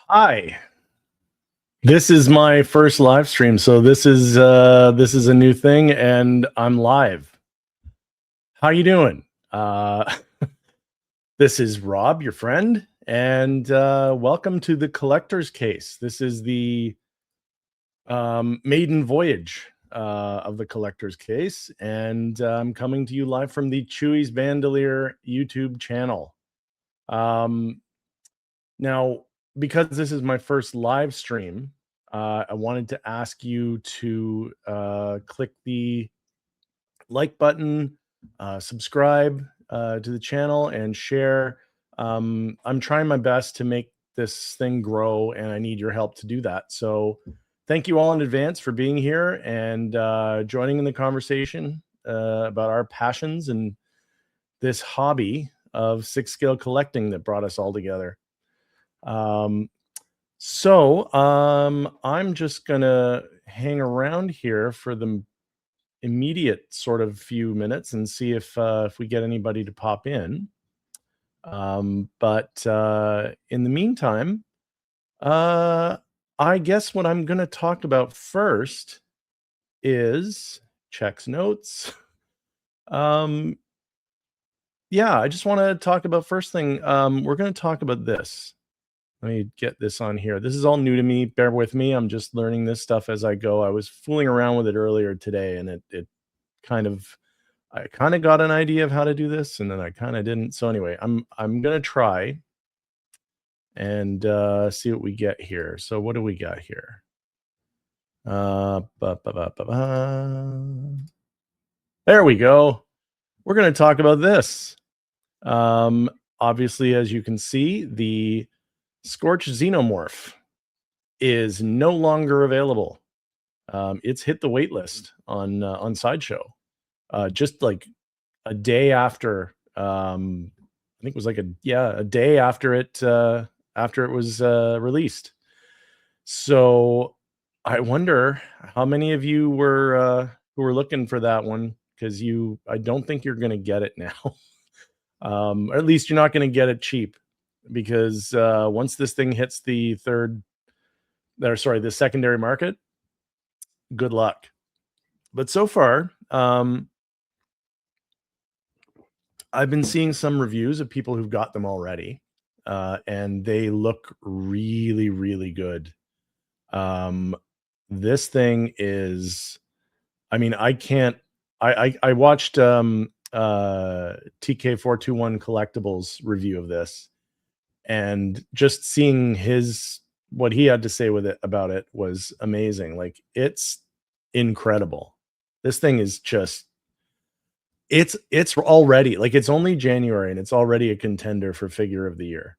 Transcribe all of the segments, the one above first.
Hi. This is my first live stream, so this is a new thing, and I'm live. How you doing? This is Rob, your friend, and welcome to the Collector's Case. This is the maiden voyage of the Collector's Case, and I'm coming to you live from the Chewy's Bandolier YouTube channel. Now, because this is my first live stream, I wanted to ask you to click the like button, subscribe to the channel, and share. I'm trying my best to make this thing grow, and I need your help to do that. So, thank you all in advance for being here and joining in the conversation about our passions and this hobby of six scale collecting that brought us all together. I'm just gonna hang around here for the immediate sort of few minutes and see if we get anybody to pop in. But in the meantime, I guess what I'm gonna talk about first is checks notes. Yeah, I just want to talk about first thing. We're gonna talk about this. Let me get this on here. This is all new to me. Bear with me. I'm just learning this stuff as I go. I was fooling around with it earlier today, and it kind of I kind of got an idea of how to do this, and then I kind of didn't. So anyway, I'm gonna try and see what we get here. So what do we got here? There we go. We're gonna talk about this. Obviously, as you can see, the Scorch Xenomorph is no longer available. It's hit the wait list on Sideshow. Just like a day after, I think it was like a day after it was released. So I wonder how many of you were who were looking for that one, because I don't think you're going to get it now. Or at least you're not going to get it cheap, because once this thing hits the secondary market, good luck. But so far, I've been seeing some reviews of people who've got them already, and they look really, really good. This thing is, I mean, I watched TK421 Collectibles review of this, and just seeing what he had to say about it was amazing. Like, it's incredible. This thing is just it's already, like, it's only January and it's already a contender for figure of the year.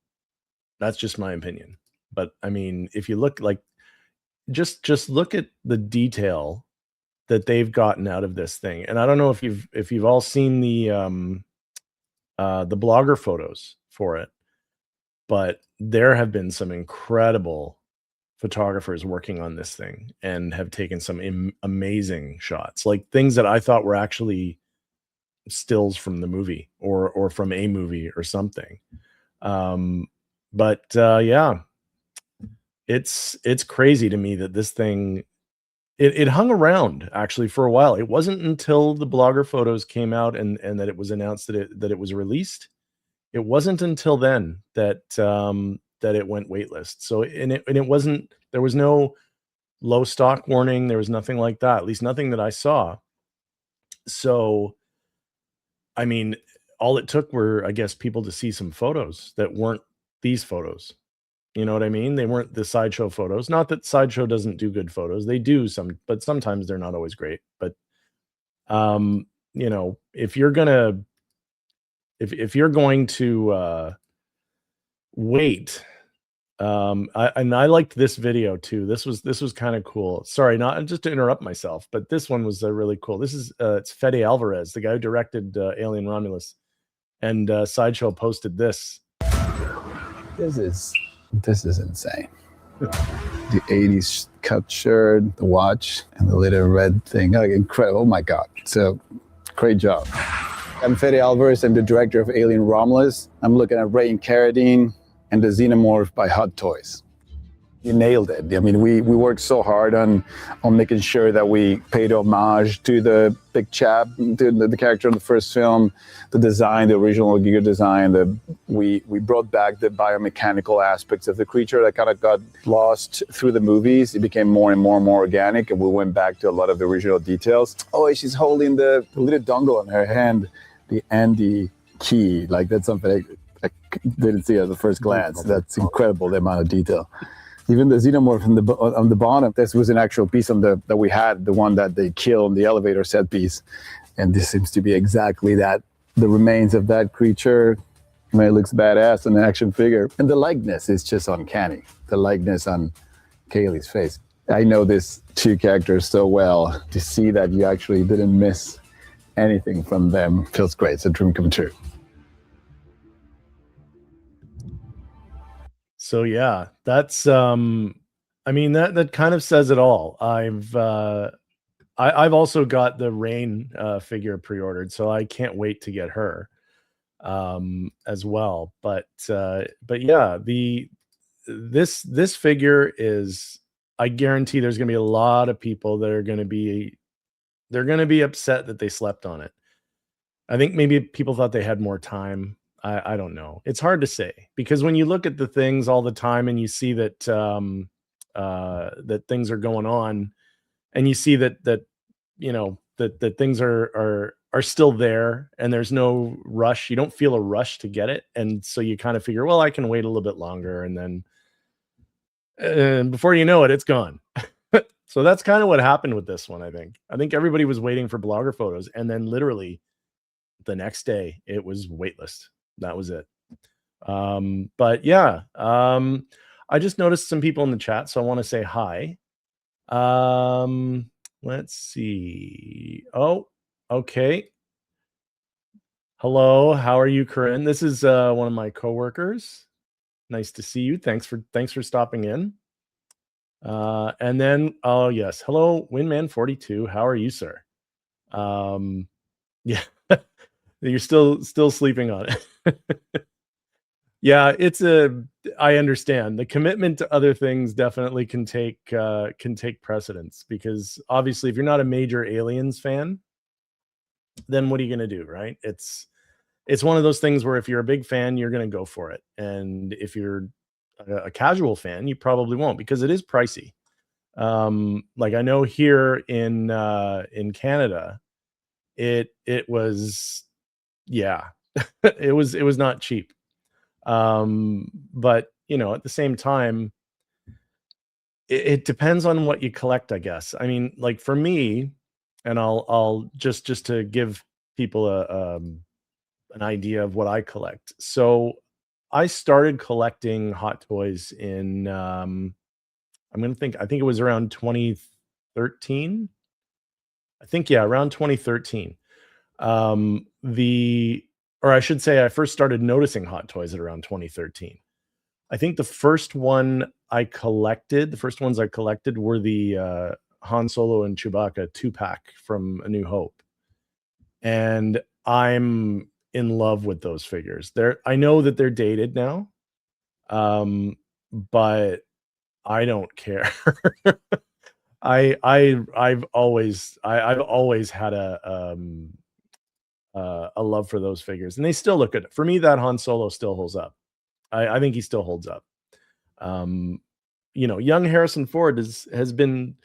That's just my opinion. But I mean, if you look, like, just look at the detail that they've gotten out of this thing. And I don't know if you've all seen the blogger photos for it, but there have been some incredible photographers working on this thing and have taken some amazing shots, like things that I thought were actually stills from the movie or from a movie or something. Yeah, it's crazy to me that this thing, it hung around actually for a while. It wasn't until the blogger photos came out and that it was announced that it was released. It wasn't until then that it went waitlist. So it wasn't, there was no low stock warning. There was nothing like that, at least nothing that I saw. So, I mean, all it took were, I guess, people to see some photos that weren't these photos. You know what I mean? They weren't the Sideshow photos. Not that Sideshow doesn't do good photos. They do some, but sometimes they're not always great. But you know, if you're going to wait, I liked this video too. This was kind of cool. Sorry, not just to interrupt myself, but this one was really cool. This is it's Fede Alvarez, the guy who directed Alien Romulus, and Sideshow posted this. This is insane. The 80s cut shirt, the watch, and the little red thing. Like, incredible. Oh my God. So, great job. I'm Fede Alvarez. I'm the director of Alien Romulus. I'm looking at Ray and Carradine and the Xenomorph by Hot Toys. You nailed it. I mean, we worked so hard on making sure that we paid homage to the big chap, to the character in the first film, the design, the original Giger design. We brought back the biomechanical aspects of the creature that kind of got lost through the movies. It became more and more organic, and we went back to a lot of the original details. Oh, she's holding the little dongle in her hand, the Andy key. Like, that's something I didn't see at the first glance. That's incredible, the amount of detail. Even the xenomorph on the bottom, this was an actual piece that we had, the one that they kill in the elevator set piece. And this seems to be exactly that, the remains of that creature. I mean, it looks badass in an action figure. And the likeness is just uncanny, the likeness on Kaylee's face. I know these two characters so well. To see that you actually didn't miss anything from them feels great. It's a dream come true. So yeah, that's I mean, that kind of says it all. I've also got the Rain figure pre-ordered, so I can't wait to get her as well. But yeah, this figure is, I guarantee there's going to be a lot of people that are going to be upset that they slept on it. I think maybe people thought they had more time. I don't know. It's hard to say, because when you look at the things all the time and you see that that things are going on, and you see that you know that things are still there, and there's no rush. You don't feel a rush to get it, and so you kind of figure, well, I can wait a little bit longer, and then before you know it, it's gone. So that's kind of what happened with this one. I think everybody was waiting for blogger photos, and then literally the next day it was waitlist. That was it. But yeah, I just noticed some people in the chat, so I want to say hi. Let's see. Oh, okay. Hello, how are you, Corinne? This is one of my coworkers. Nice to see you. Thanks for stopping in. And then, oh yes, hello, Winman42. How are you, sir? Yeah. You're still sleeping on it. Yeah, I understand. The commitment to other things definitely can take precedence, because obviously if you're not a major Aliens fan, then what are you going to do, right? It's one of those things where if you're a big fan, you're going to go for it. And if you're a casual fan, you probably won't, because it is pricey. Like, I know here in Canada, it was, yeah, it was not cheap. But you know, at the same time, it depends on what you collect, I guess. I mean, like for me, and I'll just to give people an idea of what I collect. So I started collecting Hot Toys in I think it was around 2013. I think, yeah, around 2013. Or I should say, I first started noticing Hot Toys at around 2013. I think the first ones I collected were the Han Solo and Chewbacca 2-pack from A New Hope. And I'm in love with those figures. I know that they're dated now, but I don't care. I've always had a love for those figures, and they still look good. For me, that Han Solo still holds up. I think he still holds up. You know, young Harrison Ford has been,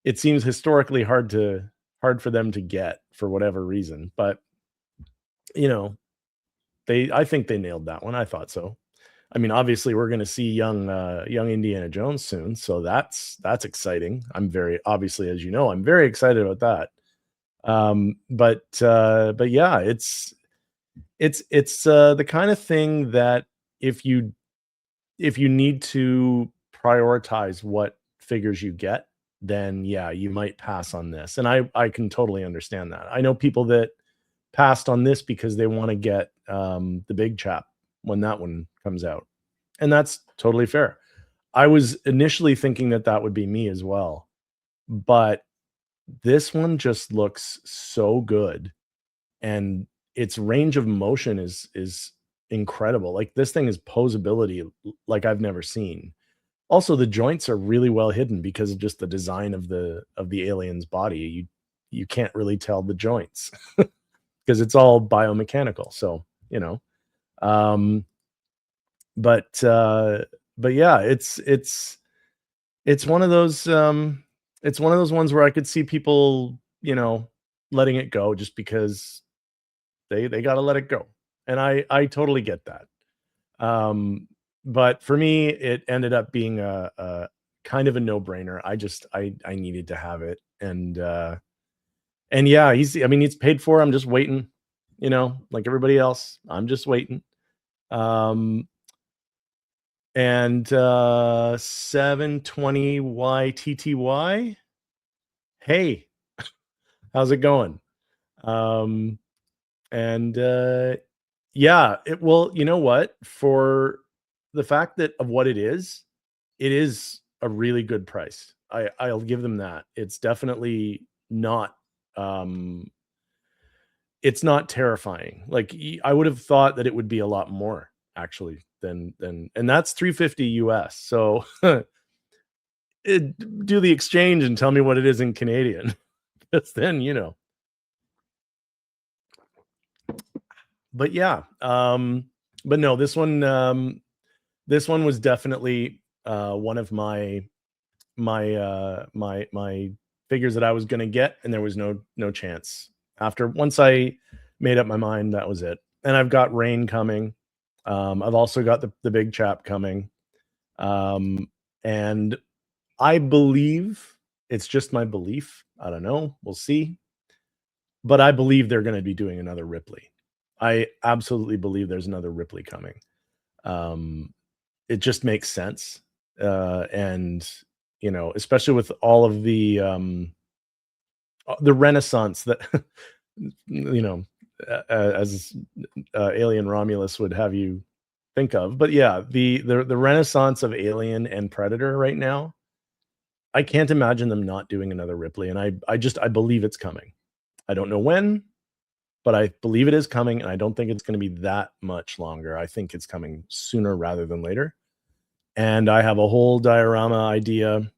it seems, historically hard for them to get for whatever reason. But you know, I think they nailed that one. I thought so. I mean, obviously, we're going to see young Indiana Jones soon, so that's exciting. I'm very, obviously, as you know, I'm very excited about that. But yeah, it's the kind of thing that if you need to prioritize what figures you get, then yeah, you might pass on this. And I can totally understand that. I know people that passed on this because they want to get the big chap when that one comes out. And that's totally fair. I was initially thinking that would be me as well. But this one just looks so good, and its range of motion is incredible. Like, this thing is posability like I've never seen. Also, the joints are really well hidden because of just the design of the alien's body. You can't really tell the joints because it's all biomechanical. So, um, but yeah, it's one of those it's one of those ones where I could see people, letting it go just because they got to let it go. And I totally get that. But for me, it ended up being a kind of a no-brainer. I needed to have it. And yeah, he's paid for. I'm just waiting, like everybody else. I'm just waiting. Um and 720 YTTY. Hey, how's it going? Um and Yeah, you know what? For the fact that of what it is a really good price. I'll give them that. It's definitely not um it's not terrifying. Like I would have thought that it would be a lot more actually than and that's 350 US. So do the exchange and tell me what it is in Canadian. Because then, but yeah, but no, this one was definitely one of my figures that I was gonna get, and there was no chance. After once I made up my mind, that was it. And I've got Rain coming. I've also got the big chap coming. And I believe it's just my belief. I don't know. We'll see. But I believe they're gonna be doing another Ripley. I absolutely believe there's another Ripley coming. Um, it just makes sense. And especially with all of the renaissance that you know as Alien Romulus would have you think of. But yeah, the renaissance of Alien and Predator right now, I can't imagine them not doing another Ripley. And I believe it's coming. I don't know when, but I believe it is coming, and I don't think it's going to be that much longer. I think it's coming sooner rather than later. And I have a whole diorama idea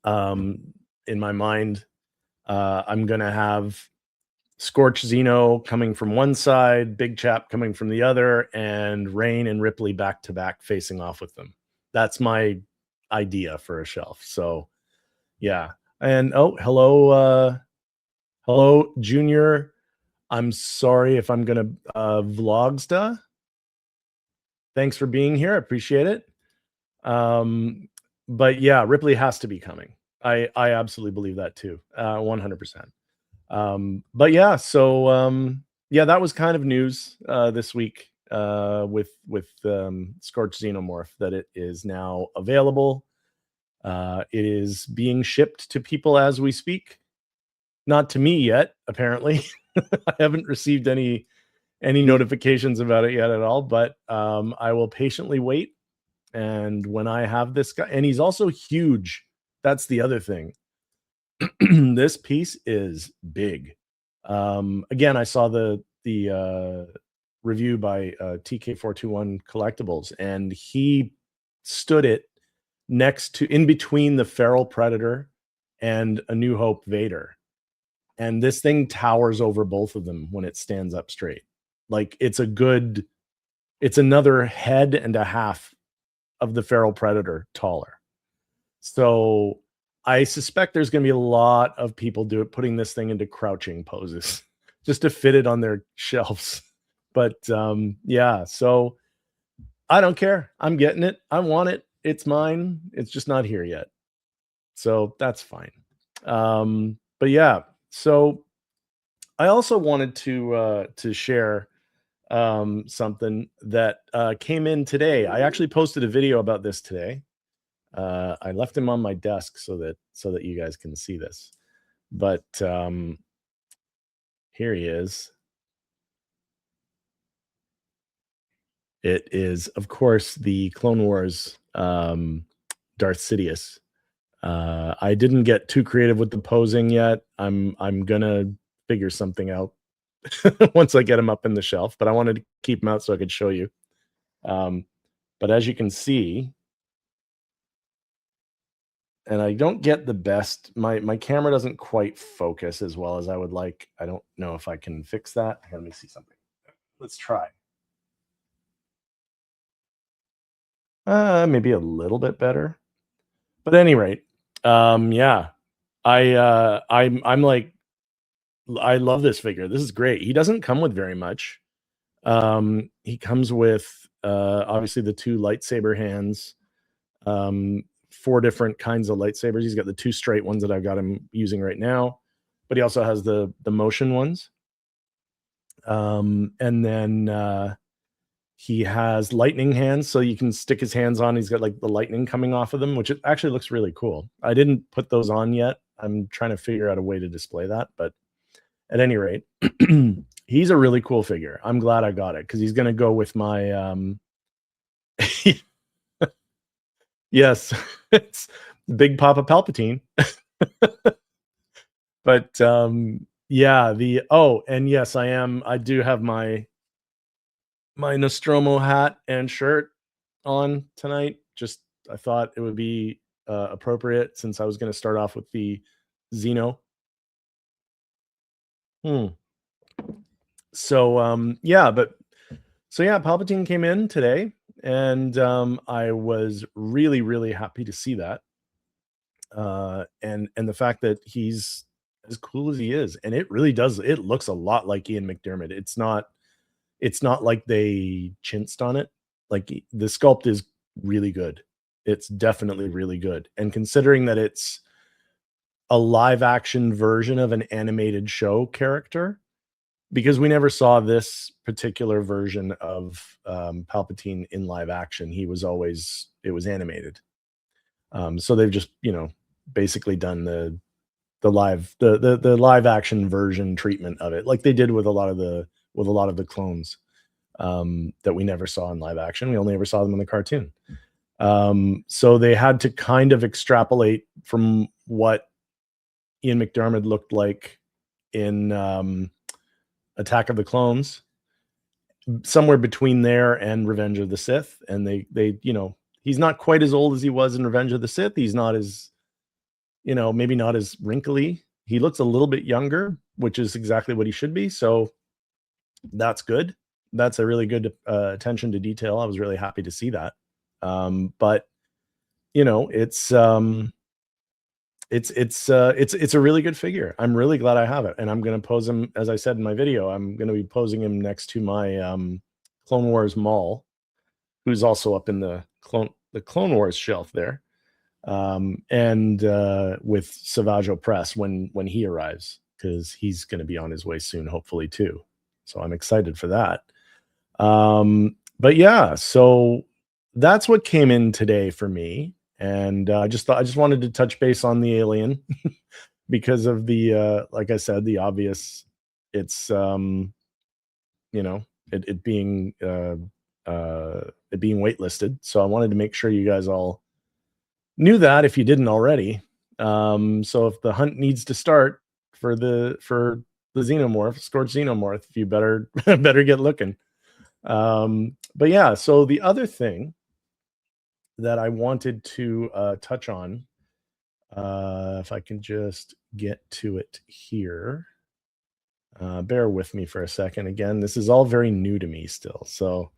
in my mind. I'm gonna have Scorch Xeno coming from one side, Big Chap coming from the other, and Rain and Ripley back to back facing off with them. That's my idea for a shelf. So yeah. And hello, Junior. I'm sorry if I'm gonna vlogsta. Thanks for being here. I appreciate it. But yeah, Ripley has to be coming. I absolutely believe that too. 100%. But yeah, so yeah, that was kind of news this week with Scorch Xenomorph, that it is now available. It is being shipped to people as we speak. Not to me yet, apparently. I haven't received any notifications about it yet at all, but I will patiently wait. And when I have this guy, and he's also huge. That's the other thing. This piece is big. Again, I saw the review by TK421 Collectibles, and he stood it next to, in between the Feral Predator and A New Hope Vader. And this thing towers over both of them when it stands up straight. Like it's another head and a half of the Feral Predator taller. So I suspect there's going to be a lot of people putting this thing into crouching poses just to fit it on their shelves. But yeah, so I don't care. I'm getting it. I want it. It's mine. It's just not here yet. So that's fine. But yeah, so I also wanted to share something that came in today. I actually posted a video about this today. I left him on my desk so that you guys can see this. But here he is. It is, of course, the Clone Wars Darth Sidious. I didn't get too creative with the posing yet. I'm gonna figure something out once I get him up in the shelf, but I wanted to keep him out so I could show you. But as you can see, and I don't get the best. My camera doesn't quite focus as well as I would like. I don't know if I can fix that. Let me see something. Let's try. Maybe a little bit better. But at any rate, yeah. I'm like, I love this figure. This is great. He doesn't come with very much. He comes with obviously the two lightsaber hands, four different kinds of lightsabers. He's got the two straight ones that I've got him using right now, but he also has the motion ones. And then he has lightning hands, so you can stick his hands on. He's got like the lightning coming off of them, which it actually looks really cool. I didn't put those on yet. I'm trying to figure out a way to display that, but at any rate, he's a really cool figure. I'm glad I got it because he's going to go with my. Yes, it's Big Papa Palpatine. But yeah, and yes, I do have my Nostromo hat and shirt on tonight. Just I thought it would be appropriate since I was going to start off with the Xeno. So yeah, Palpatine came in today, and I was really, really happy to see that. And the fact that he's as cool as he is, and it really does. It looks a lot like Ian McDiarmid. It's not like they chinsed on it. Like the sculpt is really good. It's definitely really good. And considering that it's a live action version of an animated show character, because we never saw this particular version of Palpatine in live action. It was animated. So they've just, basically done the live action version treatment of it, like they did with a lot of the clones that we never saw in live action. We only ever saw them in the cartoon. So they had to kind of extrapolate from what Ian McDiarmid looked like in Attack of the Clones, somewhere between there and Revenge of the Sith. And they he's not quite as old as he was in Revenge of the Sith. He's not as, maybe not as wrinkly. He looks a little bit younger, which is exactly what he should be. So that's good. That's a really good attention to detail. I was really happy to see that. But it's a really good figure. I'm really glad I have it, and I'm going to pose him, as I said in my video. I'm going to be posing him next to my Clone Wars Maul, who's also up in the Clone Wars shelf there, and with Savage Press when he arrives, because he's going to be on his way soon, hopefully too. So I'm excited for that. But yeah, so that's what came in today for me. And I just wanted to touch base on the alien because of the like I said, the obvious. It's it being waitlisted. So I wanted to make sure you guys all knew that if you didn't already. So if the hunt needs to start for the Xenomorph, Scorched Xenomorph, you better get looking. But yeah, so the other thing that I wanted to touch on, if I can just get to it here. Bear with me for a second. Again, this is all very new to me still, so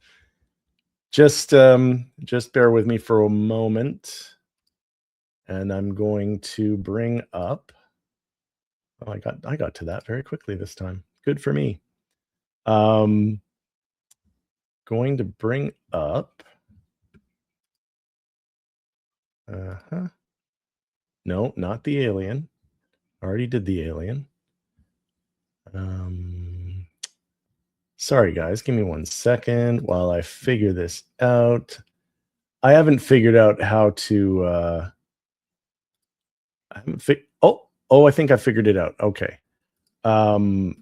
just bear with me for a moment, and I'm going to bring up. Oh, I got to that very quickly this time. Good for me. Going to bring up. No, not the alien. Already did the alien. Sorry guys, give me 1 second while I figure this out. I haven't figured out how to I think I figured it out. Okay. I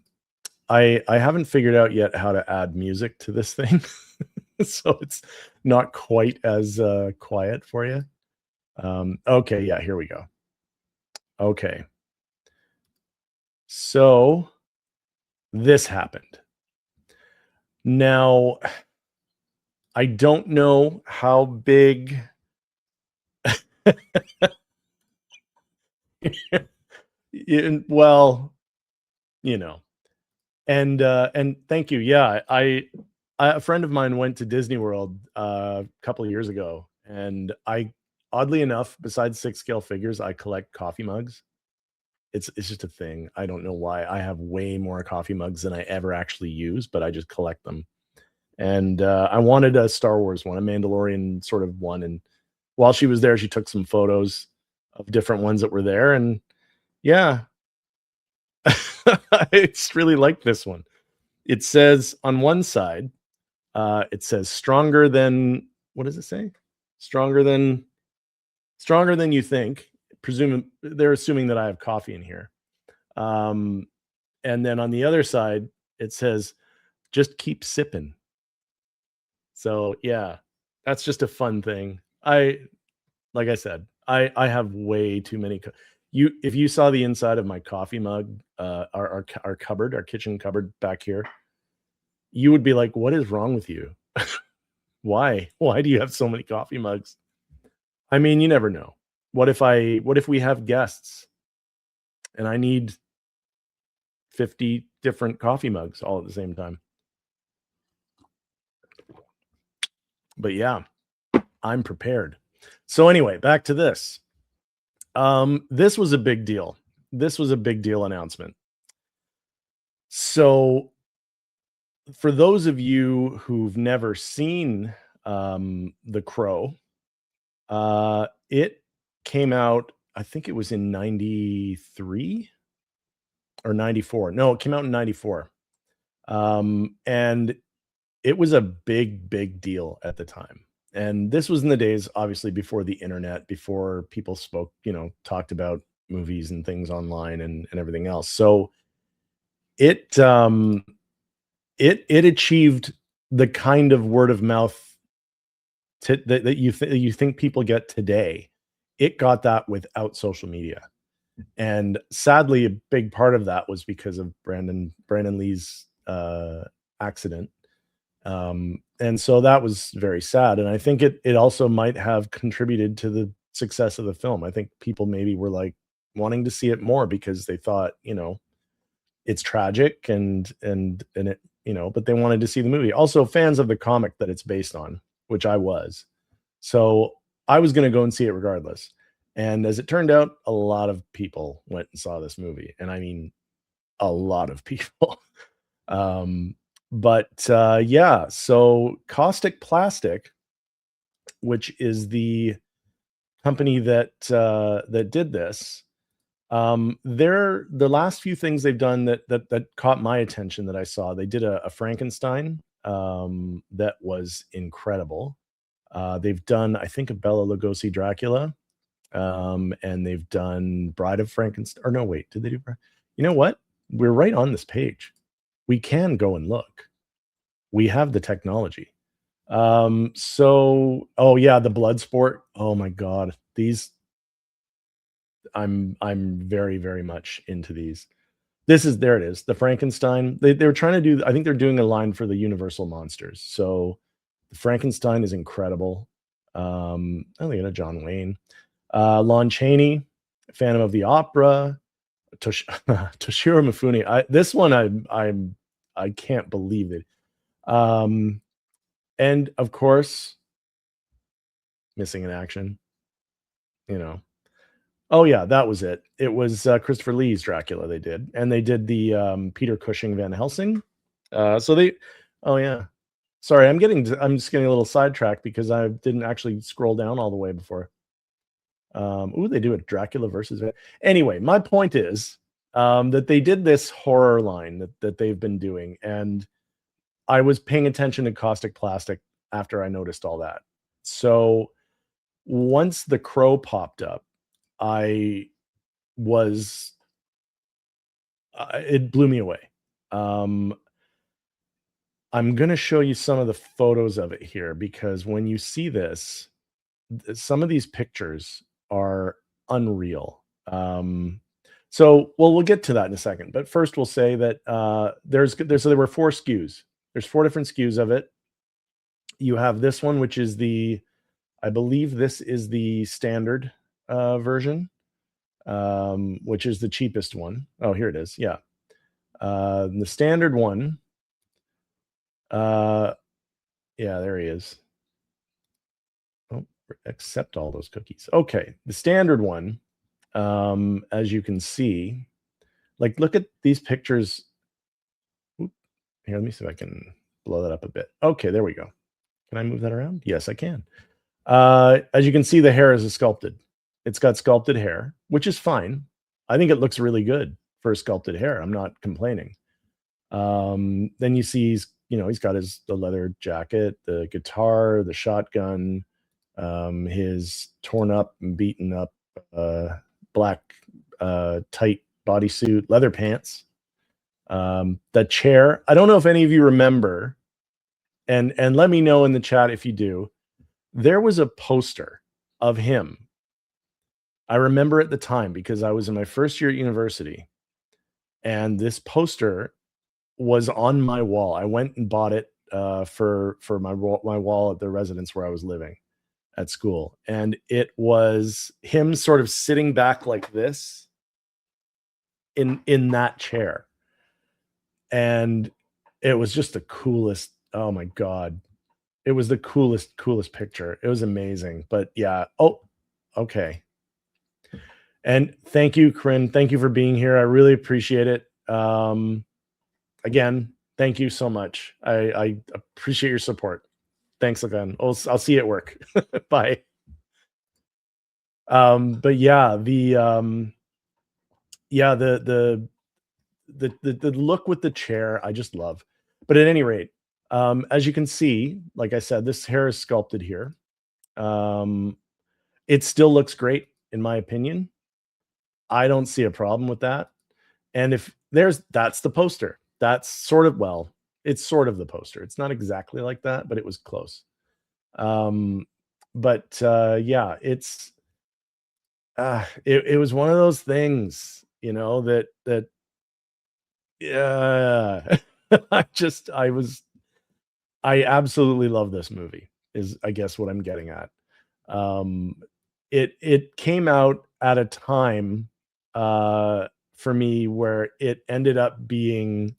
haven't figured out yet how to add music to this thing. So it's not quite as quiet for you. Okay, yeah, here we go. Okay. So this happened. Now, I don't know how big Well, you know, and thank you. Yeah, a friend of mine went to Disney World a couple of years ago, and I, oddly enough, besides six scale figures, I collect coffee mugs. It's just a thing. I don't know why. I have way more coffee mugs than I ever actually use, but I just collect them. And I wanted a Star Wars one, a Mandalorian sort of one. And while she was there, she took some photos of different ones that were there. And yeah, I just really like this one. It says on one side, it says stronger than, what does it say? Stronger than you think. Presuming they're assuming that I have coffee in here. Um, and then on the other side, it says just keep sipping. So yeah, that's just a fun thing. Like I said, I have way too many. You, if you saw the inside of my coffee mug, our cupboard, our kitchen cupboard back here, you would be like, "What is wrong with you? Why? Why do you have so many coffee mugs?" I mean, you never know. What if we have guests and I need 50 different coffee mugs all at the same time? But yeah, I'm prepared. So anyway, back to this. This was a big deal. This was a big deal announcement. So for those of you who've never seen The Crow, it came out, I think it was in 93 or 94. No, it came out in 94. And it was a big, big deal at the time. And this was in the days, obviously, before the internet, before people spoke, talked about movies and things online and everything else. So it it achieved the kind of word of mouth that you think people get today. It got that without social media. And sadly, a big part of that was because of Brandon Lee's accident. And so that was very sad. And I think it also might have contributed to the success of the film. I think people maybe were like wanting to see it more because they thought, it's tragic and it, but they wanted to see the movie. Also, fans of the comic that it's based on, which I was. So I was going to go and see it regardless. And as it turned out, a lot of people went and saw this movie. And I mean, a lot of people. Yeah, so Caustic Plastic, which is the company that did this, they're the last few things they've done that caught my attention that I saw. They did a Frankenstein that was incredible. They've done, I think, a Bela Lugosi Dracula, and they've done Bride of Frankenstein. Or no, wait, did they do? You know what? We're right on this page. We can go and look. We have the technology. Oh yeah, the Bloodsport. Oh my god, these. I'm very, very much into these. There it is, the Frankenstein. They were trying to do. I think they're doing a line for the Universal monsters. So the Frankenstein is incredible. Oh, they got a John Wayne, Lon Chaney, Phantom of the Opera, Toshiro Mifune. This one I can't believe it. And of course, Missing in Action. Oh yeah, that was it. It was Christopher Lee's Dracula they did, and they did the Peter Cushing Van Helsing. So they, oh yeah, sorry, I'm just getting a little sidetracked because I didn't actually scroll down all the way before. They do a Dracula versus. Anyway, my point is that they did this horror line that they've been doing, and I was paying attention to Caustic Plastic after I noticed all that. So once The Crow popped up, it blew me away. I'm going to show you some of the photos of it here because when you see this, some of these pictures are unreal. We'll get to that in a second, but first we'll say that so there were 4 SKUs. There's 4 different SKUs of it. You have this one, which is I believe this is the standard version. which is the cheapest one. Oh, here it is. Yeah. The standard one. Yeah, there he is. Oh, accept all those cookies. Okay. The standard one, as you can see, like, look at these pictures. Oop. Here, let me see if I can blow that up a bit. Okay, there we go. Can I move that around? Yes, I can. As you can see, the hair is sculpted. It's got sculpted hair, which is fine. I think it looks really good for sculpted hair. I'm not complaining. Then you see he's got the leather jacket, the guitar, the shotgun, his torn up and beaten up black tight bodysuit, leather pants. The chair. I don't know if any of you remember, and let me know in the chat if you do. There was a poster of him. I remember at the time because I was in my first year at university, and this poster was on my wall. I went and bought it for my wall at the residence where I was living at school, and it was him sort of sitting back like this in that chair, and it was just the coolest. Oh my god, it was the coolest picture. It was amazing. But yeah. Oh, okay. And thank you, Corinne. Thank you for being here. I really appreciate it. Again, thank you so much. I appreciate your support. Thanks again. I'll see you at work. Bye. But yeah, the look with the chair, I just love. But at any rate, as you can see, like I said, this hair is sculpted here. It still looks great, in my opinion. I don't see a problem with that. And if that's the poster. That's sort of, well, it's sort of the poster. It's not exactly like that, but it was close. Yeah, it was one of those things, that yeah. I absolutely love this movie, is I guess what I'm getting at. It came out at a time for me where it ended up being,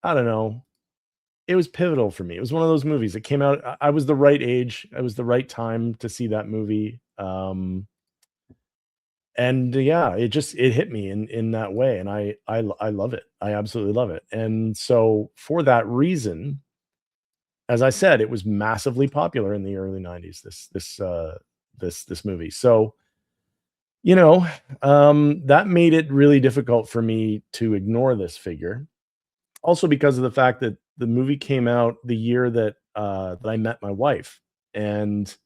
I don't know, it was pivotal for me. It was one of those movies. It came out, I was the right age. It was the right time to see that movie. And yeah, it hit me in that way. And I love it. I absolutely love it. And so for that reason, as I said, it was massively popular in the early 90s, this movie. So, that made it really difficult for me to ignore this figure. Also because of the fact that the movie came out the year that I met my wife, and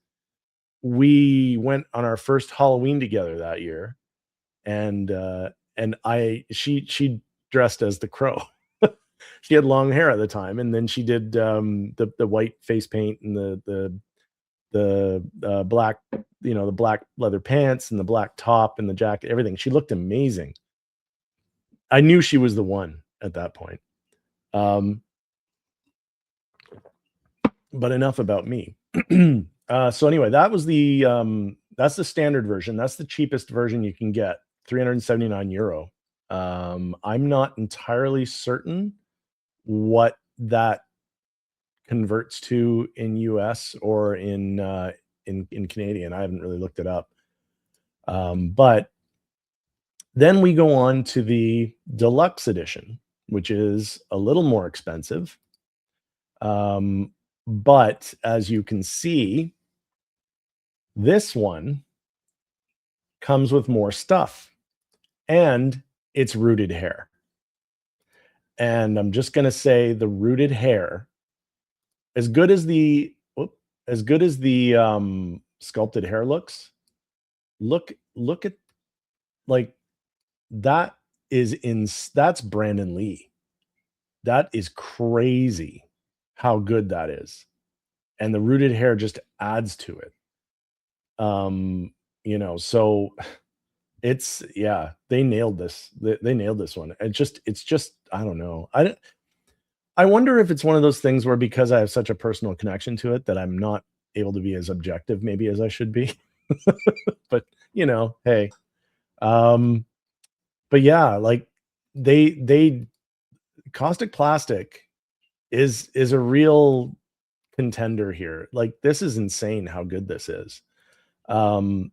we went on our first Halloween together that year, and she dressed as the Crow. She had long hair at the time, and then she did the white face paint and the black, the black leather pants and the black top and the jacket, everything. She looked amazing. I knew she was the one at that point. But enough about me. So anyway, that's the standard version. That's the cheapest version you can get, 379 euro. I'm not entirely certain what that converts to in US or in Canadian. I haven't really looked it up. But then we go on to the deluxe edition, which is a little more expensive. But as you can see, this one comes with more stuff, and it's rooted hair. And I'm just going to say the rooted hair, as good as the sculpted hair looks, look at, like, that's Brandon Lee. That is crazy how good that is. And the rooted hair just adds to it. So it's, yeah, they nailed this. They nailed this one. It's just, I don't know. I wonder if it's one of those things where, because I have such a personal connection to it, that I'm not able to be as objective maybe as I should be. But hey, Um, but yeah, like they Caustic Plastic is a real contender here. Like this is insane how good this is. Um,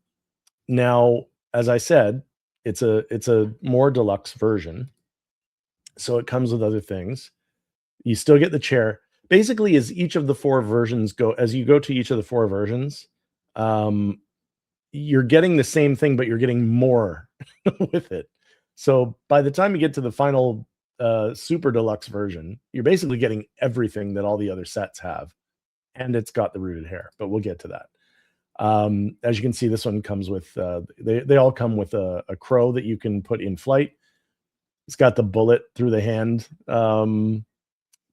Now, as I said, it's a more deluxe version, so it comes with other things. You still get the chair. Basically, as you go to each of the 4 versions, um, you're getting the same thing, but you're getting more with it. So by the time you get to the final super deluxe version, you're basically getting everything that all the other sets have, and it's got the rooted hair. But we'll get to that. As you can see, this one comes with they all come with a crow that you can put in flight. It's got the bullet through the hand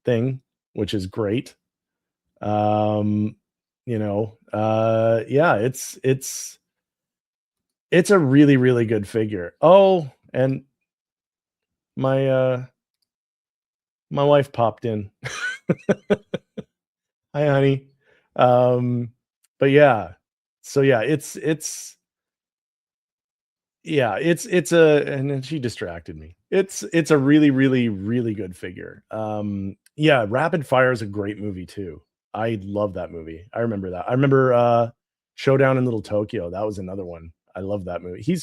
thing, which is great. Um, yeah, it's a really, really good figure. Oh, and my my wife popped in. Hi, honey. Um, but yeah, so yeah, it's a and then she distracted me. It's a really, really, really good figure. Yeah, Rapid Fire is a great movie too. I love that movie. I remember that. I remember Showdown in Little Tokyo. That was another one. I love that movie.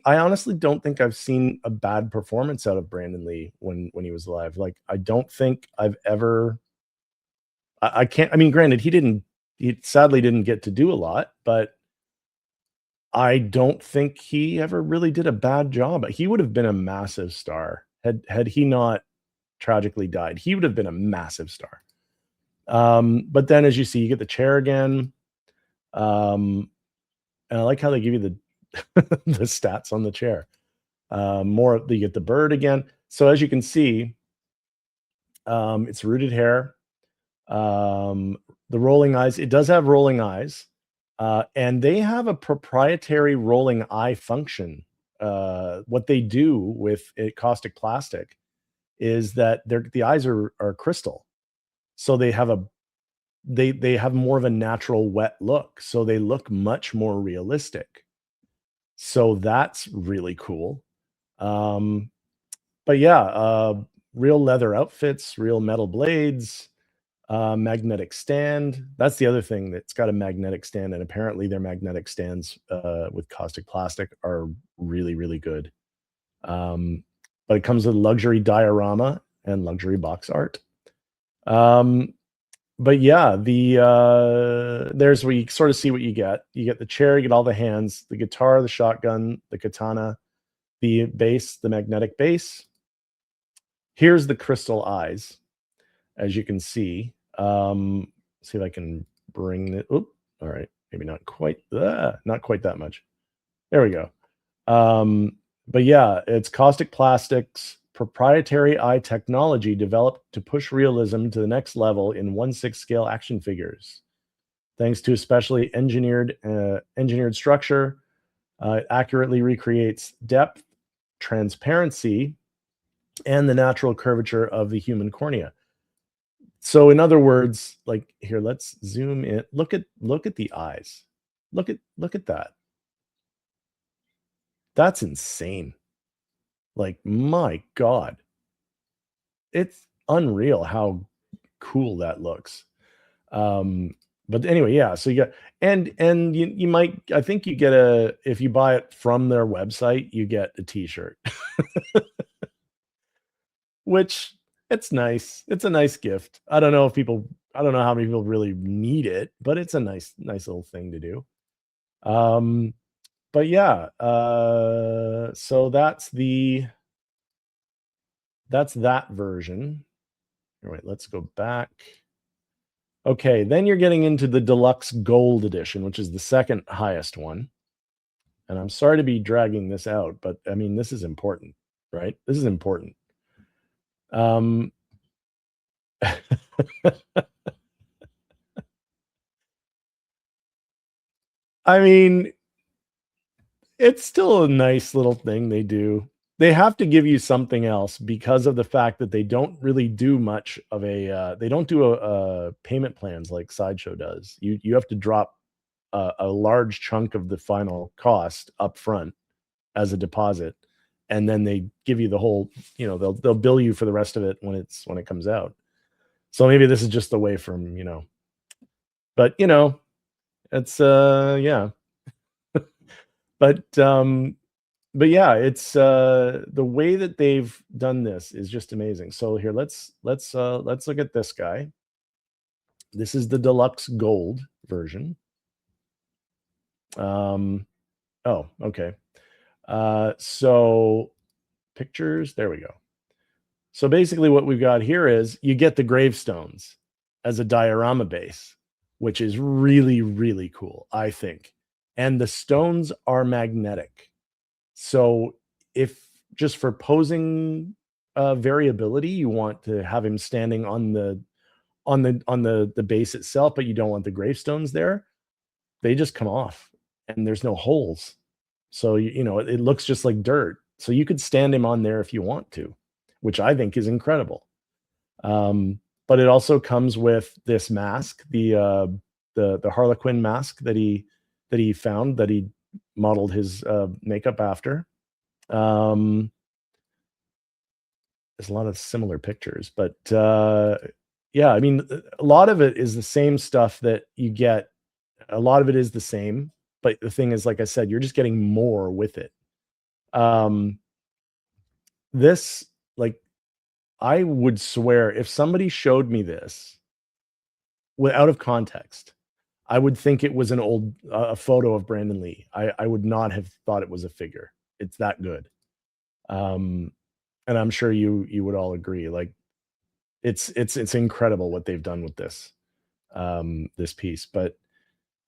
I honestly don't think I've seen a bad performance out of Brandon Lee when he was alive. Like I don't think I've ever I can't I mean granted he sadly didn't get to do a lot, but I don't think he ever really did a bad job. He would have been a massive star had he not tragically died. He would have been a massive star. But then as you see, you get the chair again. And I like how they give you the the stats on the chair. More you get the bird again. So as you can see, it's rooted hair. The rolling eyes. It does have rolling eyes. And they have a proprietary rolling eye function. What they do with Caustic Plastic is that the eyes are crystal, so they have more of a natural wet look, so they look much more realistic. So that's really cool. Um, but yeah, real leather outfits, real metal blades, magnetic stand. That's the other thing, that's got a magnetic stand, and apparently their magnetic stands with Caustic Plastic are really, really good. Um, but it comes with luxury diorama and luxury box art. Um, but yeah, there's where you sort of see what you get. You get the chair, you get all the hands, the guitar, the shotgun, the katana, the bass, the magnetic bass. Here's the crystal eyes, as you can see. See if I can bring it. Oop, all right, maybe not quite that much. There we go. But yeah, it's Caustic Plastics proprietary eye technology developed to push realism to the next level in 1/6 scale action figures. Thanks to a specially engineered structure, it accurately recreates depth, transparency, and the natural curvature of the human cornea. So in other words, like here, let's zoom in. Look at the eyes. Look at that. That's insane. Like my god. It's unreal how cool that looks. But anyway, yeah, so you got and you might I think you get if you buy it from their website, you get a t-shirt, which it's nice. It's a nice gift. I don't know how many people really need it, but it's a nice little thing to do. Um, but yeah, so that's that version. All right, let's go back. Okay, then you're getting into the deluxe gold edition, which is the second highest one. And I'm sorry to be dragging this out, but I mean, this is important, right? This is important. Um, I mean, it's still a nice little thing they do. They have to give you something else because of the fact that they don't really do much of they don't do a payment plans like Sideshow does. You have to drop a large chunk of the final cost up front, as a deposit, and then they give you the whole, they'll bill you for the rest of it when it comes out. So maybe this is just the way from, but it's yeah. But yeah, it's the way that they've done this is just amazing. So here, let's look at this guy. This is the deluxe gold version. Oh, okay. So pictures, there we go. So basically what we've got here is you get the gravestones as a diorama base, which is really, really cool, I think. And the stones are magnetic. So if just for posing variability, you want to have him standing on the base itself, but you don't want the gravestones there, they just come off and there's no holes. So it looks just like dirt. So you could stand him on there if you want to, which I think is incredible. But it also comes with this mask, the Harlequin mask that he found, that he modeled his makeup after. There's a lot of similar pictures, but yeah, I mean, a lot of it is the same stuff that you get. A lot of it is the same, but the thing is, like I said, you're just getting more with it. This, like, I would swear if somebody showed me this out of context, I would think it was an old a photo of Brandon Lee. I would not have thought it was a figure. It's that good. And I'm sure you would all agree. Like, it's incredible what they've done with this piece. But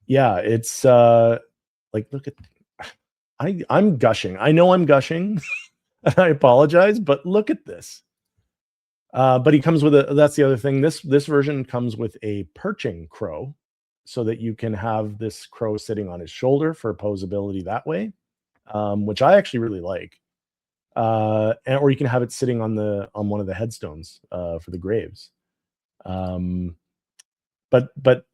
yeah, it's like, look at, I'm gushing. I know I'm gushing. I apologize, but look at this. But he comes with that's the other thing. This version comes with a perching crow, so that you can have this crow sitting on his shoulder for posability that way, which I actually really like. Or you can have it sitting on one of the headstones for the graves. But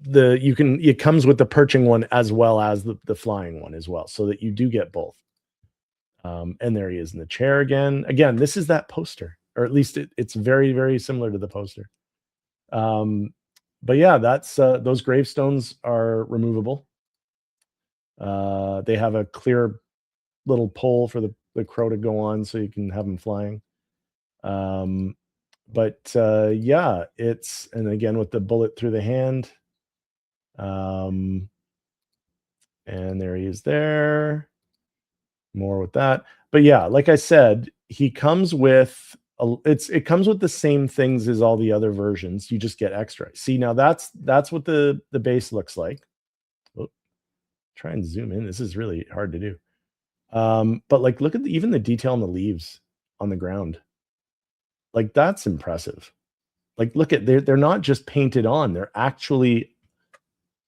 it comes with the perching one as well as the flying one as well, so that you do get both. And there he is in the chair again. Again, this is that poster, or at least it's very, very similar to the poster. But yeah, that's those gravestones are removable. They have a clear little pole for the crow to go on, so you can have him flying. But yeah, and again with the bullet through the hand. And there he is there. More with that. But yeah, like I said, he comes with it comes with the same things as all the other versions. You just get extra. See, now that's what the base looks like. Oop, try and zoom in. This is really hard to do. But like, look at even the detail on the leaves on the ground. Like, that's impressive. Like, look at, they're not just painted on. They actually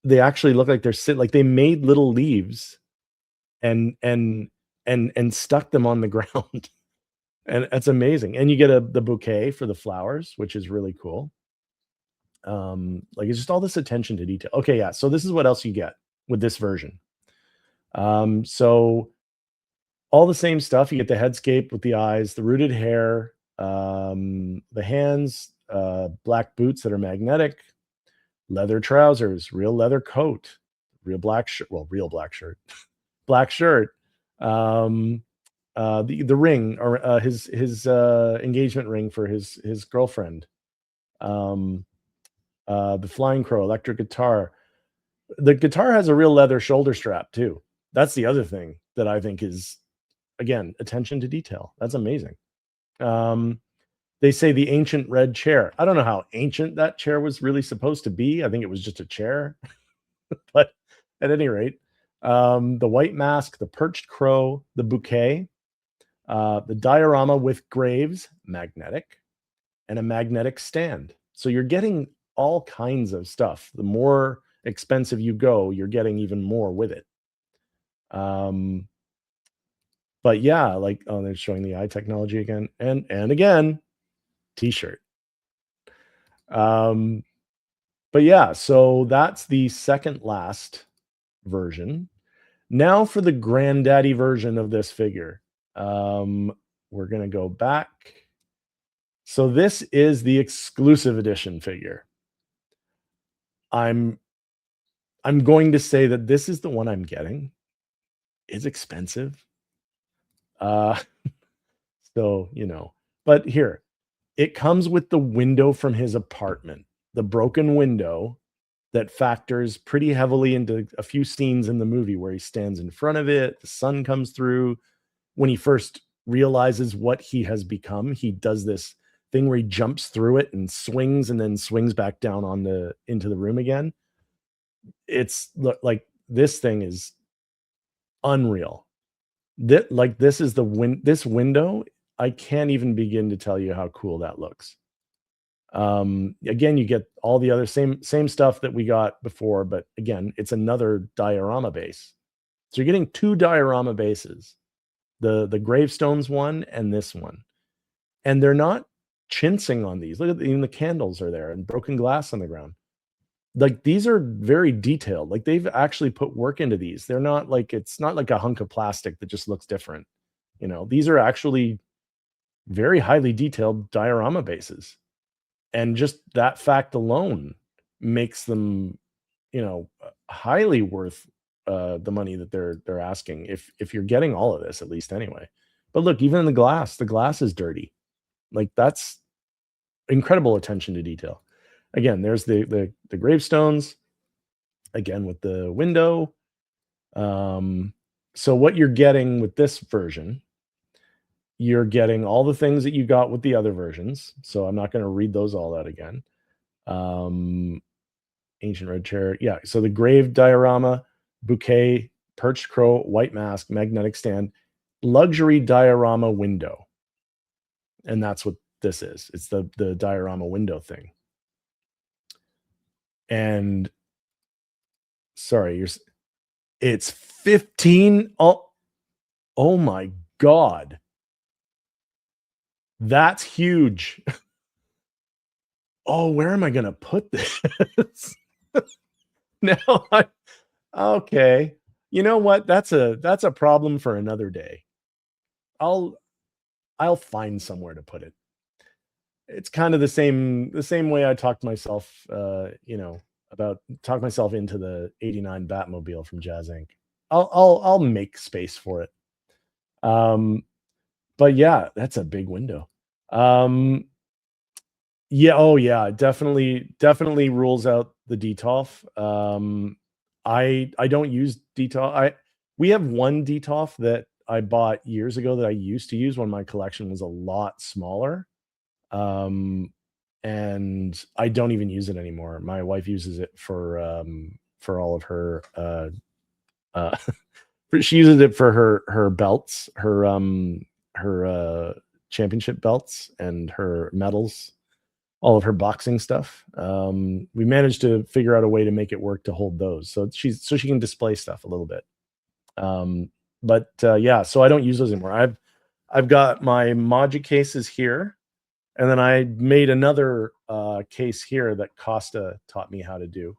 look like they're like they made little leaves and stuck them on the ground. And it's amazing. And you get the bouquet for the flowers, which is really cool. Like, it's just all this attention to detail. Okay, yeah. So this is what else you get with this version. So all the same stuff. You get the headscape with the eyes, the rooted hair, the hands, black boots that are magnetic, leather trousers, real leather coat, real black shirt. Well, real black shirt, black shirt. The ring, or his engagement ring for his girlfriend. The flying crow, electric guitar. The guitar has a real leather shoulder strap too. That's the other thing that I think is, again, attention to detail. That's amazing. They say the ancient red chair. I don't know how ancient that chair was really supposed to be. I think it was just a chair. But at any rate, the white mask, the perched crow, the bouquet, the diorama with graves, magnetic, and a magnetic stand. So you're getting all kinds of stuff. The more expensive you go, you're getting even more with it. But yeah, like, oh, they're showing the eye technology again, and again, t-shirt. But yeah, so that's the second last version. Now for the granddaddy version of this figure. We're gonna go back. So this is the exclusive edition figure. I'm going to say that this is the one I'm getting. It's expensive. So, but here, it comes with the window from his apartment, the broken window that factors pretty heavily into a few scenes in the movie where he stands in front of it, the sun comes through. When he first realizes what he has become, he does this thing where he jumps through it and then swings back down into the room again. It's like this thing is unreal. This is this window. I can't even begin to tell you how cool that looks. Again, you get all the other same stuff that we got before, but again, it's another diorama base. So you're getting two diorama bases, the gravestones one and this one. And they're not chinsing on these. Look at even the candles are there and broken glass on the ground. Like these are very detailed. Like they've actually put work into these. They're not like it's not like a hunk of plastic that just looks different. These are actually very highly detailed diorama bases. And just that fact alone makes them, highly worth the money that they're asking if you're getting all of this, at least anyway. But look, even in the glass is dirty. Like that's incredible attention to detail. Again, there's the gravestones, again with the window. So what you're getting with this version, you're getting all the things that you got with the other versions. So I'm not going to read those all out again. Ancient red chair. Yeah. So the grave diorama, bouquet, perched crow, white mask, magnetic stand, luxury diorama window. And that's what this is. It's the diorama window thing. And sorry, it's 15. Oh my God. That's huge. Oh, where am I going to put this? Now, okay. You know what? That's a problem for another day. I'll find somewhere to put it. It's kind of the same way I talked myself, talk myself into the '89 Batmobile from Jazz Inc. I'll make space for it. But yeah, that's a big window. Yeah, oh yeah, definitely rules out the Detolf. I don't use Detolf. We have one Detolf that I bought years ago that I used to use when my collection was a lot smaller. And I don't even use it anymore. My wife uses it for all of her she uses it for her belts, her championship belts and her medals, all of her boxing stuff. We managed to figure out a way to make it work to hold those. So she can display stuff a little bit. Yeah, so I don't use those anymore. I've got my Magic cases here. And then I made another case here that Costa taught me how to do.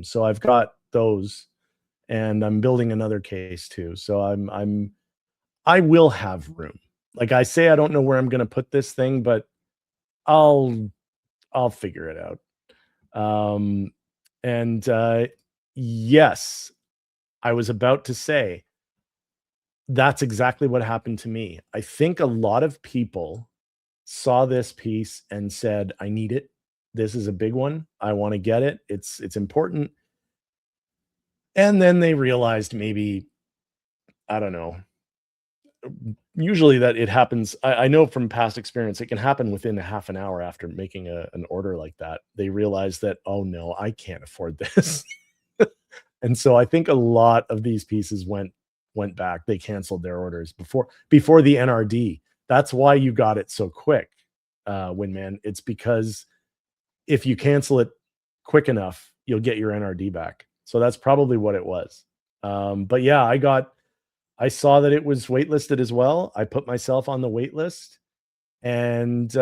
So I've got those, and I'm building another case too. So I will have room. Like I say, I don't know where I'm going to put this thing, but I'll figure it out. Yes, I was about to say that's exactly what happened to me. I think a lot of people saw this piece and said, I need it. This is a big one. I want to get it. It's important. And then they realized maybe, I don't know, usually that it happens. I know from past experience, it can happen within a half an hour after making an order like that. They realize that, oh no, I can't afford this. And so I think a lot of these pieces went back. They canceled their orders before the NRD. That's why you got it so quick, Windman. It's because if you cancel it quick enough, you'll get your NRD back. So that's probably what it was. But yeah, I saw that it was waitlisted as well. I put myself on the wait list, and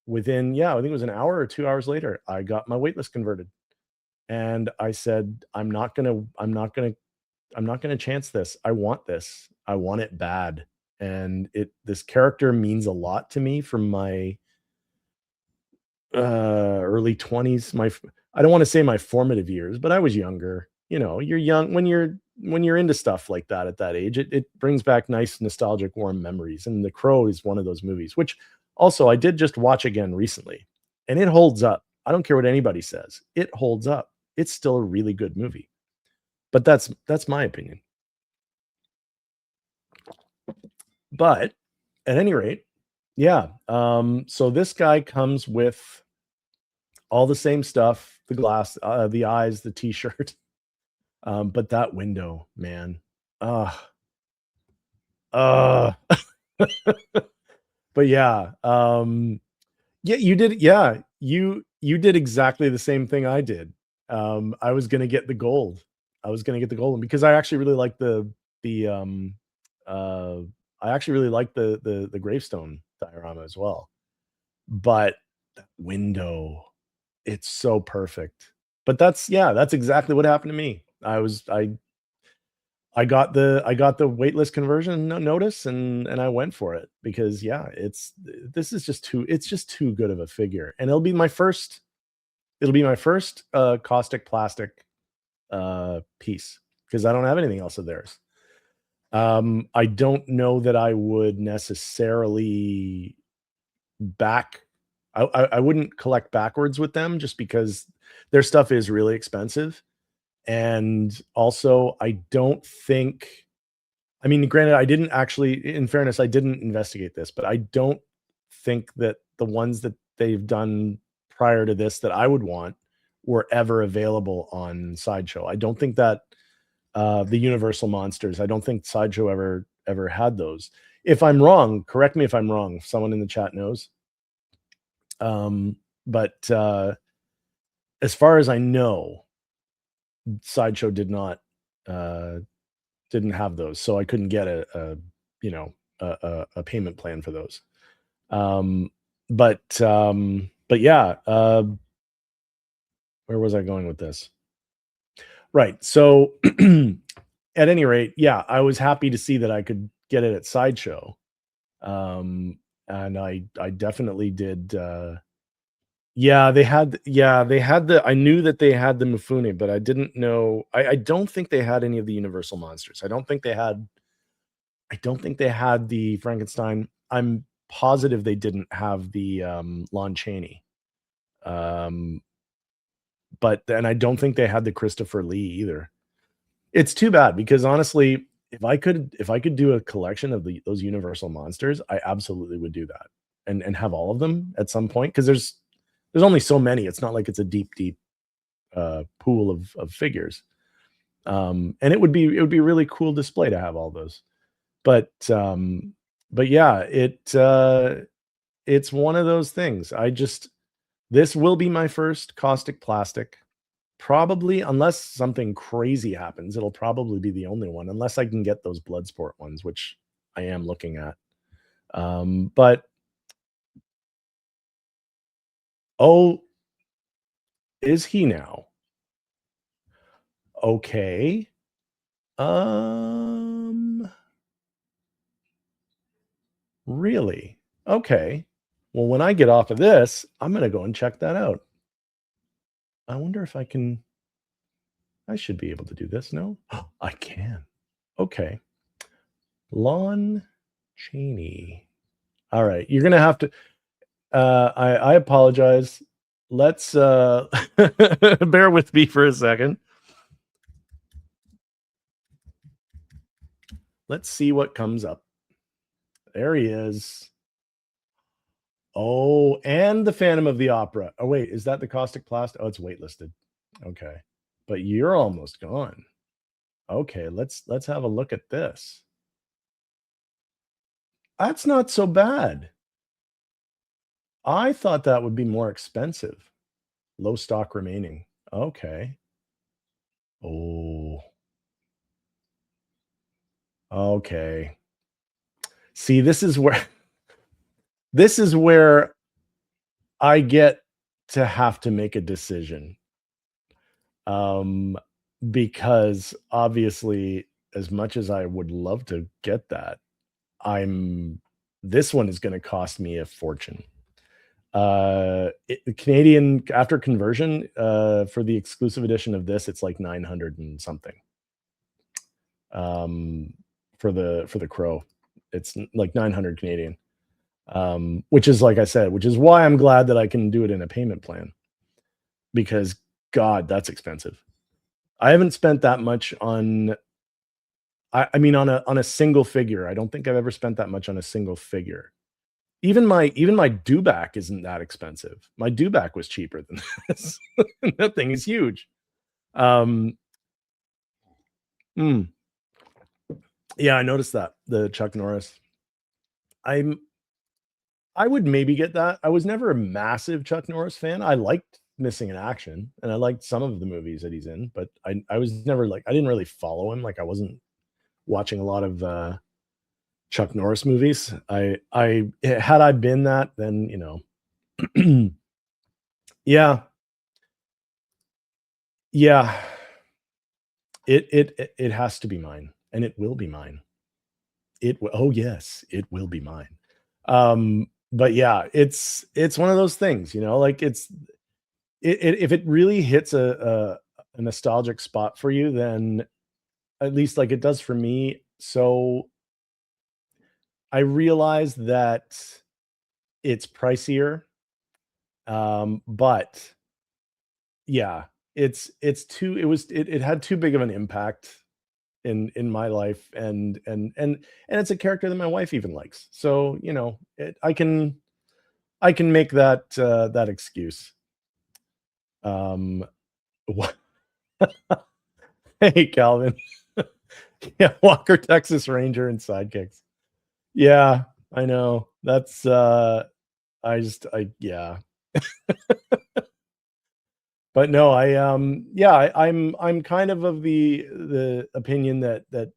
within I think it was an hour or 2 hours later, I got my waitlist converted. And I said, I'm not gonna I'm not going to chance this. I want this. I want it bad. And this character means a lot to me from my early 20s, I don't want to say my formative years, but I was younger. You know, you're young when you're into stuff like that at that age. It brings back nice nostalgic warm memories, and The Crow is one of those movies, which also I did just watch again recently, and it holds up. I don't care what anybody says. It holds up. It's still a really good movie. But that's my opinion. But at any rate, yeah. So this guy comes with all the same stuff, the glass, the eyes, the t-shirt. But that window, man. Uh uh but yeah, yeah, you did exactly the same thing I did. I was gonna get the gold. I was gonna get the gold one because I actually really like the uh I actually really like the gravestone diorama as well. But that window, it's so perfect. But that's exactly what happened to me. I got the waitlist conversion notice, and I went for it because yeah, this is just too good of a figure. And it'll be my first caustic plastic piece because I don't have anything else of theirs. I don't know that I would necessarily back I wouldn't collect backwards with them just because their stuff is really expensive. And also, I don't think I mean, granted, I didn't actually in fairness, I didn't investigate this, but I don't think that the ones that they've done prior to this that I would want were ever available on Sideshow. I don't think that the Universal Monsters, I don't think Sideshow ever had those. If I'm wrong, correct me if I'm wrong. If someone in the chat knows. But as far as I know, Sideshow didn't have those, so I couldn't get a payment plan for those. But yeah, where was I going with this? Right. So at any rate, yeah, I was happy to see that I could get it at Sideshow. And I definitely did they had the I knew that they had the Mifune, but I didn't know I don't think they had any of the Universal Monsters. I don't think they had the Frankenstein. I'm positive they didn't have the Lon Chaney. But then I don't think they had the Christopher Lee either. It's too bad because honestly, if I could do a collection of those Universal Monsters, I absolutely would do that and have all of them at some point because there's only so many. It's not like it's a deep pool of figures. And it would be a really cool display to have all those. But yeah, it's one of those things. This will be my first caustic plastic. Probably, unless something crazy happens, it'll probably be the only one, unless I can get those Bloodsport ones, which I am looking at. But oh, is he now? Okay. Really? Okay. Well, when I get off of this, I'm gonna go and check that out. I wonder if I can. I should be able to do this. No, I can. Okay. Lon Chaney. All right, you're gonna have to. I apologize. Let's bear with me for a second. Let's see what comes up. There he is. Oh, and the Phantom of the Opera. Oh, wait, is that the Caustic Plastic? Oh, it's waitlisted. Okay. But you're almost gone. Okay, let's have a look at this. That's not so bad. I thought that would be more expensive. Low stock remaining. Okay. Oh. Okay. See, this is where I get to have to make a decision. because obviously, as much as I would love to get that, this one is going to cost me a fortune. Canadian, after conversion, for the exclusive edition of this, it's like 900 and something. For the Crow, it's like 900 Canadian. Which is, like I said, which is why I'm glad that I can do it in a payment plan, because God, that's expensive. I haven't spent that much on, I mean, on a single figure. I don't think I've ever spent that much on a single figure. Even my Dewback isn't that expensive. My Dewback was cheaper than this. That thing is huge. Yeah, I noticed that, the Chuck Norris. I would maybe get that. I was never a massive Chuck Norris fan. I liked Missing in Action, and I liked some of the movies that he's in, but I was never like, I didn't really follow him. Like, I wasn't watching a lot of Chuck Norris movies. Had I been that, then, you know, yeah. It has to be mine, and it will be mine. Oh yes, it will be mine. But yeah, it's one of those things, you know, like if it really hits a nostalgic spot for you, then at least like it does for me. So I realize that it's pricier. But yeah, it had too big of an impact in my life, and it's a character that my wife even likes. So, you know, I can make that excuse. What? Hey, Calvin. Yeah, Walker, Texas Ranger, and sidekicks. Yeah, I know. That's yeah. But no, I'm kind of the opinion that the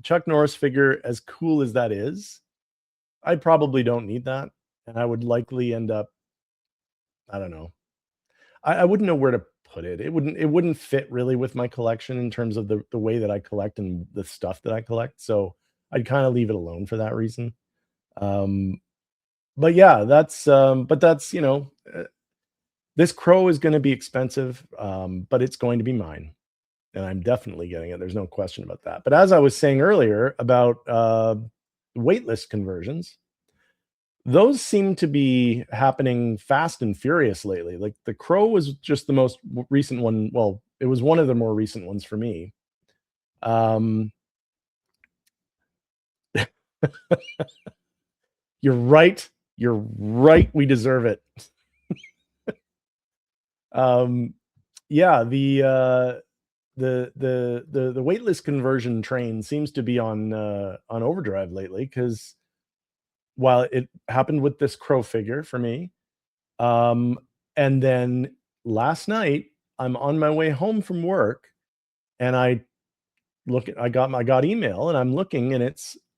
Chuck Norris figure, as cool as that is, I probably don't need that, and I would likely end up, I don't know. I wouldn't know where to put it. It wouldn't fit really with my collection in terms of the way that I collect and the stuff that I collect. So I'd kind of leave it alone for that reason. But yeah, that's you know, this Crow is going to be expensive, but it's going to be mine, and I'm definitely getting it. There's no question about that. But as I was saying earlier about waitlist conversions, those seem to be happening fast and furious lately. Like, the Crow was just the most recent one. Well, it was one of the more recent ones for me. You're right. You're right. We deserve it. Yeah, the waitlist conversion train seems to be on overdrive lately, because while it happened with this Crow figure for me, and then last night I'm on my way home from work, and I got email, and I'm looking, and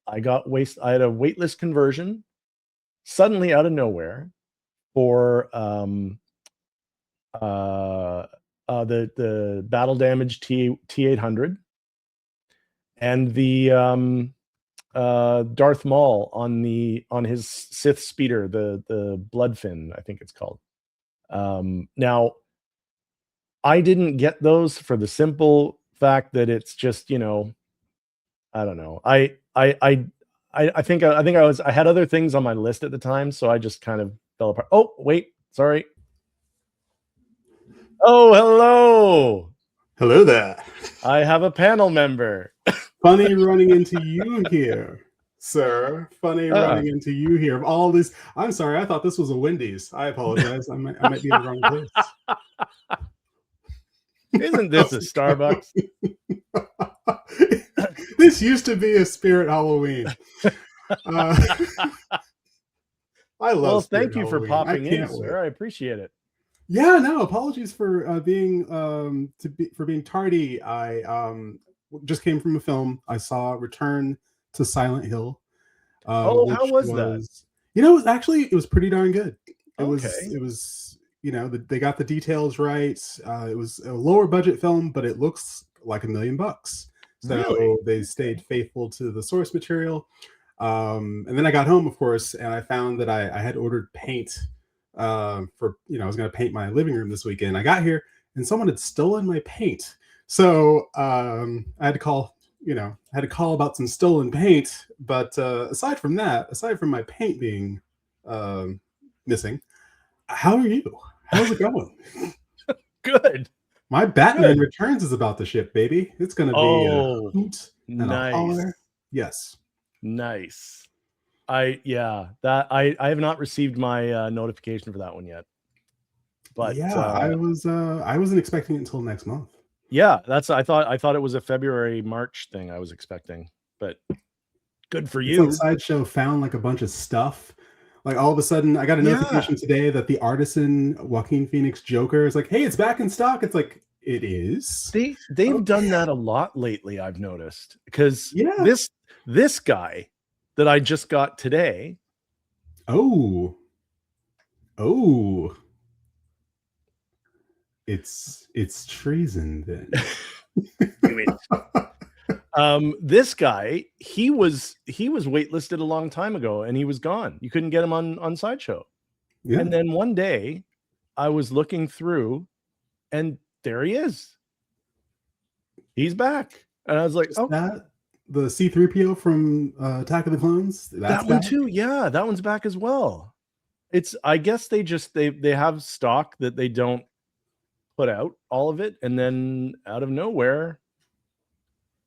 I had a waitlist conversion suddenly out of nowhere for the battle damage T800 and the Darth Maul on his Sith speeder, the Bloodfin, I think it's called. Now, I didn't get those for the simple fact that it's just, you know, I don't know. I think I had other things on my list at the time, so I just kind of fell apart. Oh, wait, sorry. Oh, hello. Hello there. I have a panel member. Funny running into you here, sir. Funny running into you here. Of all this, I'm sorry. I thought this was a Wendy's. I apologize. I might be in the wrong place. Isn't this a Starbucks? This used to be a Spirit Halloween. I love. Well, Spirit thank you Halloween. for popping in, wait. sir. I appreciate it. Yeah, no, apologies for being tardy. I just came from a film. I saw Return to Silent Hill. How was that? You know, it was pretty darn good. It Okay. was, you know, they got the details right. It was a lower budget film, but it looks like $1,000,000. So Really? they stayed faithful to the source material. And then I got home, of course, and I found that I had ordered paint for, I was going to paint my living room this weekend. I got here and someone had stolen my paint. So I had to call, about some stolen paint. But aside from that, aside from my paint being missing, how are you? How's it going? Good. My Batman Good. Returns is about to ship, baby. It's going to be Oh, a hoot and a nice. holler. Yes. Nice. I have not received my notification for that one yet. But yeah, I wasn't expecting it until next month. Yeah, I thought it was a February, March thing I was expecting, but good for It's you. like Sideshow found like a bunch of stuff. Like all of a sudden, I got a notification today that the Artisan Joaquin Phoenix Joker is like, hey, it's back in stock. It's like, it is. They've done that a lot lately, I've noticed. Because Yeah. this guy that I just got today. Oh. It's treason then. This guy, he was waitlisted a long time ago and he was gone. You couldn't get him on Sideshow. Yeah. And then one day I was looking through and there he is. He's back. And I was like, oh, that the C3PO from Attack of the Clones? That one too. Yeah, that one's back as well. I guess they have stock that they don't put out all of it, and then out of nowhere,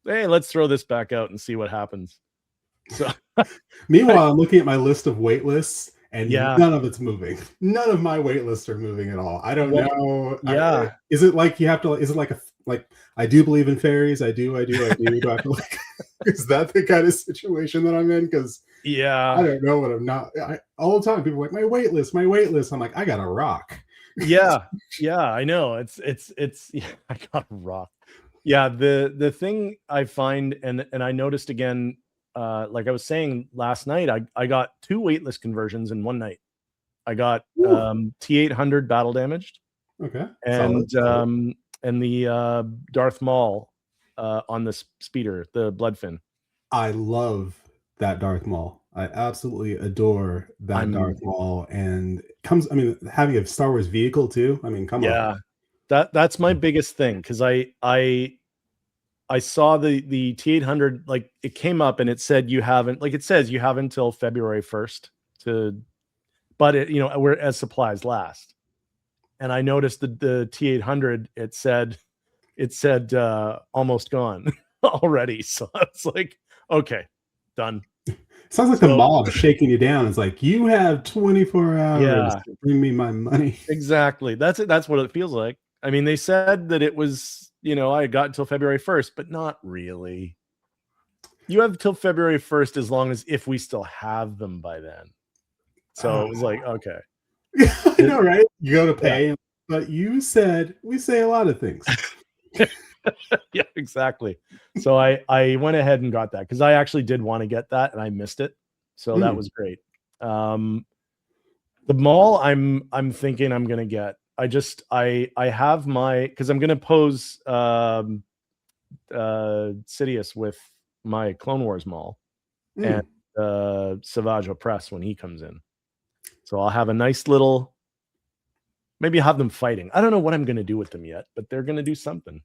hey, let's throw this back out and see what happens. So meanwhile, I'm looking at my list of wait lists and none of it's moving. None of my wait lists are moving at all. I don't know. Yeah. Is it like you have to, is it like I do believe in fairies. I do. Do I have to is that the kind of situation that I'm in? Because I don't know what I'm not. All the time people are like, my wait list. I'm like, I got a rock. Yeah, I know. It's I got rock. Yeah, the thing I find, and I noticed again, like I was saying last night, I got 2 waitlist conversions in one night. I got T800 battle damaged, okay, and solid. And the Darth Maul on the speeder, the Bloodfin. I love that Darth Maul. I absolutely adore that Darth Maul, and having a Star Wars vehicle too. I mean, come on. Yeah, that's my biggest thing, because I saw the T800, like it came up and it said you have until February 1st to, but it, we're as supplies last, and I noticed the T800 it said almost gone already, so it's like, okay, done. Sounds like the mob shaking you down. It's like, you have 24 hours to bring me my money. Exactly. That's it. That's what it feels like. I mean, they said that it was, I got until February 1st, but not really. You have till February 1st as long as if we still have them by then. So it was like, okay. I know, right? You go to pay, but you said we say a lot of things. Yeah, exactly. So I went ahead and got that because I actually did want to get that and I missed it. So that was great. The Maul I'm thinking I'm gonna get. I have my, because I'm gonna pose Sidious with my Clone Wars Maul and Savage Opress when he comes in. So I'll have a nice little, maybe have them fighting. I don't know what I'm gonna do with them yet, but they're gonna do something.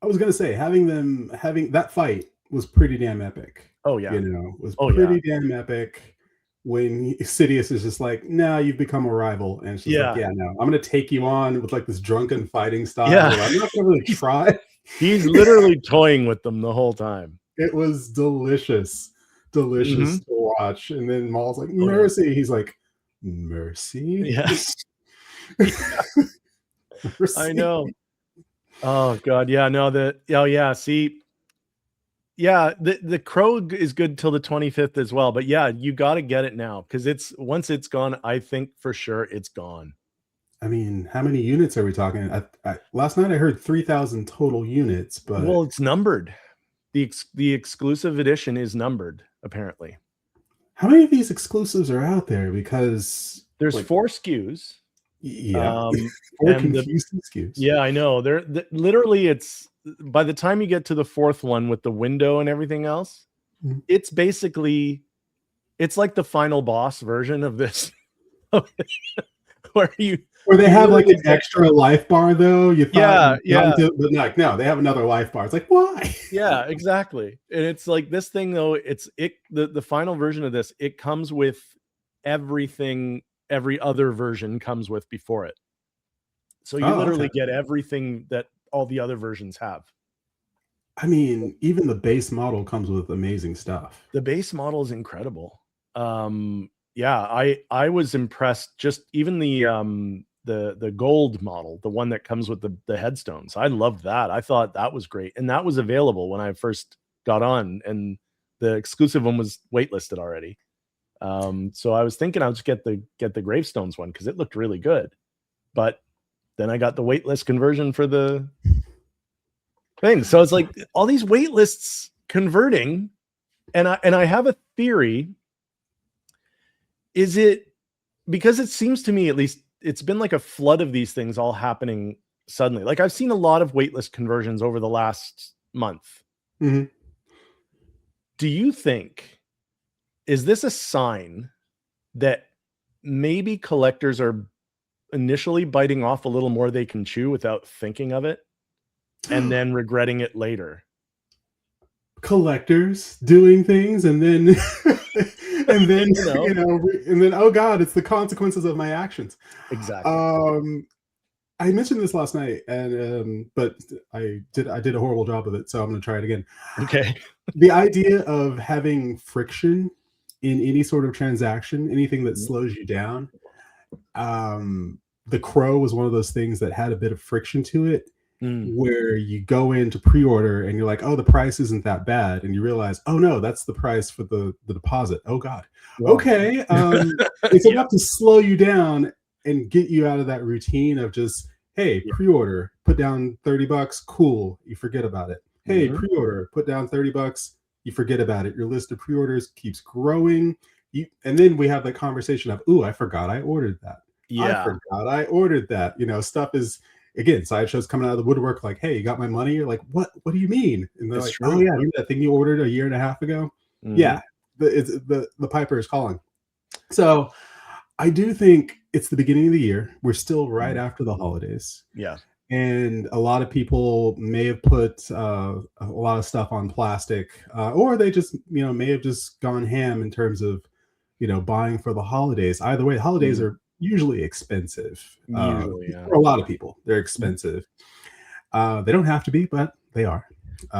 I was gonna say having that fight was pretty damn epic. Oh yeah, was pretty damn epic. When Sidious is just like, "No, you've become a rival," and she's like, "Yeah, no, I'm gonna take you on with like this drunken fighting style. Yeah, I'm not gonna really try." He's literally toying with them the whole time. It was delicious to watch. And then Maul's like, "Mercy." He's like, "Mercy." Yes. Mercy. I know. Oh god, yeah, no, see, yeah, the Crow is good till the 25th as well, but yeah, you got to get it now because once it's gone, I think for sure it's gone. I mean, how many units are we talking? Last night I heard 3,000 total units, but well, it's numbered. The exclusive edition is numbered apparently. How many of these exclusives are out there? Because there's 4 SKUs. Yeah, 4 confusing SKUs. Yeah, I know. They're literally, it's by the time you get to the fourth one with the window and everything else, Mhm. it's basically, it's like the final boss version of this, where you, Or they have like an literally get- extra life bar though. You thought, Yeah. but like no, they have another life bar. It's like why? yeah, exactly. And it's like this thing though, the final version of this, it comes with everything every other version comes with before it. So you Oh, literally okay. get everything that all the other versions have. I mean, even the base model comes with amazing stuff. The base model is incredible. Yeah, I was impressed. Just even the gold model, the one that comes with the headstones. I loved that. I thought that was great, and that was available when I first got on, and the exclusive one was waitlisted already. So I was thinking I'll just get the gravestones one because it looked really good, but then I got the waitlist conversion for the thing. So it's like all these waitlists converting, and I have a theory. Is it because it seems to me, at least, it's been like a flood of these things all happening suddenly. Like I've seen a lot of waitlist conversions over the last month. Mhm. Do you think, is this a sign that maybe collectors are initially biting off a little more they can chew without thinking of it and then regretting it later? Collectors doing things and then and then You know? and then oh god, it's the consequences of my actions. Exactly. I mentioned this last night, and but I did a horrible job of it, so I'm going to try it again. Okay. The idea of having friction in any sort of transaction, anything that Mhm. slows you down. The Crow was one of those things that had a bit of friction to it, Mm. where you go in to pre-order and you're like, oh, the price isn't that bad, and you realize, oh no, that's the price for the deposit. Oh god. Well, Okay. It's enough to slow you down and get you out of that routine of just, hey, Yeah. pre-order, put down $30, cool, you forget about it. Hey, Mhm. pre-order, put down $30, you forget about it. Your list of pre-orders keeps growing. And then we have the conversation of, ooh, I forgot I ordered that. I Yeah. forgot I ordered that. Stuff is, again, sideshows coming out of the woodwork like, hey, you got my money? You're like, what do you mean? And they're It's like, true. oh yeah, remember that thing you ordered a year and a half ago? Mhm. Yeah, the Piper is calling. So I do think it's the beginning of the year. We're still right after the holidays. Yeah. And a lot of people may have put a lot of stuff on plastic, or they just, may have just gone ham in terms of, buying for the holidays. Either way, the holidays Mhm. are usually expensive. Usually, yeah. For a lot of people, they're expensive. They don't have to be, but they are.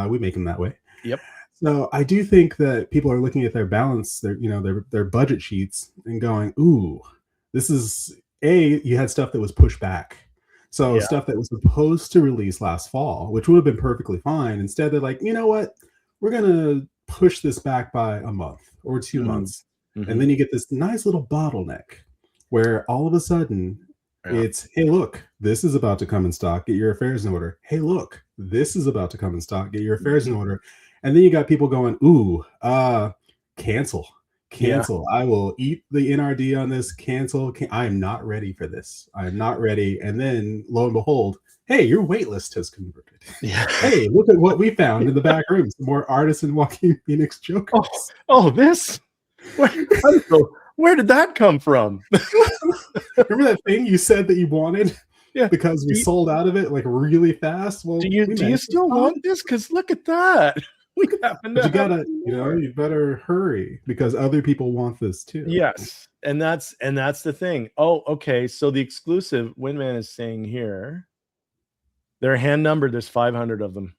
We make them that way. Yep. So I do think that people are looking at their balance, their budget sheets, and going, "Ooh, this is you had stuff that was pushed back." So Yeah. stuff that was supposed to release last fall, which would have been perfectly fine. Instead, they're like, you know what? We're gonna push this back by a month or 2 Mhm. months, Mhm. and then you get this nice little bottleneck where all of a sudden Yeah. it's, hey, look, this is about to come in stock. Get your affairs in order. Hey, look, this is about to come in stock. Get your affairs in order. And then you got people going, ooh, cancel. Yeah. I will eat the NRD on this. Cancel. I am not ready for this. I am not ready. And then lo and behold, hey, your waitlist has converted. Yeah. Hey, look at what we found in the back room. Some more Artisan Joaquin Phoenix Jokers. Oh, this? Where did that come from? Remember that thing you said that you wanted? Yeah. Because we sold out of it like really fast. Well, Do you still want this? Because look at that. We happen to But you have gotta, more. you better hurry because other people want this too. Yes, and that's the thing. Oh, okay. So the exclusive, Windman is saying here, they're hand numbered. There's 500 of them.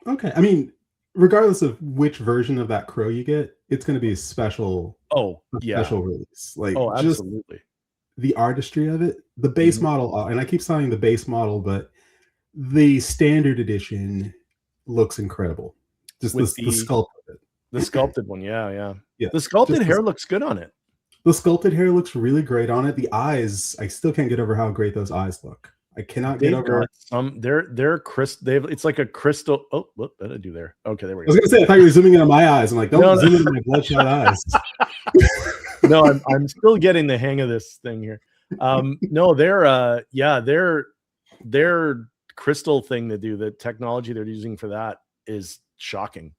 Okay. I mean, regardless of which version of that Crow you get, it's going to be a special. Oh, yeah. Special release. Like, Oh, just absolutely. the artistry of it, the base Mhm. model, and I keep saying the base model, but the standard edition looks incredible. Just With the the sculpt of it. The sculpted one, yeah. Yeah. The sculpted Just hair looks good on it. The sculpted hair looks really great on it. The eyes, I still can't get over how great those eyes look. I cannot get They've over. got some. They're crystal. It's like a crystal. Oh, what did I do there? Okay, there we I was go. gonna say, I thought you were zooming in on my eyes. I'm like, don't No. zoom in on my bloodshot eyes. No, I'm still getting the hang of this thing here. No, they're crystal thing they do, the technology they're using for that is shocking.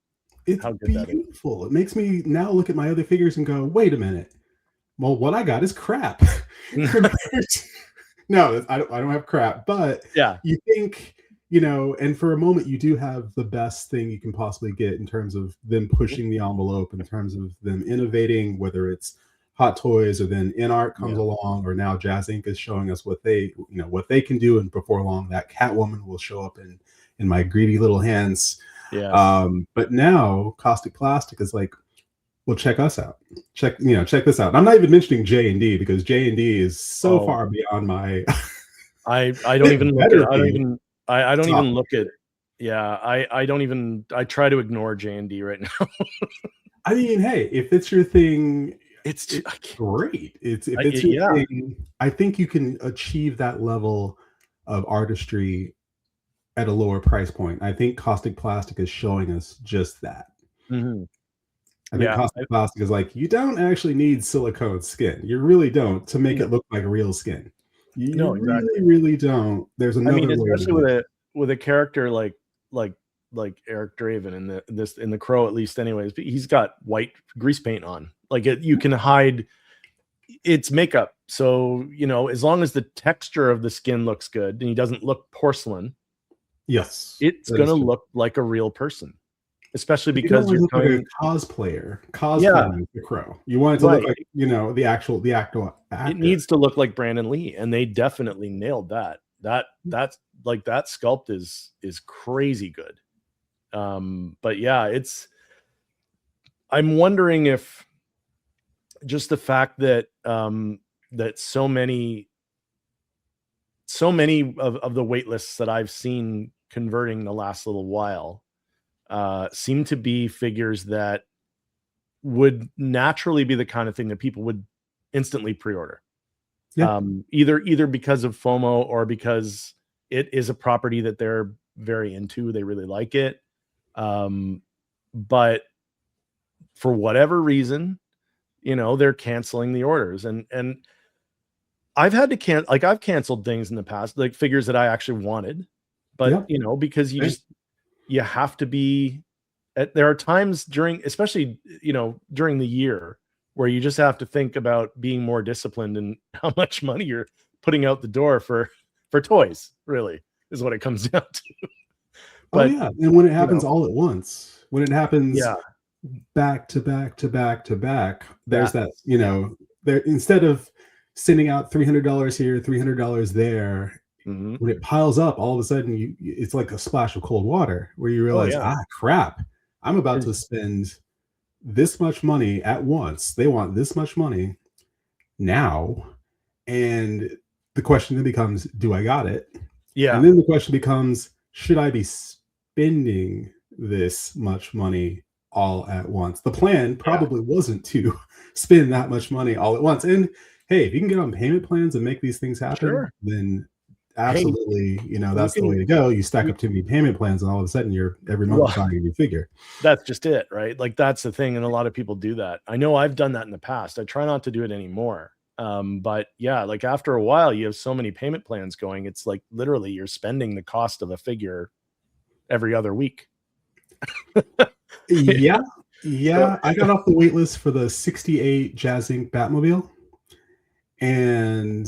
It's How good that is. beautiful. It makes me now look at my other figures and go, wait a minute. Well, what I got is crap. No, I don't have crap, but Yeah. you think, you know, and for a moment you do have the best thing you can possibly get in terms of them pushing the envelope, in terms of them innovating, whether it's Hot Toys or then InArt comes along, or now Jazz Inc. is showing us what they, you know, what they can do, and before long that Catwoman will show up in my greedy little hands. Yeah. But now Caustic Plastic is like, well, check us out. Check this out. And I'm not even mentioning J&D, because J&D is so far beyond my. I don't even look at. I don't even look at. Yeah, I don't even. I try to ignore J&D right now. I mean, hey, if it's your thing, it's great. If it's your thing, I think you can achieve that level of artistry at a lower price point. I think Caustic Plastic is showing us just that. Mm-hmm. I think Caustic Plastic is like, you don't actually need silicone skin. You really don't, to make it look like real skin. You really don't. There's another. I mean, especially with a character like Eric Draven in the Crow, at least, anyways. But he's got white grease paint on. Like you can hide its makeup. So, you know, as long as the texture of the skin looks good and he doesn't look porcelain, yes, it's gonna look like a real person. Especially because you're like a cosplaying the Crow. You want it to look like, you know, the actual actor. It needs to look like Brandon Lee, and they definitely nailed that. That's like, that sculpt is crazy good. But yeah, I'm wondering if just the fact that that so many of the wait lists that I've seen converting the last little while seem to be figures that would naturally be the kind of thing that people would instantly pre-order. Yeah. Either because of FOMO, or because it is a property that they're very into, they really like it. But for whatever reason, you know, they're canceling the orders, and I've had to I've canceled things in the past, like figures that I actually wanted, but you know, because you have to be. There are times especially, you know, during the year, where you just have to think about being more disciplined and how much money you're putting out the door for toys. Really, is what it comes down to. But and when it happens all at once, when it happens back to back to back to back, there's that, you know, there, instead of sending out $300 here, $300 there. Mm-hmm. When it piles up, all of a sudden it's like a splash of cold water, where you realize, crap, I'm about to spend this much money at once. They want this much money now. And the question then becomes, do I got it? Yeah. And then the question becomes, should I be spending this much money all at once? The plan probably wasn't to spend that much money all at once. And hey, if you can get on payment plans and make these things happen, then absolutely, you know, that's the way to go. You stack up too many payment plans, and all of a sudden you're every month buying a new figure. That's just it, right? Like, that's the thing, and a lot of people do that. I know I've done that in the past. I try not to do it anymore. But yeah, like after a while, you have so many payment plans going. It's like literally you're spending the cost of a figure every other week. Yeah. I got off the wait list for the 68 Jazz Inc. Batmobile, and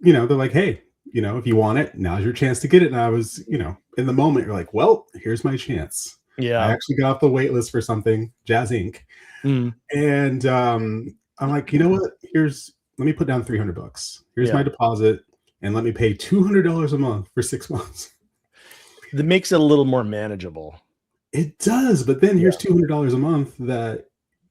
you know, they're like, hey, you know, if you want it, now's your chance to get it. And I was, you know, in the moment, you're like, well, here's my chance. Yeah. I actually got off the wait list for something, Jazz Inc. And I'm like, you know what? Let me put down $300. Here's my deposit, and let me pay $200 a month for 6 months. That makes it a little more manageable. It does, but then here's $200 a month that,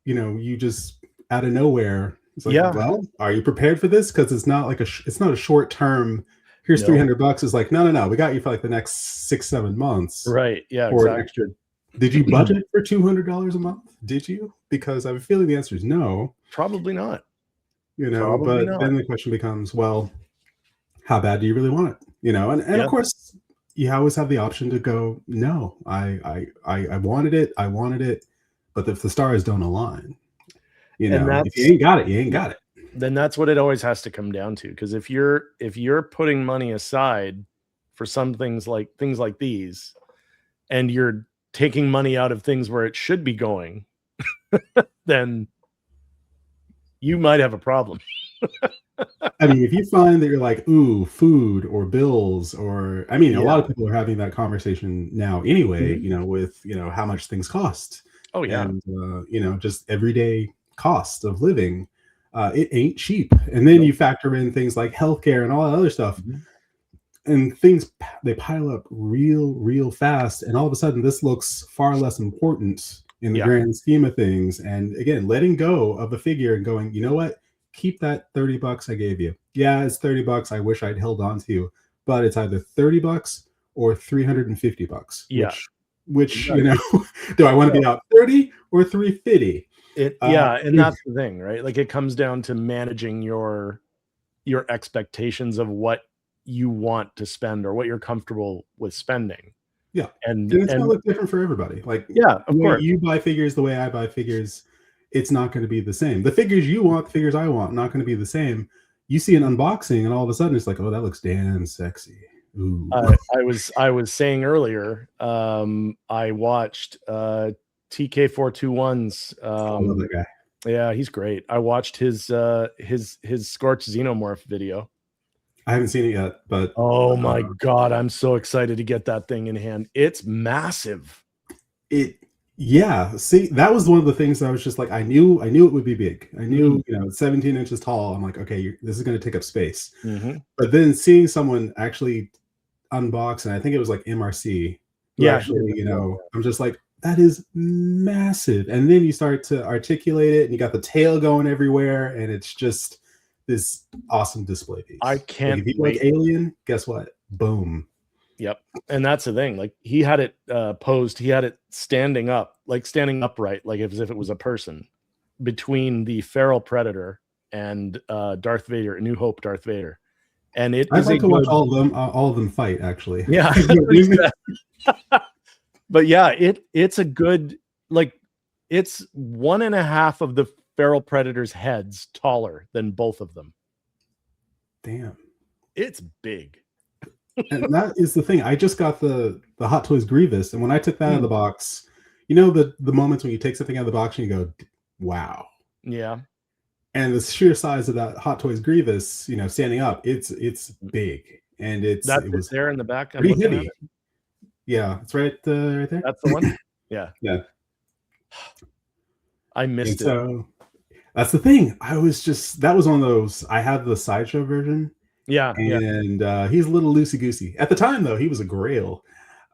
you know, you just out of nowhere. It's like, well, are you prepared for this? Because it's not like it's not a short term. Here's $300. It's like, no. We got you for like the next 6-7 months. Right. Yeah. Exactly. Extra. Did you budget for $200 a month? Did you? Because I have a feeling the answer is no. Probably not. You know, then the question becomes, well, how bad do you really want it? You know, and of course, you always have the option to go, no, I wanted it. I wanted it. But if the stars don't align, you know, if you ain't got it, you ain't got it. Then that's what it always has to come down to. Because if you're putting money aside for some things like these, and you're taking money out of things where it should be going, then you might have a problem. I mean, if you find that you're like, ooh, food or bills, or I mean, a lot Yeah. of people are having that conversation now anyway, Mhm. with, how much things cost Oh yeah. and, just everyday cost of living. It ain't cheap. And then Nope. you factor in things like healthcare and all that other stuff, Mhm. and things they pile up real fast. And all of a sudden, this looks far less important in the Yeah. grand scheme of things. And again, letting go of a figure and going, you know what? Keep that $30 I gave you. Yeah, it's $30. I wish I'd held on to you, but it's either $30 or $350. Yeah. Which Exactly. do I want to be out 30 or 350? And that's the thing, right? Like it comes down to managing your expectations of what you want to spend or what you're comfortable with spending. Yeah. And And it's going to look different for everybody. Like, yeah, of the way course. you buy figures, the way I buy figures, it's not going to be the same. The figures you want, the figures I want, not going to be the same. You see an unboxing, and all of a sudden it's like, oh, that looks damn sexy. Ooh. I was saying earlier, I watched TK421's I love that guy. yeah, he's great. I watched his Scorch Xenomorph video. I haven't seen it yet, but Oh my god, I'm so excited to get that thing in hand. It's massive. yeah. See, that was one of the things that I was just like, I knew it would be big. I knew, 17 inches tall. I'm like, okay, this is going to take up space. Mhm. But then seeing someone actually unbox, and I think it was like MRC, who Yeah, actually, I'm just like, that is massive. And then you start to articulate it, and you got the tail going everywhere, and it's just this awesome display piece. I Like, can't if you wait. like Alien, guess what? Boom. Yep. And that's the thing. Like he had it posed, he had it standing up, like standing upright, like as if it was a person between the feral predator and Darth Vader, A New Hope Darth Vader. And it I'd is like a to watch good, all of them fight, actually. yeah. But yeah, it's a good, like it's 1.5 of the feral predator's heads taller than both of them. Damn. It's big. And that is the thing. I just got the Hot Toys Grievous, and when I took that out of the box, the moments when you take something out of the box and you go, wow. Yeah. And the sheer size of that Hot Toys Grievous, standing up, it's big, and it was there in the back. I'm pretty looking at heavy. it. Yeah, it's right there. That's the one. Yeah. Yeah. I missed it. So that's the thing. That was one of those. I had the Sideshow version. Yeah. And he's a little loosey goosey. At the time, though, he was a grail.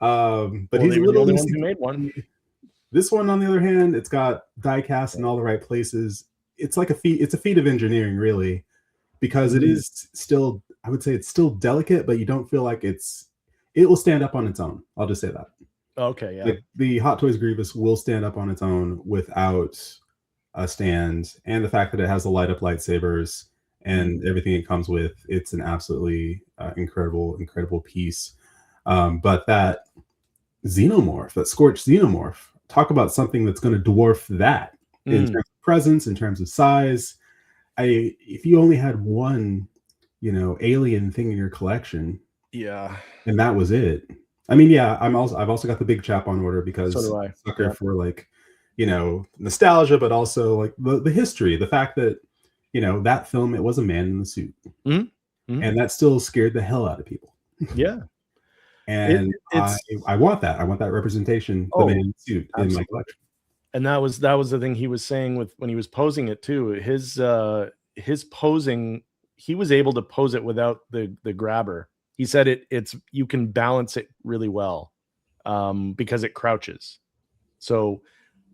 But he's they a were the little only ones loosey. who made one. This one, on the other hand, it's got die cast in all the right places. It's like a feat. It's a feat of engineering, really, because it is still. I would say it's still delicate, but you don't feel like it will stand up on its own. I'll just say that. Okay, yeah. Like the Hot Toys Grievous will stand up on its own without a stand, and the fact that it has the light up lightsabers and everything it comes with, it's an absolutely incredible piece. But that Xenomorph, that Scorch Xenomorph, talk about something that's going to dwarf that in terms of presence, in terms of size. If you only had one, alien thing in your collection, yeah, and that was it. I mean, yeah, I've also got the Big Chap on order because so do I. Sucker for like, nostalgia, but also like the history, the fact that that film, it was a man in the suit, and that still scared the hell out of people. Yeah, and I want that. I want that representation, the man in the suit, in my collection. And that was the thing he was saying when he was posing it too. His posing, he was able to pose it without the grabber. He said you can balance it really well because it crouches. So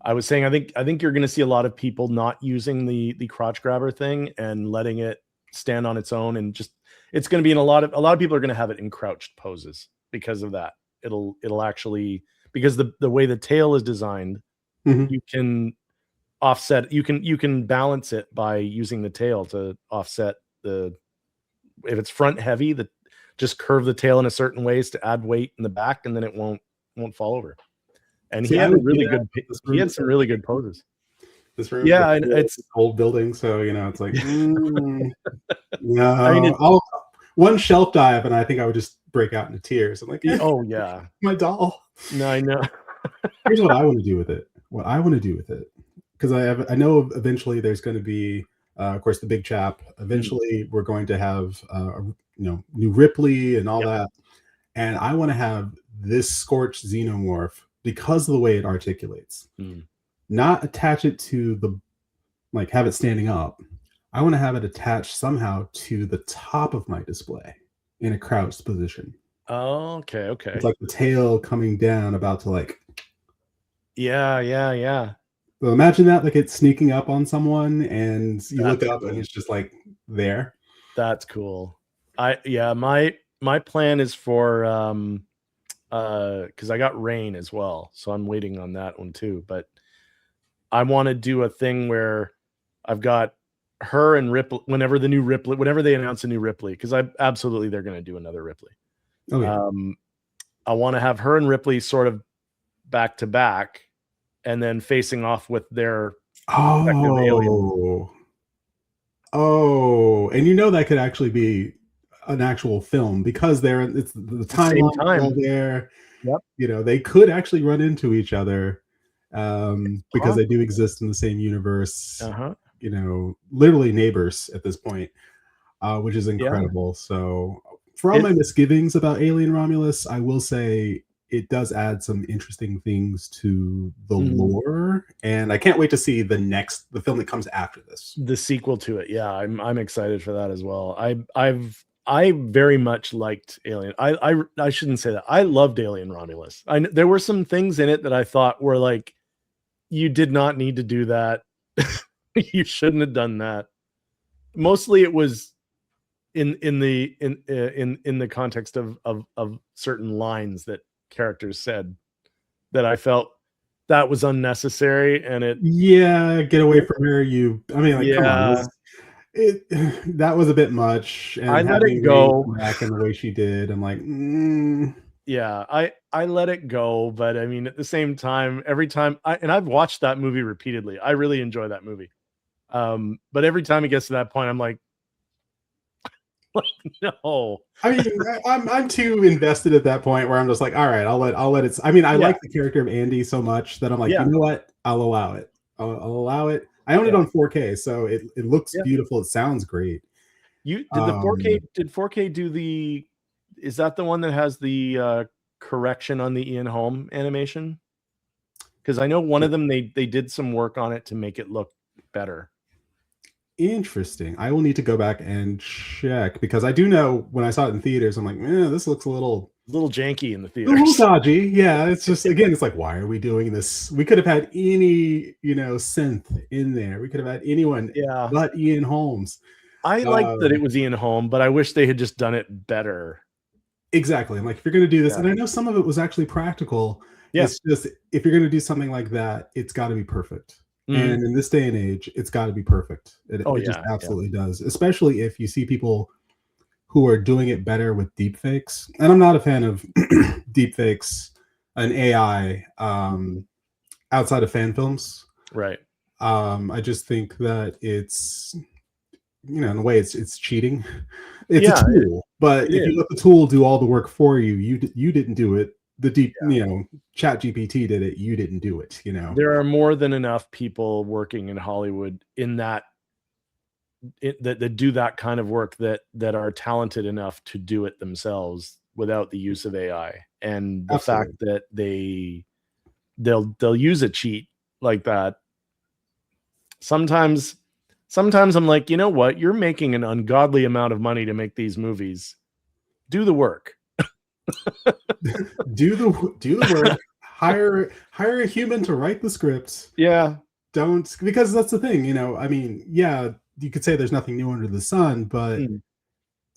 I was saying, I think you're going to see a lot of people not using the crotch grabber thing and letting it stand on its own, and just it's going to be in a lot of people are going to have it in crouched poses because of that. It'll actually, because the way the tail is designed, you can offset, you can balance it by using the tail to offset if it's front heavy, just curve the tail in a certain ways to add weight in the back, and then it won't fall over. And he had some really good poses. This room, yeah, and it's old building, so it's like, no. I mean, one shelf dive, and I think I would just break out into tears. I'm like, Oh yeah, my doll. no, I know. Here's what I want to do with it. What I want to do with it, because I know eventually there's going to be, of course, the big chap. Eventually, we're going to have, new Ripley and all that, and I want to have this Scorch Xenomorph because of the way it articulates. Not attach it to have it standing up. I want to have it attached somehow to the top of my display in a crouched position. Oh, okay. It's like the tail coming down, about to Yeah. So imagine that, like it's sneaking up on someone, and you That's look up, cool. and it's just like there. That's cool. My plan is for because I got Rain as well, so I'm waiting on that one too. But I want to do a thing where I've got her and Ripley whenever they announce a new Ripley, because they're going to do another Ripley. Oh yeah. I want to have her and Ripley sort of back to back, and then facing off with their aliens. Oh, and that could actually be an actual film, because it's the timeline there. Yep. They could actually run into each other, because they do exist in the same universe. Literally neighbors at this point, which is incredible. Yeah. So for all my misgivings about Alien Romulus, I will say it does add some interesting things to the lore, and I can't wait to see the film that comes after this, the sequel to it. Yeah, I'm excited for that as well. I very much liked Alien. I shouldn't say that. I loved Alien Romulus. There were some things in it that I thought were like, you did not need to do that. You shouldn't have done that. Mostly it was in the context of certain lines that characters said that I felt that was unnecessary, and get away from her. Come on, that was a bit much. And I let it go back in the way she did. I'm like, yeah, I let it go, but I mean, at the same time, every time I've watched that movie repeatedly. I really enjoy that movie. But every time it gets to that point, I'm like, no. I mean, I'm too invested at that point where I'm just like, all right, I'll let it. I mean, I like the character of Andy so much that I'm like, you know what? I'll allow it. I'll allow it. I own it on 4K, so it looks beautiful. It sounds great. Did 4K do the? Is that the one that has the correction on the Ian Holm animation? Because I know one of them they did some work on it to make it look better. Interesting. I will need to go back and check, because I do know when I saw it in theaters, I'm like, this looks a little janky in the theaters. A little dodgy. Yeah, it's just, again, it's like, why are we doing this? We could have had any, synth in there. We could have had anyone but Ian Holmes. I liked that it was Ian Holm, but I wish they had just done it better. Exactly. I'm like, if you're going to do this, and I know some of it was actually practical. It's just, if you're going to do something like that, it's got to be perfect. And in this day and age, it's got to be perfect. It just absolutely does, especially if you see people who are doing it better with deepfakes. And I'm not a fan of deepfakes and AI outside of fan films. Right. I just think that it's, in a way, it's cheating. It's a tool, but if you let the tool do all the work for you, you didn't do it. Chat GPT did it. You didn't do it. There are more than enough people working in Hollywood that do that kind of work that are talented enough to do it themselves without the use of AI. And the fact that they'll use a cheat like that. Sometimes I'm like, you know what? You're making an ungodly amount of money to make these movies. Do the work. do the work. Hire a human to write the scripts. Yeah. Because that's the thing, you could say there's nothing new under the sun, but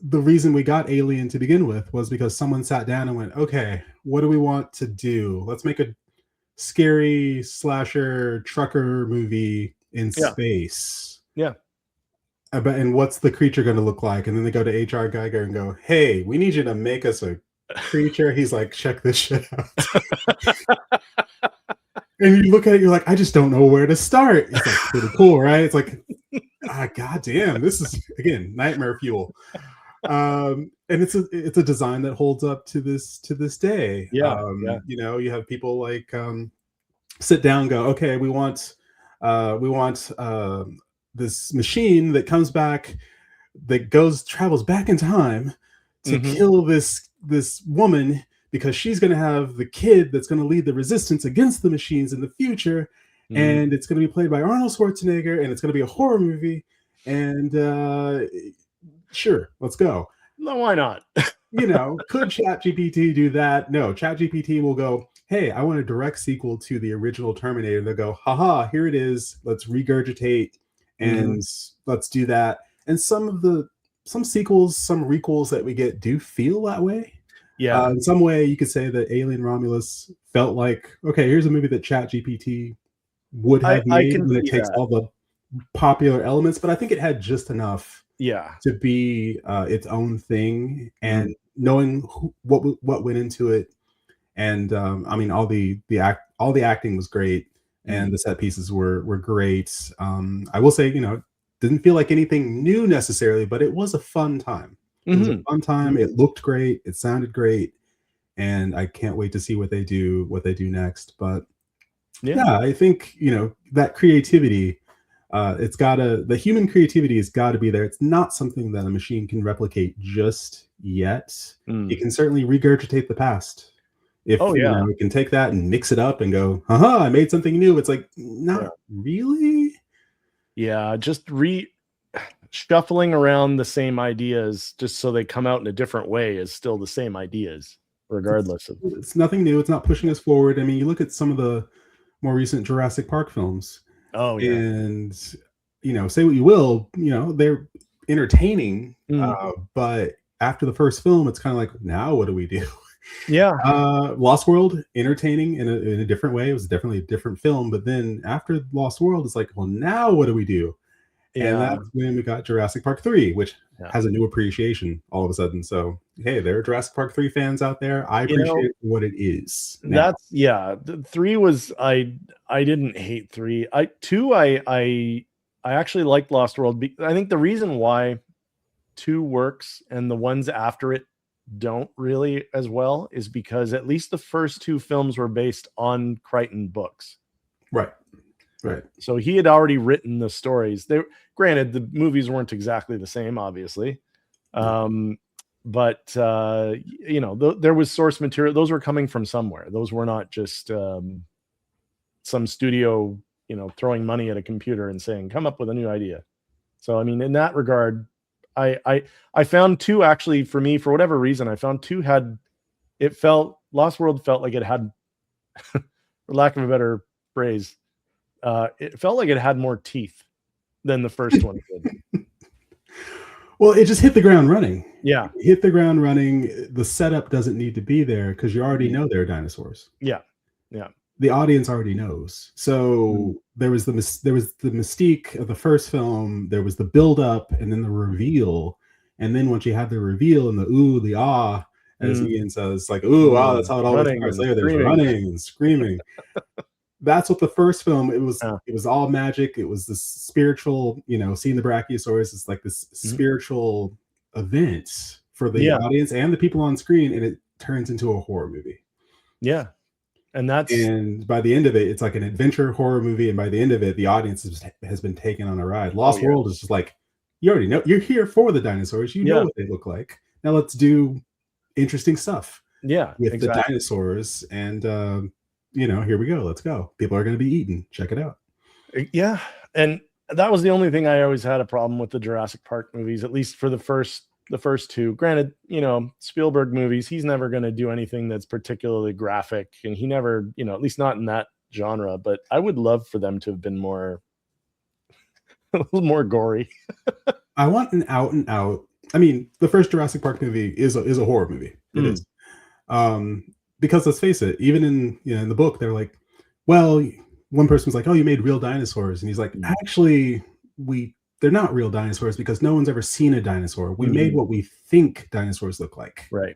the reason we got Alien to begin with was because someone sat down and went, okay, what do we want to do? Let's make a scary slasher trucker movie in space. Yeah. And what's the creature going to look like? And then they go to HR Geiger and go, hey, we need you to make us a creature. He's like, check this shit out. And you look at it, you're like, I just don't know where to start. It's like pretty cool, right? It's like, god damn, this is, again, nightmare fuel. And it's a design that holds up to this day. Yeah, yeah. You know, you have people like sit down and go, okay, we want this machine that comes back, that travels back in time to Mhm. kill this woman, because she's going to have the kid that's going to lead the resistance against the machines in the future, Mhm. and it's going to be played by Arnold Schwarzenegger, and it's going to be a horror movie, and sure, let's go. No, why not? You know, could ChatGPT do that? No, ChatGPT will go, hey, I want a direct sequel to the original Terminator. They'll go, haha, here it is. Let's regurgitate Mhm. and let's do that. And some sequels, some requels that we get do feel that way. Yeah. In some way, you could say that Alien Romulus felt like, okay, here's a movie that ChatGPT would have I made can when it see takes that. all the popular elements, but I think it had just enough Yeah. to be its own thing, Mhm. and knowing what went into it, and I mean, all the acting was great, Mhm. and the set pieces were great. I will say, you know, it didn't feel like anything new necessarily, but it was a fun time. It was a Mhm. fun time. Mhm. It looked great. It sounded great, and I can't wait to see what they do next. But Yeah. yeah, I think, you know, that creativity, the human creativity has got to be there. It's not something that a machine can replicate just yet. It Mm. can certainly regurgitate the past. If, Oh, you yeah. know, it can take that and mix it up and go, haha, I made something new. It's like, Yeah. not really. Yeah, just shuffling around the same ideas just so they come out in a different way is still the same ideas, It's, regardless of. it's nothing new. It's not pushing us forward. I mean, you look at some of the more recent Jurassic Park films, Oh, yeah. and, you know, say what you will, you know, they're entertaining, Mm. but after the first film, it's kind of like, now what do we do? Yeah. Lost World, entertaining in a different way. It was definitely a different film, but then after Lost World, it's like, well, now what do we do? And Yeah. that's when we got Jurassic Park 3, which Yeah. has a new appreciation all of a sudden. So, hey, there are Jurassic Park 3 fans out there. I You know, appreciate it for what it is now. that's yeah, the 3 was I didn't hate 3. 2, I actually liked Lost World. I think the reason why 2 works and the ones after it don't really as well is because at least the first 2 films were based on Crichton books. Right. Right. So he had already written the stories. They granted the movies weren't exactly the same, obviously. But you know, there was source material. Those were coming from somewhere. Those were not just some studio, you know, throwing money at a computer and saying, "Come up with a new idea." So, I mean, in that regard, I found 2 actually for me for whatever reason. I found 2 had Lost World felt like it had, for lack of a better phrase, it felt like it had more teeth than the first one did. Well, it just hit the ground running. Yeah. Hit the ground running. The setup doesn't need to be there because you already Mhm. know they're dinosaurs. Yeah. Yeah. The audience already knows. Mhm. So there was the mystique of the first film. There was the build up, and then the reveal. And then once you have the reveal and the ooh, the ah, as Mm. Ian says, like, ooh, wow, that's Mm. how it always Running starts. and There's screaming. running and screaming. That's what the first film. It was. Yeah. It was all magic. It was this spiritual. You know, seeing the Brachiosaurus is like this Mhm. spiritual event for the Yeah. audience and the people on screen, and it turns into a horror movie. Yeah. And that's And by the end of it, it's like an adventure horror movie. And by the end of it, the audience has been taken on a ride. oh, Lost yeah. World is just like, you already know, you're here for the dinosaurs. You know Yeah. what they look like. Now let's do interesting stuff Yeah. with the Exactly. dinosaurs. And, you know, here we go. Let's go. People are going to be eaten. Check it out. Yeah. And that was the only thing I always had a problem with the Jurassic Park movies, at least for the first 2. Granted, you know, Spielberg movies, he's never going to do anything that's particularly graphic, and he never, you know, at least not in that genre, but I would love for them to have been more a little more gory. I want an out and out. I mean, the first Jurassic Park movie is a horror movie. It is. Because let's face it, even in the book, they're like, well, one person was like, oh, you made real dinosaurs, and he's like, Mm. actually, they're not real dinosaurs because no one's ever seen a dinosaur. We made what we think dinosaurs look like. Right.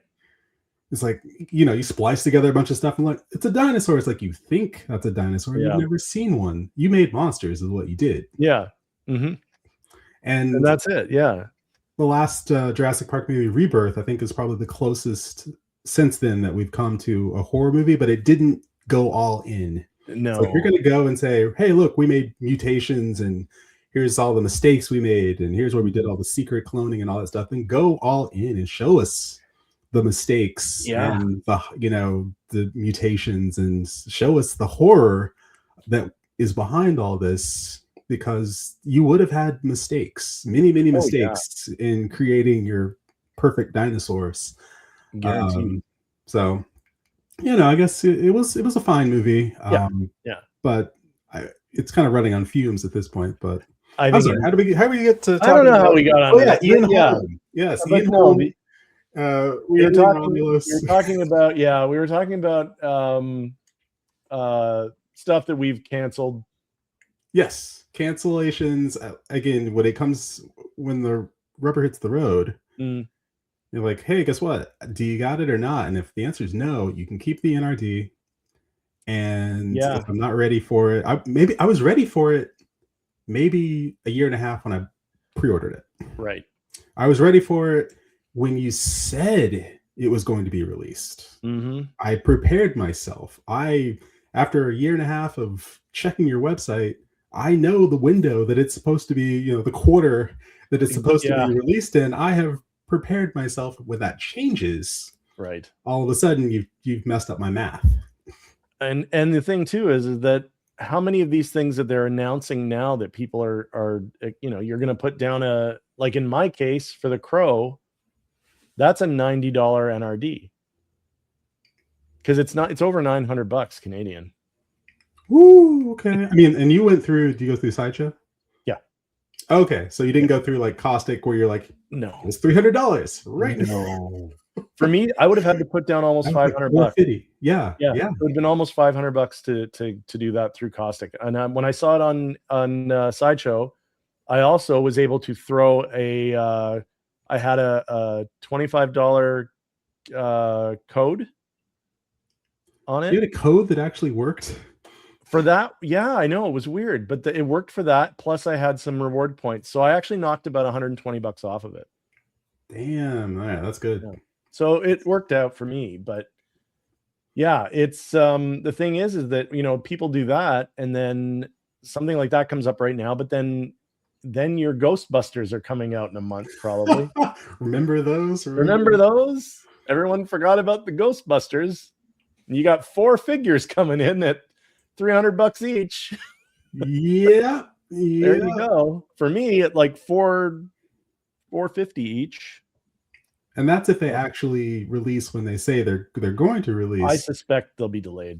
It's like, you know, you splice together a bunch of stuff and like, it's a dinosaur. It's like, you think that's a dinosaur. Yeah. You've never seen one. You made monsters is what you did. Yeah. Mm-hmm. And And that's it. Yeah. the last Jurassic Park movie, Rebirth, I think is probably the closest since then that we've come to a horror movie, but it didn't go all in. So if you're No. going to go and say, "Hey, look, we made mutations, and here's all the mistakes we made, and here's where we did all the secret cloning and all that stuff," then go all in and show us the mistakes Yeah. and the mutations, and show us the horror that is behind all this, because you would have had mistakes, many Oh yeah, mistakes in creating your perfect dinosaurs. guaranteed. So I guess it was a fine movie. Yeah, yeah. But it's kind of running on fumes at this point. But I I'm think sorry, how do we get to I don't talking know how about? we got Oh onto yeah, that. Ian Yeah, Holm. Yes, but Ian no, Holm. we were Alien talking. Romulus. We were talking about we were talking about stuff that we've canceled. Yes, cancellations. Again, when the rubber hits the road, Mm, you're like, hey, guess what? Do you got it or not? And if the answer is no, you can keep the NRD. And yeah, if I'm not ready for it, maybe I was ready for it maybe a year and a half when I pre-ordered it. right. I was ready for it when you said it was going to be released. Mm-hmm. I prepared myself. After a year and a half of checking your website, I know the window that it's supposed to be, the quarter that it's supposed to be released in. I have prepared myself. When that changes, Right. all of a sudden you've messed up my math. And the thing too is that how many of these things that they're announcing now that people are you're going to put down like in my case for the Crow, that's a $90 NRD because it's over $900 Canadian. Woo, okay. I mean, and you went through. Do you go through Sideshow? Yeah. Okay, so you didn't go through like Caustic, where you're like, no, it's $300, right? No. For me, I would have had to put down almost $500. Yeah. It would have been almost $500 to do that through Caustic. And when I saw it on Sideshow, I also was able to throw I had a $25 code on it. You had a code that actually worked for that. Yeah, I know, it was weird, but it worked for that. Plus, I had some reward points, so I actually knocked about $120 off of it. Damn, all right, that's good. Yeah. So it worked out for me, but yeah, it's the thing is that people do that, and then something like that comes up right now, but then your Ghostbusters are coming out in a month, probably. Remember those? Remember those? Everyone forgot about the Ghostbusters. You got 4 figures coming in at $300 each. Yeah. There you go. For me, at like $450 each. And that's if they actually release when they say they're going to release. I suspect they'll be delayed.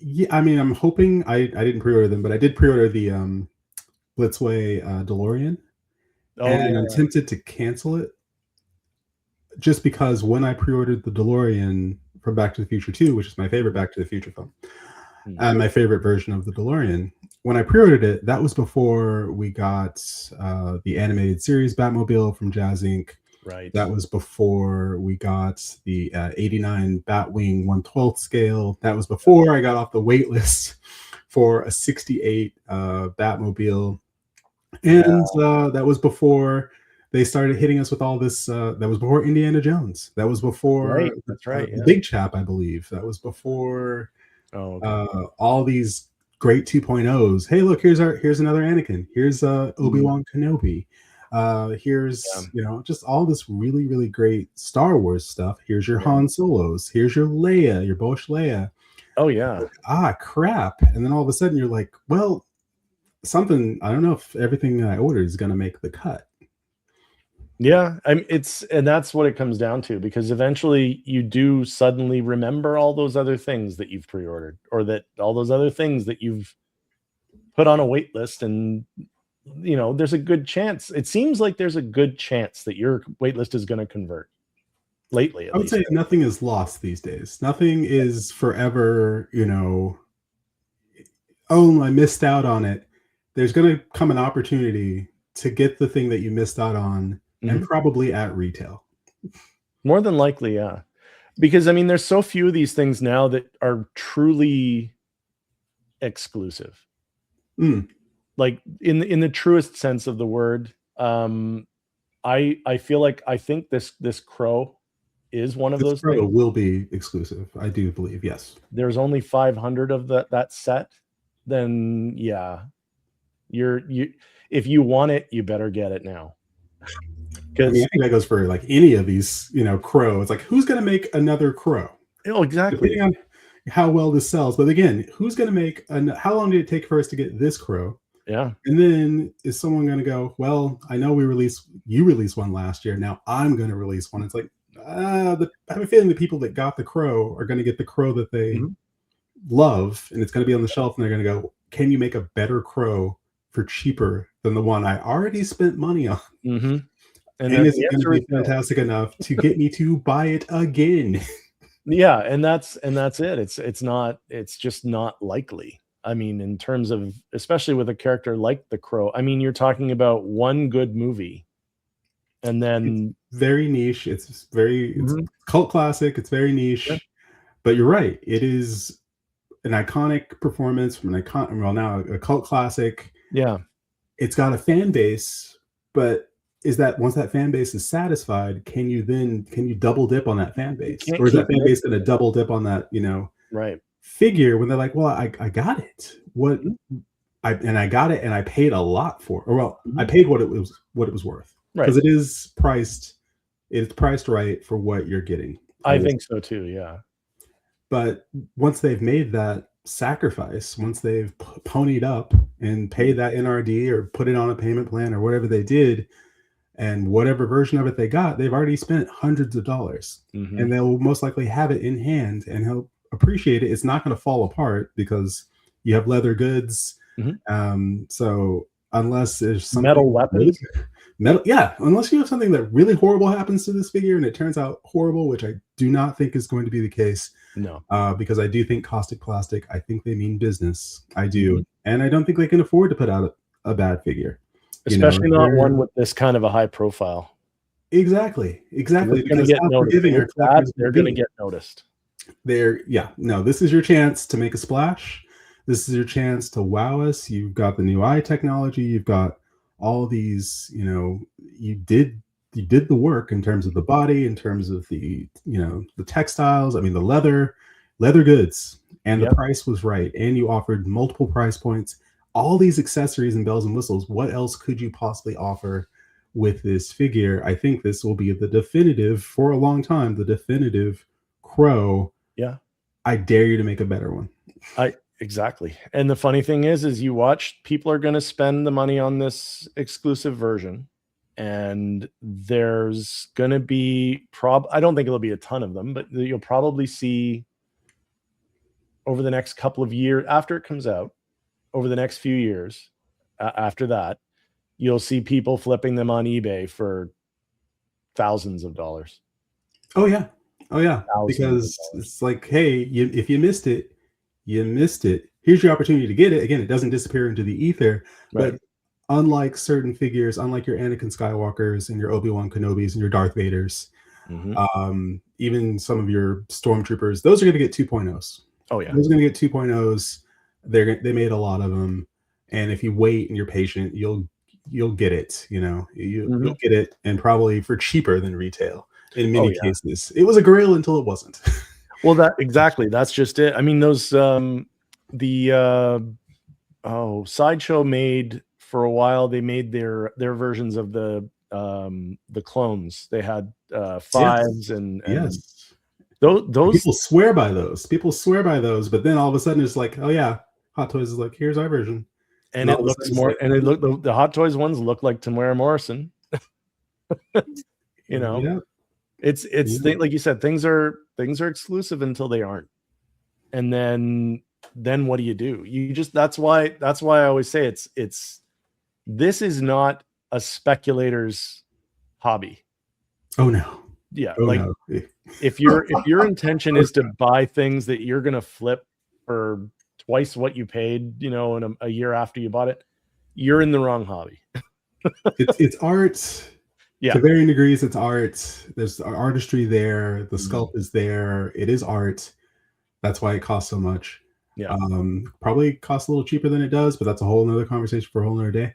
Yeah, I mean, I'm hoping. I didn't pre-order them, but I did pre-order the Blitzway DeLorean, and I'm tempted to cancel it just because when I pre-ordered the DeLorean from Back to the Future 2, which is my favorite Back to the Future film, and my favorite version of the DeLorean, when I pre-ordered it, that was before we got the animated series Batmobile from Jazz Inc. Right. That was before we got the 89 Batwing 1/12 scale. That was before I got off the wait list for a 68 Batmobile. And that was before they started hitting us with all this. That was before Indiana Jones. That was before That's right. The Big Chap, I believe. That was before all these great 2.0s. Hey, look, here's another Anakin. Here's Obi-Wan Kenobi. Here's just all this really, really great Star Wars stuff. Here's your Han Solos. Here's your Leia, your Bosch Leia. Oh yeah. Like, crap. And then all of a sudden you're like, well, something, I don't know if everything I ordered is going to make the cut. Yeah, and that's what it comes down to, because eventually you do suddenly remember all those other things that you've pre-ordered, or that all those other things that you've put on a wait list, and there's a good chance. It seems like there's a good chance that your wait list is going to convert. Lately, I would say nothing is lost these days. Nothing is forever. Oh, I missed out on it. There's going to come an opportunity to get the thing that you missed out on. And probably at retail. More than likely, yeah. Because there's so few of these things now that are truly exclusive. Like in the truest sense of the word. I I feel like I think this Crow is one of This those Pro things. will be exclusive. I do believe. Yes. There's only 500 of that set. Then yeah, you if you want it, you better get it now. I Because mean, I think that goes for like any of these, Crow. It's like, who's going to make another Crow? oh, exactly. Depending on how well this sells. But again, who's going to make how long did it take for us to get this Crow? Yeah. And then is someone going to go, well, I know you released one last year. Now I'm going to release one. It's like, I have a feeling the people that got the Crow are going to get the Crow that they love, and it's going to be on the shelf, and they're going to go, can you make a better Crow for cheaper than the one I already spent money on? Mm-hmm. And is it going to be fantastic enough to get me to buy it again? Yeah, and that's it. It's just not likely. I mean, in terms of, especially with a character like the Crow, I mean, you're talking about one good movie, and then it's very niche. It's cult classic. It's very niche. Yeah. But you're right. It is an iconic performance from now a cult classic. Yeah, it's got a fan base, but is that once that fan base is satisfied, can you double dip on that fan base, or is that fan base going to double dip on that right figure when they're like, well, I got it, I got it, and I paid a lot for it, or well, I paid what it was worth, because it is priced right for what you're getting. I think so too. Yeah, but once they've made that sacrifice, once they've ponied up and paid that NRD or put it on a payment plan or whatever they did, and whatever version of it they got, they've already spent hundreds of dollars, and they'll most likely have it in hand, and he'll appreciate it. It's not going to fall apart because you have leather goods. So unless there's some metal weapons, unless you have something that really horrible happens to this figure and it turns out horrible, which I do not think is going to be the case. No, because I do think Caustic Plastic, I think they mean business. I do, and I don't think they can afford to put out a bad figure. Especially not one with this kind of a high profile. Exactly. They're going to get noticed. They're going to get noticed. This is your chance to make a splash. This is your chance to wow us. You've got the new eye technology. You've got all these, you did the work in terms of the body, in terms of the textiles. I mean, the leather goods, and the price was right. And you offered multiple price points. All these accessories and bells and whistles. What else could you possibly offer with this figure? I think this will be the definitive, for a long time, the definitive Crow. Yeah. I dare you to make a better one. Exactly. And the funny thing is you watch, people are going to spend the money on this exclusive version, and there's going to be I don't think it'll be a ton of them, but you'll probably see over the next couple of years after it comes out, over the next few years after that, you'll see people flipping them on eBay for thousands of dollars. Oh yeah. Because it's like, hey, if you missed it, you missed it. Here's your opportunity to get it. Again, it doesn't disappear into the ether. Right. But unlike certain figures, unlike your Anakin Skywalkers and your Obi-Wan Kenobis and your Darth Vaders, even some of your Stormtroopers, those are going to get 2.0s. Oh yeah, those are going to get 2.0s. They made a lot of them, and if you wait and you're patient, you'll get it. You'll get it, and probably for cheaper than retail in many cases. It was a grail until it wasn't. Well, that's just it. I mean, those Sideshow made, for a while, they made their versions of the clones. They had fives and those people swear by those. But then all of a sudden it's like, oh yeah, Hot Toys is like, here's our version, and it looks more. And it look the Hot Toys ones look like Tamara Morrison. It's like you said, things are exclusive until they aren't, and then what do? You just that's why I always say this is not a speculator's hobby. Oh no. Yeah, no. if your intention is to buy things that you're gonna flip for twice what you paid, in a year after you bought it, you're in the wrong hobby. It's art. Yeah, to varying degrees, it's art. There's artistry there. The sculpt is there. It is art. That's why it costs so much. Yeah. Probably costs a little cheaper than it does, but that's a whole nother conversation for a whole nother day.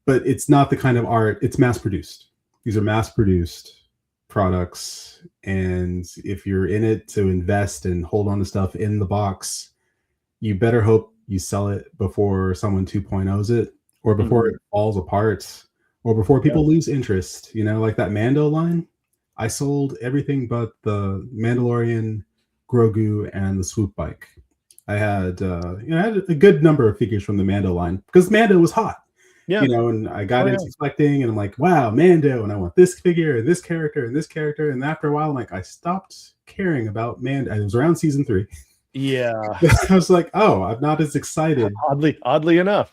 but it's not the kind of art. It's mass produced. These are mass produced products, and if you're in it to invest and hold on to stuff in the box, you better hope you sell it before someone 2.0s it, or before it falls apart, or before people lose interest. You know, like that Mando line. I sold everything but the Mandalorian, Grogu, and the swoop bike. I had, I had a good number of figures from the Mando line because Mando was hot. Yeah. You know, and I got into collecting, and I'm like, wow, Mando, and I want this figure and this character and this character. And after a while, I'm like, I stopped caring about Mando. It was around season 3. Yeah. I was like, oh, I'm not as excited. Oddly enough.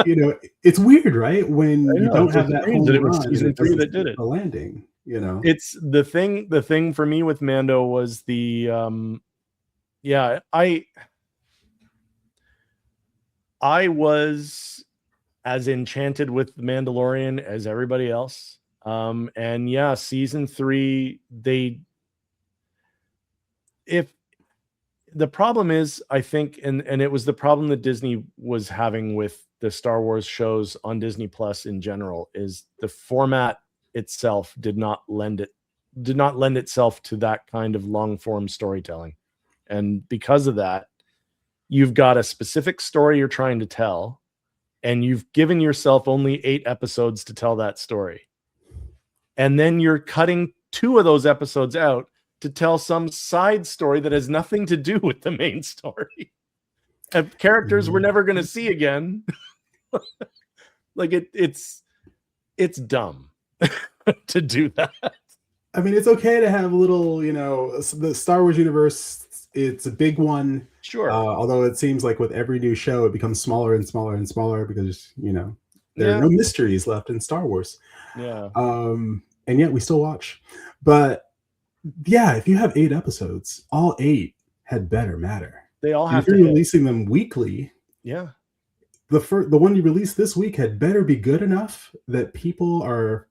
You know, it's weird, right? When you don't have that home that it was run, season 3 that did it. The landing, you know. It's the thing for me with Mando was the I was as enchanted with the Mandalorian as everybody else. And yeah, season 3, if the problem is, I think, and it was the problem that Disney was having with the Star Wars shows on Disney Plus in general, is the format itself did not lend itself to that kind of long form storytelling. And because of that, you've got a specific story you're trying to tell, and you've given yourself only 8 episodes to tell that story. And then you're cutting 2 of those episodes out to tell some side story that has nothing to do with the main story. And characters we're never going to see again. Like it's dumb to do that. I mean, it's okay to have a little, you know, the Star Wars universe. It's a big one. Sure. Although it seems like with every new show, it becomes smaller and smaller and smaller because, you know, there are no mysteries left in Star Wars. Yeah. And yet we still watch. But yeah, if you have 8 episodes, all 8 had better matter. They all have to be releasing them weekly. Yeah. The one you released this week had better be good enough that people are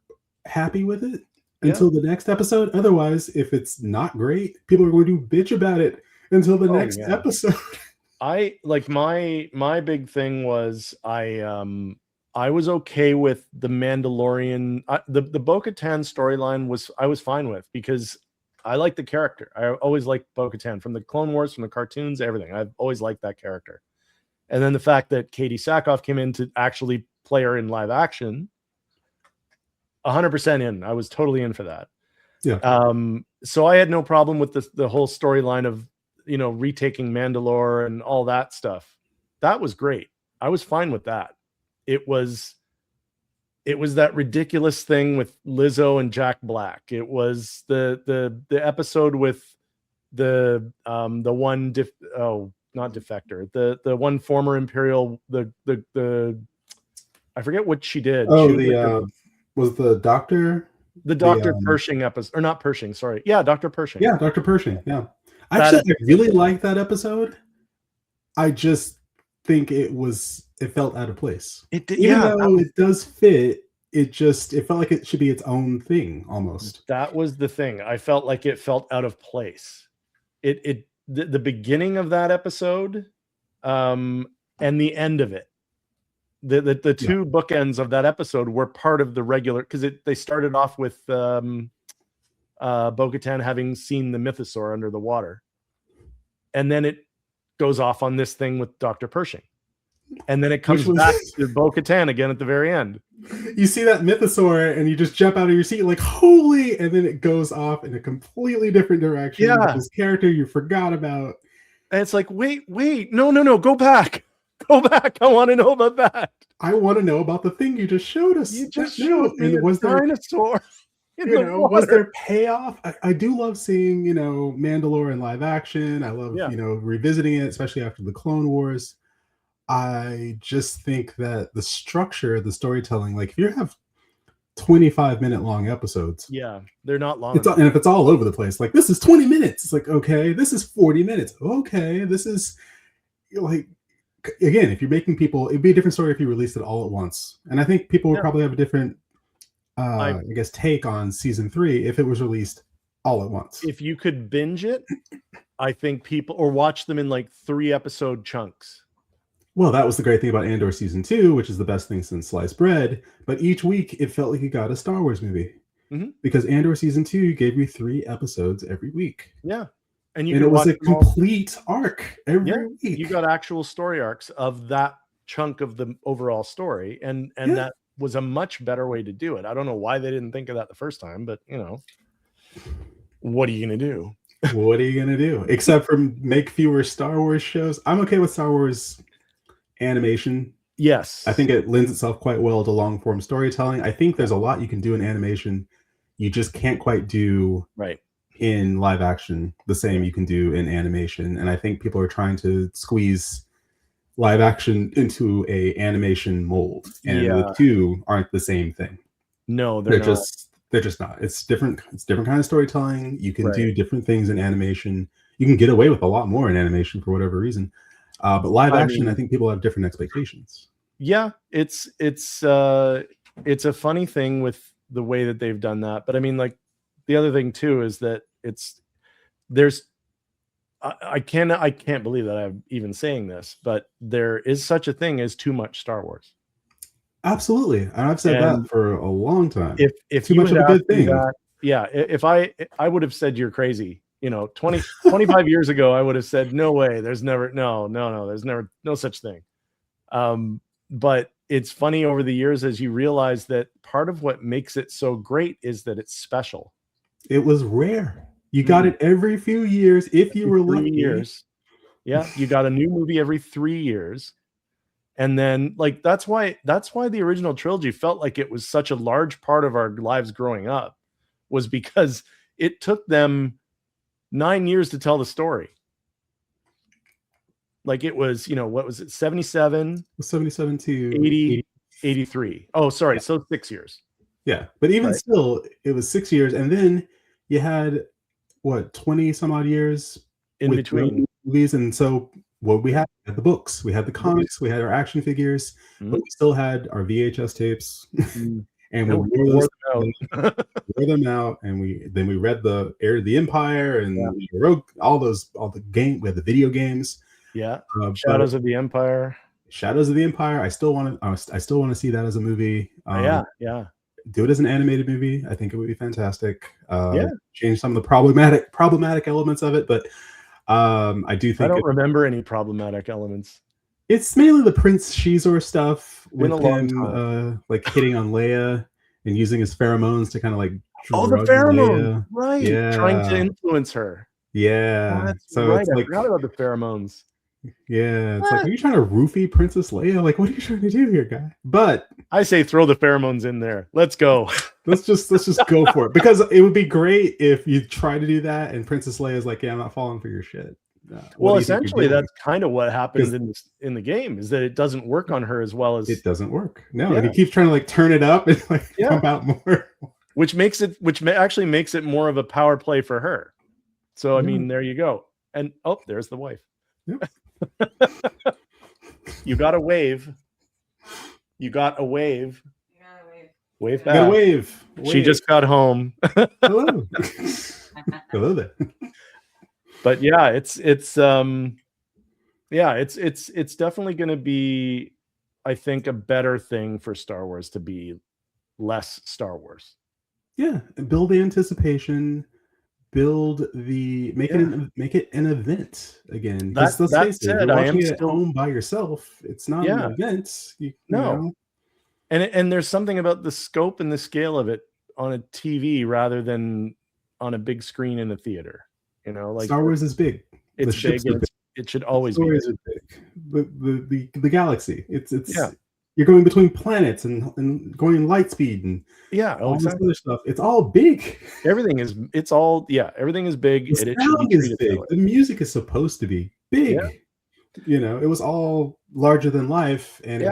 happy with it until the next episode. Otherwise, if it's not great, people are going to bitch about it until the next episode. I like my big thing was I was okay with the Mandalorian. The Bo-Katan storyline I was fine with, because I like the character. I always liked Bo-Katan from the Clone Wars, from the cartoons, everything. I've always liked that character. And then the fact that Katie Sackhoff came in to actually play her in live action, 100% in. I was totally in for that. Yeah. So I had no problem with the whole storyline of, you know, retaking Mandalore and all that stuff. That was great. I was fine with that. It was that ridiculous thing with Lizzo and Jack Black. It was the episode with the one not defector, the one former Imperial, the I forget what she did. Was the Doctor Pershing episode, or not Pershing? Sorry, yeah, Dr. Pershing. Yeah, Dr. Pershing. Yeah, actually, I really liked that episode. I just think it felt out of place. It did, even though it does fit. It felt like it should be its own thing almost. That was the thing. I felt like it felt out of place. The beginning of that episode, and the end of it. The 2 bookends of that episode were part of the regular, because they started off with Bo-Katan having seen the mythosaur under the water, and then it goes off on this thing with Dr. Pershing, and then it comes back to Bo-Katan again at the very end. You see that mythosaur and you just jump out of your seat like, holy, and then it goes off in a completely different direction. Yeah, this character you forgot about, and it's like, wait, no, go back. I want to know about that. I want to know about the thing you just showed us. You just showed me a dinosaur. Was there payoff? I do love seeing, you know, Mandalore in live action. I love, you know, revisiting it, especially after the Clone Wars. I just think that the structure of the storytelling, like if you have 25-minute long episodes, they're not long. And if it's all over the place, like this is 20 minutes, it's like, okay, this is 40 minutes. Okay, this is like, again, if you're making people, it'd be a different story if you released it all at once. And I think people would probably have a different, I guess, take on season 3 if it was released all at once. If you could binge it, I think people, or watch them in like 3 episode chunks. Well, that was the great thing about Andor season 2, which is the best thing since sliced bread. But each week, it felt like you got a Star Wars movie Mhm. because Andor season 2 gave you 3 episodes every week, Yeah, and you and could it was watch a them all. complete arc every Yeah, week. you got actual story arcs of that chunk of the overall story, and Yeah. that was a much better way to do it. I don't know why they didn't think of that the first time, but what are you gonna do? What are you gonna do except for make fewer Star Wars shows? I'm okay with Star Wars animation. Yes, I think it lends itself quite well to long form storytelling. I think there's a lot you can do in animation. You just can't quite do right. in live action the same you can do in animation. And I think people are trying to squeeze live action into a animation mold, and Yeah, the two aren't the same thing. no, they're They're not. just not. It's different. It's different kind of storytelling. You can Right. do different things in animation. You can get away with a lot more in animation for whatever reason. But live action, I think people have different expectations. Yeah, it's a funny thing with the way that they've done that. But I mean, like, the other thing too is that I can't believe that I'm even saying this, but there is such a thing as too much Star Wars. Absolutely, and I've said And that for a long time. If Too you much had of a good asked me thing. that, yeah, if I would have said you're crazy. 25 years ago, I would have said no way. There's never there's never no such thing. But it's funny over the years as you realize that part of what makes it so great is that it's special. It was rare. You got it every few years if you were 3 lucky. years. Yeah, you got a new movie every 3 years. And then, like, that's why the original trilogy felt like it was such a large part of our lives growing up, was because it took them 9 years to tell the story. Like, it was, what was it, 77, 77 to 80, 83. Oh, sorry, Yeah. so 6 years. Yeah, but even Right. still, it was 6 years, and then you had what 20 some odd years In with between. movies, and so what we had the books, we had the comics, we had our action figures, but we still had our VHS tapes, and we And we wore wore them out, and we read the Heir of the Empire, and Yeah. we wrote all the game. We had the video games. Yeah, but Shadows of the Empire. Shadows of the Empire. I still want to see that as a movie. Yeah. Do it as an animated movie. I think it would be fantastic. Yeah. Change some of the problematic elements of it, but I do think I don't remember any problematic elements. it's mainly the Prince Shizor stuff with Been a long him like hitting on Leia and using his pheromones to kind of like Oh, the drug pheromone, Leia. right? Yeah. Trying to influence her. Yeah. Oh, that's So right. it's I like, forgot about the pheromones. yeah, it's like, are you trying to roofie Princess Leia? Like, what are you trying to do here, guy? But I say throw the pheromones in there. Let's go. let's just go for it, because it would be great if you try to do that and Princess Leia is like, yeah, I'm not falling for your shit. Well, essentially, that's kind of what happens in the game, is that it doesn't work on her as well as it doesn't work. No, Yeah. and he keeps trying to like turn it up and like pump out more. which actually makes it more of a power play for her. So I Yeah. mean, there you go. And there's the wife. Yep. You got a wave. You got a wave. Wave back. Got a wave. She just got home. Hello. Hello there. But yeah, it's definitely going to be, I think, a better thing for Star Wars to be less Star Wars. Yeah, build the anticipation, make it an event again. Because let's face it, if you're watching it at home by yourself, it's not an event. You know? And there's something about the scope and the scale of it on a TV rather than on a big screen in a theater. Like Star Wars is big. It's big. It should always be big. The galaxy. It's you're going between planets and going in light speed and all this other stuff. It's all big. Everything is big. The sound is big. The music is supposed to be big. Yeah. It was all larger than life, and it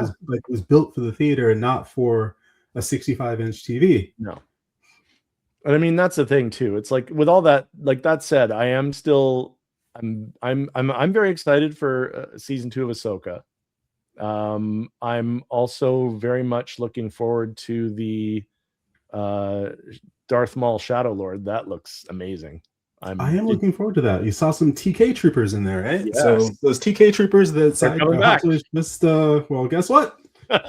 was built for the theater and not for a 65-inch TV. No. And I mean, that's the thing too. It's like, with all that, like that said, I am still, I'm very excited for season 2 of Ahsoka. I'm also very much looking forward to the Darth Maul Shadow Lord. That looks amazing. I am looking forward to that. You saw some TK troopers in there, right? Yes. So those TK troopers that They're coming back. just well, guess what?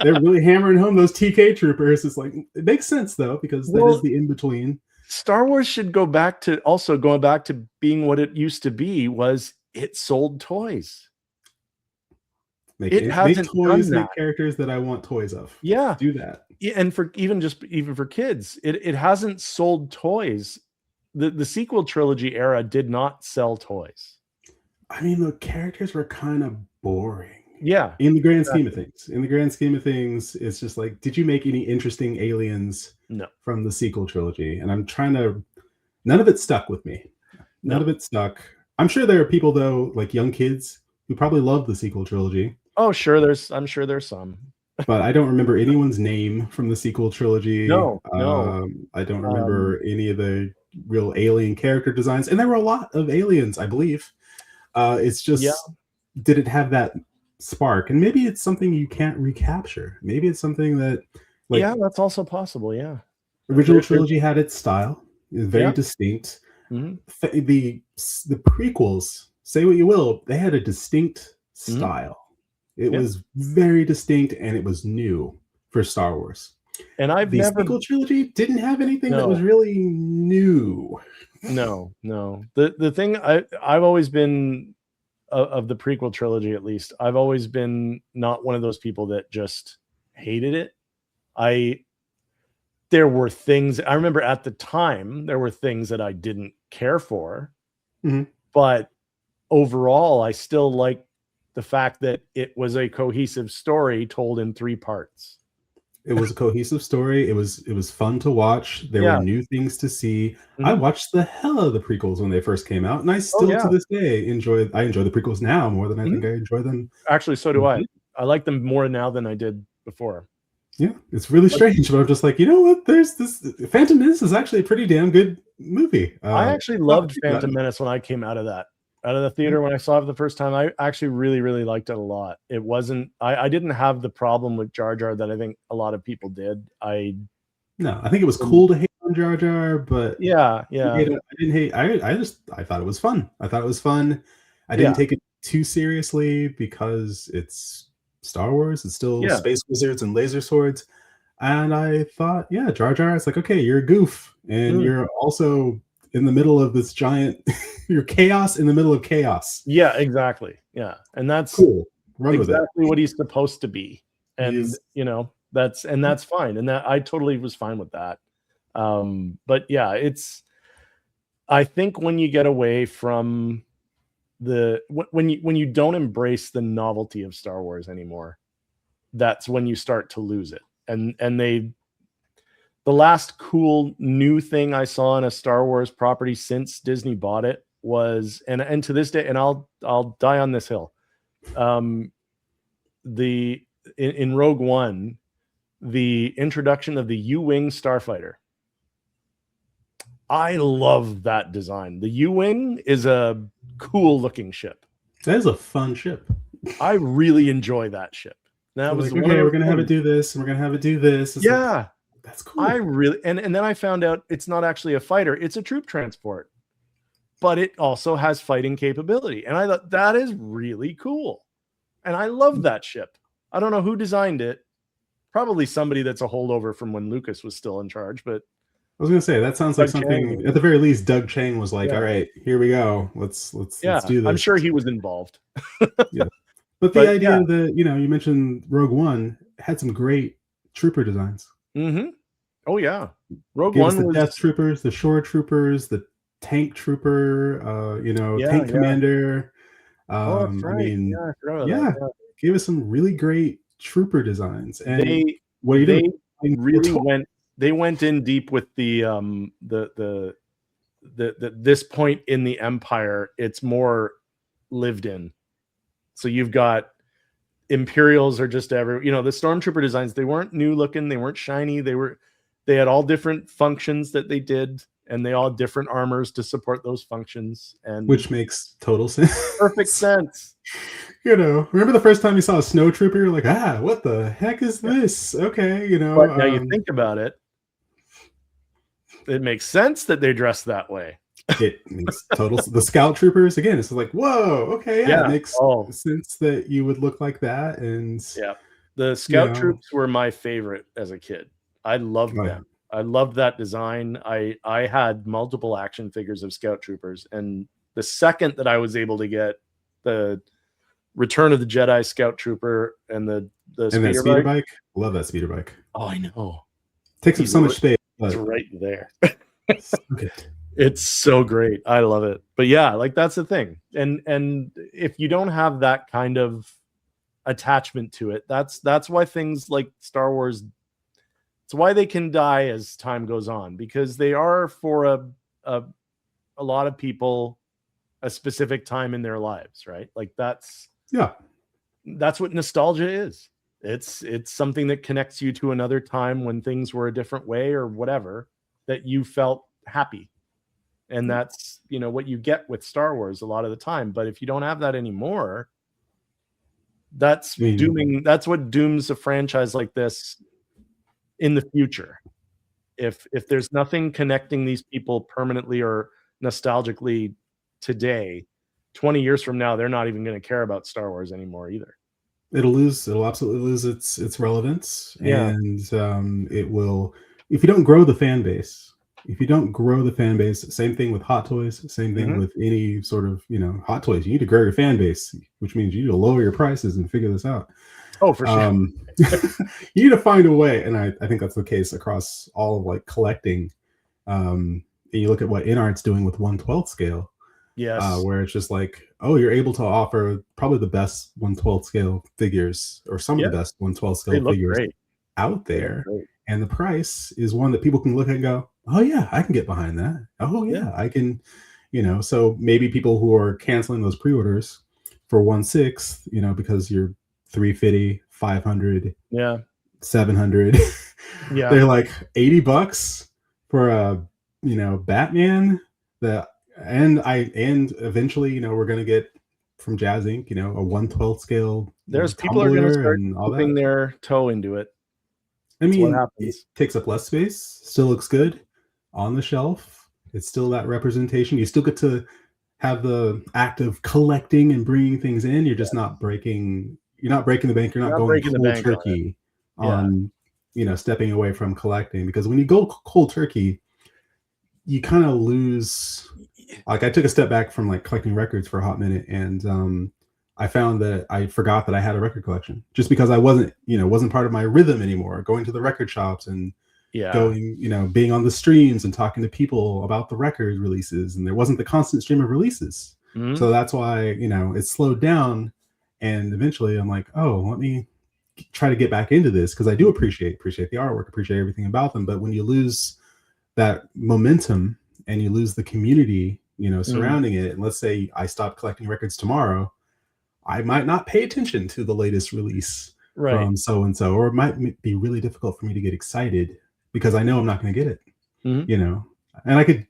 They're really hammering home those TK troopers. It's like, it makes sense though, because that is the in between. Star Wars should going back to being what it used to be. Was it sold toys? Make hasn't toys, done make that. characters that I want toys of. Yeah, do that. Yeah, and for even for kids, it hasn't sold toys. The sequel trilogy era did not sell toys. I mean, the characters were kind of boring. Yeah, in the grand scheme of things. In the grand scheme of things, it's just like, did you make any interesting aliens? No. From the sequel trilogy? And I'm trying to. None of it stuck with me. None of it stuck. I'm sure there are people though, like young kids, who probably love the sequel trilogy. Oh, sure. I'm sure there's some. But I don't remember anyone's name from the sequel trilogy. No. I don't remember any of the real alien character designs, and there were a lot of aliens, I believe. It's just, did it have that spark? And maybe it's something you can't recapture. Maybe it's something that, like, that's also possible. Yeah, original trilogy had its style. It was very distinct. Mm-hmm. The prequels, say what you will, they had a distinct style. It was very distinct, and it was new for Star Wars. And the sequel trilogy didn't have anything that was really new. No. The thing I've always been of the prequel trilogy, at least, I've always been not one of those people that just hated it. There were things, I remember at the time, there were things that I didn't care for, but overall, I still like the fact that it was a cohesive story told in 3 parts. It was a cohesive story. It was fun to watch. There were new things to see. I watched the hell out of the prequels when they first came out, and I still to this day enjoy the prequels now more than I think I enjoy them. Actually, so do I. I like them more now than I did before. Yeah, it's really strange, but I'm just like, you know what? There's this Phantom Menace is actually a pretty damn good movie. I actually loved Phantom Menace when I came out of the theater when I saw it for the first time. I actually really, really liked it a lot. It wasn't, I didn't have the problem with Jar Jar that I think a lot of people did. I think it was cool to hate on Jar Jar, but I didn't hate. I thought it was fun. I didn't take it too seriously because it's Star Wars. It's still space wizards and laser swords. And I thought, Jar Jar, it's like, okay, you're a goof, and you're also in the middle of this giant you're chaos in the middle of chaos. Yeah, exactly. Yeah. And that's cool. Exactly what he's supposed to be. And that's fine. And that I totally was fine with that. But yeah, I think when you get away from when you don't embrace the novelty of Star Wars anymore, that's when you start to lose it. And the last cool new thing I saw in a Star Wars property since Disney bought it was, and to this day, and I'll die on this hill. In Rogue One, the introduction of the U-Wing starfighter. I love that design. The U-Wing is a cool looking ship. That is a fun ship. I really enjoy that ship. That was like, okay, we're gonna have it do this, and we're gonna have it do this. It's like, that's cool. I really and then I found out it's not actually a fighter, it's a troop transport. But it also has fighting capability. And I thought that is really cool. And I love that ship. I don't know who designed it. Probably somebody that's a holdover from when Lucas was still in charge, but I was gonna say that sounds like something at the very least Doug Chang was like, all right, here we go. Let's do this. I'm sure he was involved. But the idea that, you mentioned Rogue One had some great trooper designs. Mm-hmm. Oh yeah. Rogue One was the Death Troopers, the Shore Troopers, the Tank Trooper, Tank Commander. That's right. Gave us some really great trooper designs. And they went in deep with the this point in the Empire. It's more lived in. So you've got Imperials are just the Stormtrooper designs. They weren't new looking. They weren't shiny. They had all different functions that they did, and they all had different armors to support those functions. And which makes total sense. Perfect sense. Remember the first time you saw a snow trooper, you're like, what the heck is this? Okay, But now you think about it, it makes sense that they dress that way. it makes total the Scout Troopers again. It's like, whoa, okay, yeah, it makes Oh, sense that you would look like that, and yeah. The you Scout know, Troops were my favorite as a kid. I loved oh, yeah. them. I loved that design. I had multiple action figures of Scout Troopers, and the second that I was able to get the Return of the Jedi Scout Trooper and the And that speeder speeder bike. bike, love that speeder bike. Oh, I know. Takes up He's so much r- space, It's but right there. so good. It's so great. I love it. But yeah, like that's the thing. And if you don't have that kind of attachment to it, that's why things like Star Wars, it's why they can die as time goes on, because they are for a, a lot of people a specific time in their lives, right? Like that's Yeah, what nostalgia is. It's something that connects you to another time when things were a different way or whatever, that you felt happy. And that's, what you get with Star Wars a lot of the time. But if you don't have that anymore, that's I mean, that's what dooms a franchise like this in the future. If there's nothing connecting these people permanently or nostalgically today, 20 years from now, they're not even going to care about Star Wars anymore either. it'll absolutely lose its relevance, Yeah. and it will, if you don't grow the fan base. If you don't grow the fan base, same thing with Hot Toys, same thing Mhm. with any sort of, Hot Toys. You need to grow your fan base, which means you need to lower your prices and figure this out. Oh, for sure. You need to find a way, and I think that's the case across all of like collecting. And you look at what InArt's doing with 1/12 scale, Yes. where it's just like, oh, you're able to offer probably the best 1/12 scale figures, or some of Yeah. the best 1/12 They scale look figures great. out They look there, great. and the price is one that people can look at and go, oh yeah, I can get behind that. Oh Yeah. yeah, I can, So maybe people who are canceling those pre-orders for 1/6, because you're 350, 500, Yeah. 700, Yeah. they're like $80 for a, Batman. That and eventually, we're gonna get from Jazz Inc. A 1/12 scale, There's people are going to tumbler start and all dipping that. their toe into it. I That's what mean, it happens. takes up less space, still looks good on the shelf. It's still that representation. You still get to have the act of collecting and bringing things in. You're not breaking the bank. You're You're not not going breaking the cold bank on it. turkey Yeah. on, stepping away from collecting, because when you go cold turkey, you kind of lose. Like, I took a step back from like collecting records for a hot minute, and I found that I forgot that I had a record collection, just because I wasn't part of my rhythm anymore, going to the record shops and Yeah. going, being on the streams and talking to people about the record releases, and there wasn't the constant stream of releases. Mhm. So that's why, it slowed down, and eventually I'm like, oh, let me try to get back into this, because I do appreciate the artwork, appreciate everything about them. But when you lose that momentum and you lose the community, surrounding it, and let's say I stop collecting records tomorrow, I might not pay attention to the latest release Right. from so and so, or it might be really difficult for me to get excited because I know I'm not going to get it. Mhm. And I could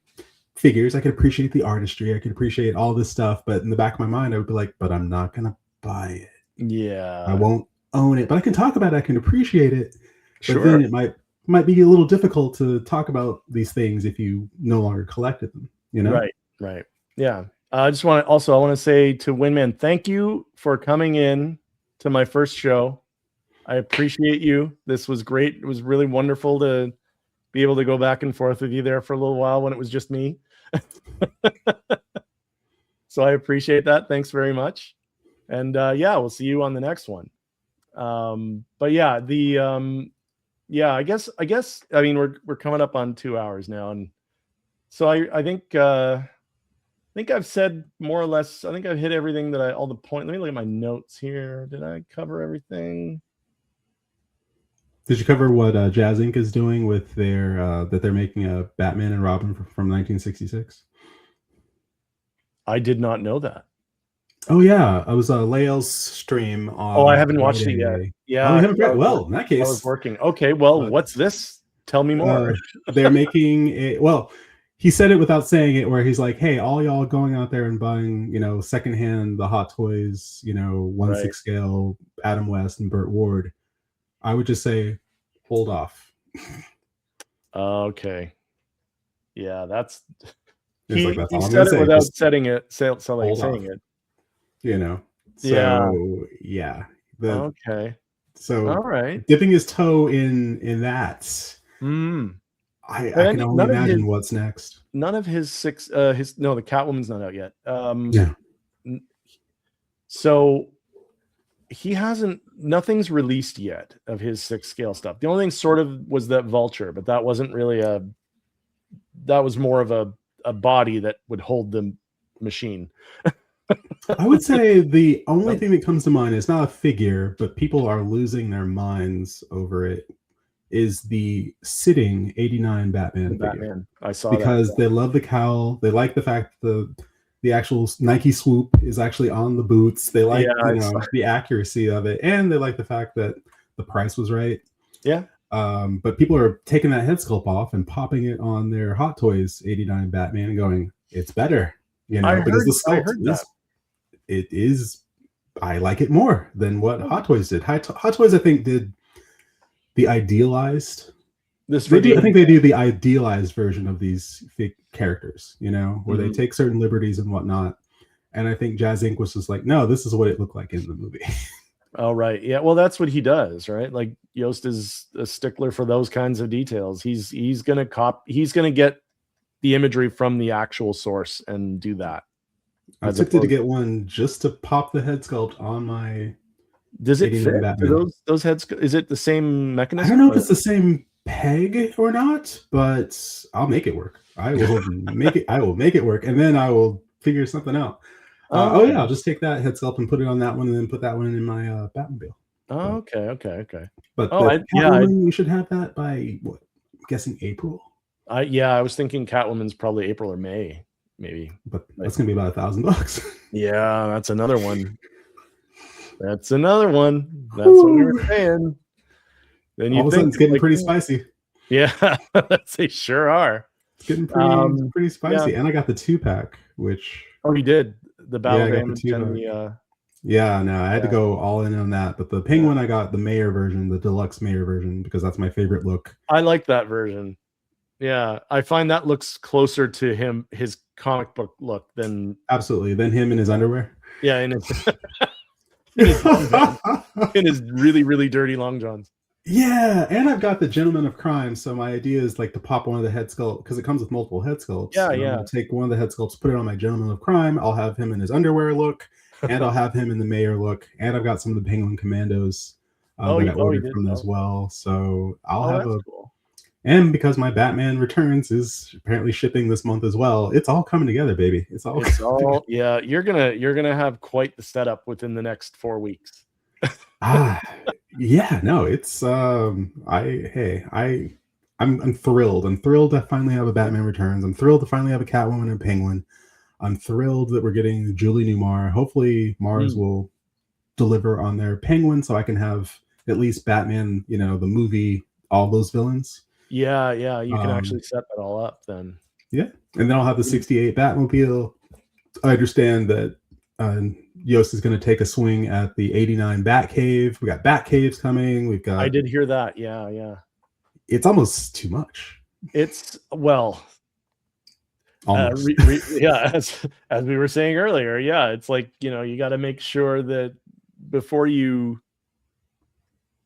appreciate the artistry, I could appreciate all this stuff, but in the back of my mind, I would be like, but I'm not going to buy it. Yeah. I won't own it, but I can talk about it, I can appreciate it. But Sure. then it might be a little difficult to talk about these things if you no longer collected them, Right. Yeah. I want to say to Winman, thank you for coming in to my first show. I appreciate you. This was great. It was really wonderful to be able to go back and forth with you there for a little while when it was just me. So I appreciate that. Thanks very much. And we'll see you on the next one. But yeah, I guess I mean we're coming up on 2 hours now, and so I think I've said more or less. I think I've hit everything that all the point. Let me look at my notes here. Did I cover everything? Did you cover what Jazz Inc. is doing with their that they're making a Batman and Robin from 1966? I did not know that. Oh yeah, I was Lael's stream on. Oh, I haven't watched it yet. Yeah. Oh, you haven't? Well, in that case, I was working. Okay, well, what's this? Tell me more. They're making it. Well, he said it without saying it, where he's like, "Hey, all y'all going out there and buying, secondhand the Hot Toys, 1/6 scale Adam West and Burt Ward. I would just say, hold off." Okay. Yeah, It's like, that's He all I'm said gonna it say. without Just setting it, like hold saying off. it. You know. Yeah. So yeah. Okay. So All right. dipping his toe in that, Mm. I But can only none of his imagine what's next. the Catwoman's not out yet. Yeah. So he hasn't, nothing's released yet of his 6 scale stuff. The only thing sort of was that Vulture, but that wasn't really that was more of a body that would hold the machine. I would say the only thing that comes to mind is not a figure, but people are losing their minds over it, is the sitting 89 Batman figure. Batman. I saw because that. they love the cowl. They like the fact the actual Nike swoop is actually on the boots. They like the accuracy of it, and they like the fact that the price was right. Yeah. But people are taking that head sculpt off and popping it on their Hot Toys 89 Batman and going, it's better, because the sculpt is I like it more than what Hot Toys did. Hot Toys, I think, did the idealized. I think they do the idealized version of these fake characters, where they take certain liberties and whatnot. And I think Jazz Inc. was just like, no, this is what it looked like in the movie. Oh, right. Yeah. Well, that's what he does, right? Like Yost is a stickler for those kinds of details. He's going to get the imagery from the actual source and do that. I'm tempted to get one just to pop the head sculpt on my. Does it fit those heads? Is it the same mechanism? I don't know if it's the same peg or not, but I'll make it work. I will make it. I will make it work, and then I will figure something out. I'll just take that head sculpt and put it on that one, and then put that one in my Batmobile. Oh, okay. But we should have that by what? I'm guessing April. I was thinking Catwoman's probably April or May, maybe. But that's gonna be about $1,000. Yeah, that's another one. That's what we were saying. Then all of a sudden, it's getting pretty spicy. Yeah, they sure are. It's getting pretty spicy. Yeah. And I got the 2-pack, which you did the Battle Damage and I had to go all in on that. But the Penguin, I got the Mayor version, the deluxe Mayor version, because that's my favorite look. I like that version. Yeah, I find that looks closer to his comic book look than him in his underwear. Yeah, in his really, really dirty long johns. Yeah, and I've got the Gentleman of Crime, so my idea is like to pop one of the head sculpts, because it comes with multiple head sculpts. Yeah. I'm gonna take one of the head sculpts, put it on my Gentleman of Crime. I'll have him in his underwear look, and I'll have him in the Mayor look, and I've got some of the Penguin Commandos that I ordered from as well. So I'll have cool. And because my Batman Returns is apparently shipping this month as well, it's all coming together, baby. It's all yeah. You're gonna have quite the setup within the next 4 weeks. Yeah, no, it's I'm thrilled. I'm thrilled to finally have a Batman Returns. I'm thrilled to finally have a Catwoman and Penguin. I'm thrilled that we're getting Julie Newmar. Hopefully Mars will deliver on their Penguin, so I can have at least Batman, the movie, all those villains. Yeah, you can actually set that all up then. Yeah, and then I'll have the 68 Batmobile. I understand that Yost is going to take a swing at the 89 Batcave. We got Batcaves coming. We've got. I did hear that. Yeah. It's almost too much. It's almost. As we were saying earlier, yeah, it's like, you got to make sure that before you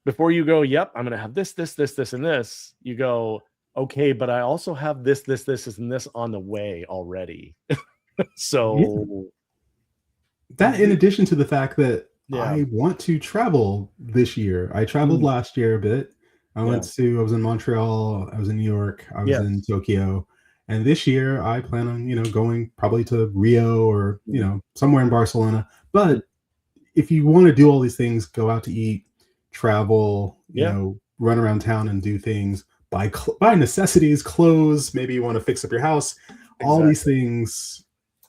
go, yep, I'm going to have this, and this, you go, okay, but I also have this, and this on the way already. So that, in addition to the fact that I want to travel this year. I traveled last year a bit. I was in Montreal, I was in New York, I was in Tokyo. And this year I plan on, going probably to Rio or, somewhere in Barcelona. But if you want to do all these things, go out to eat, travel, run around town and do things, buy necessities, clothes, maybe you want to fix up your house. Exactly. All these things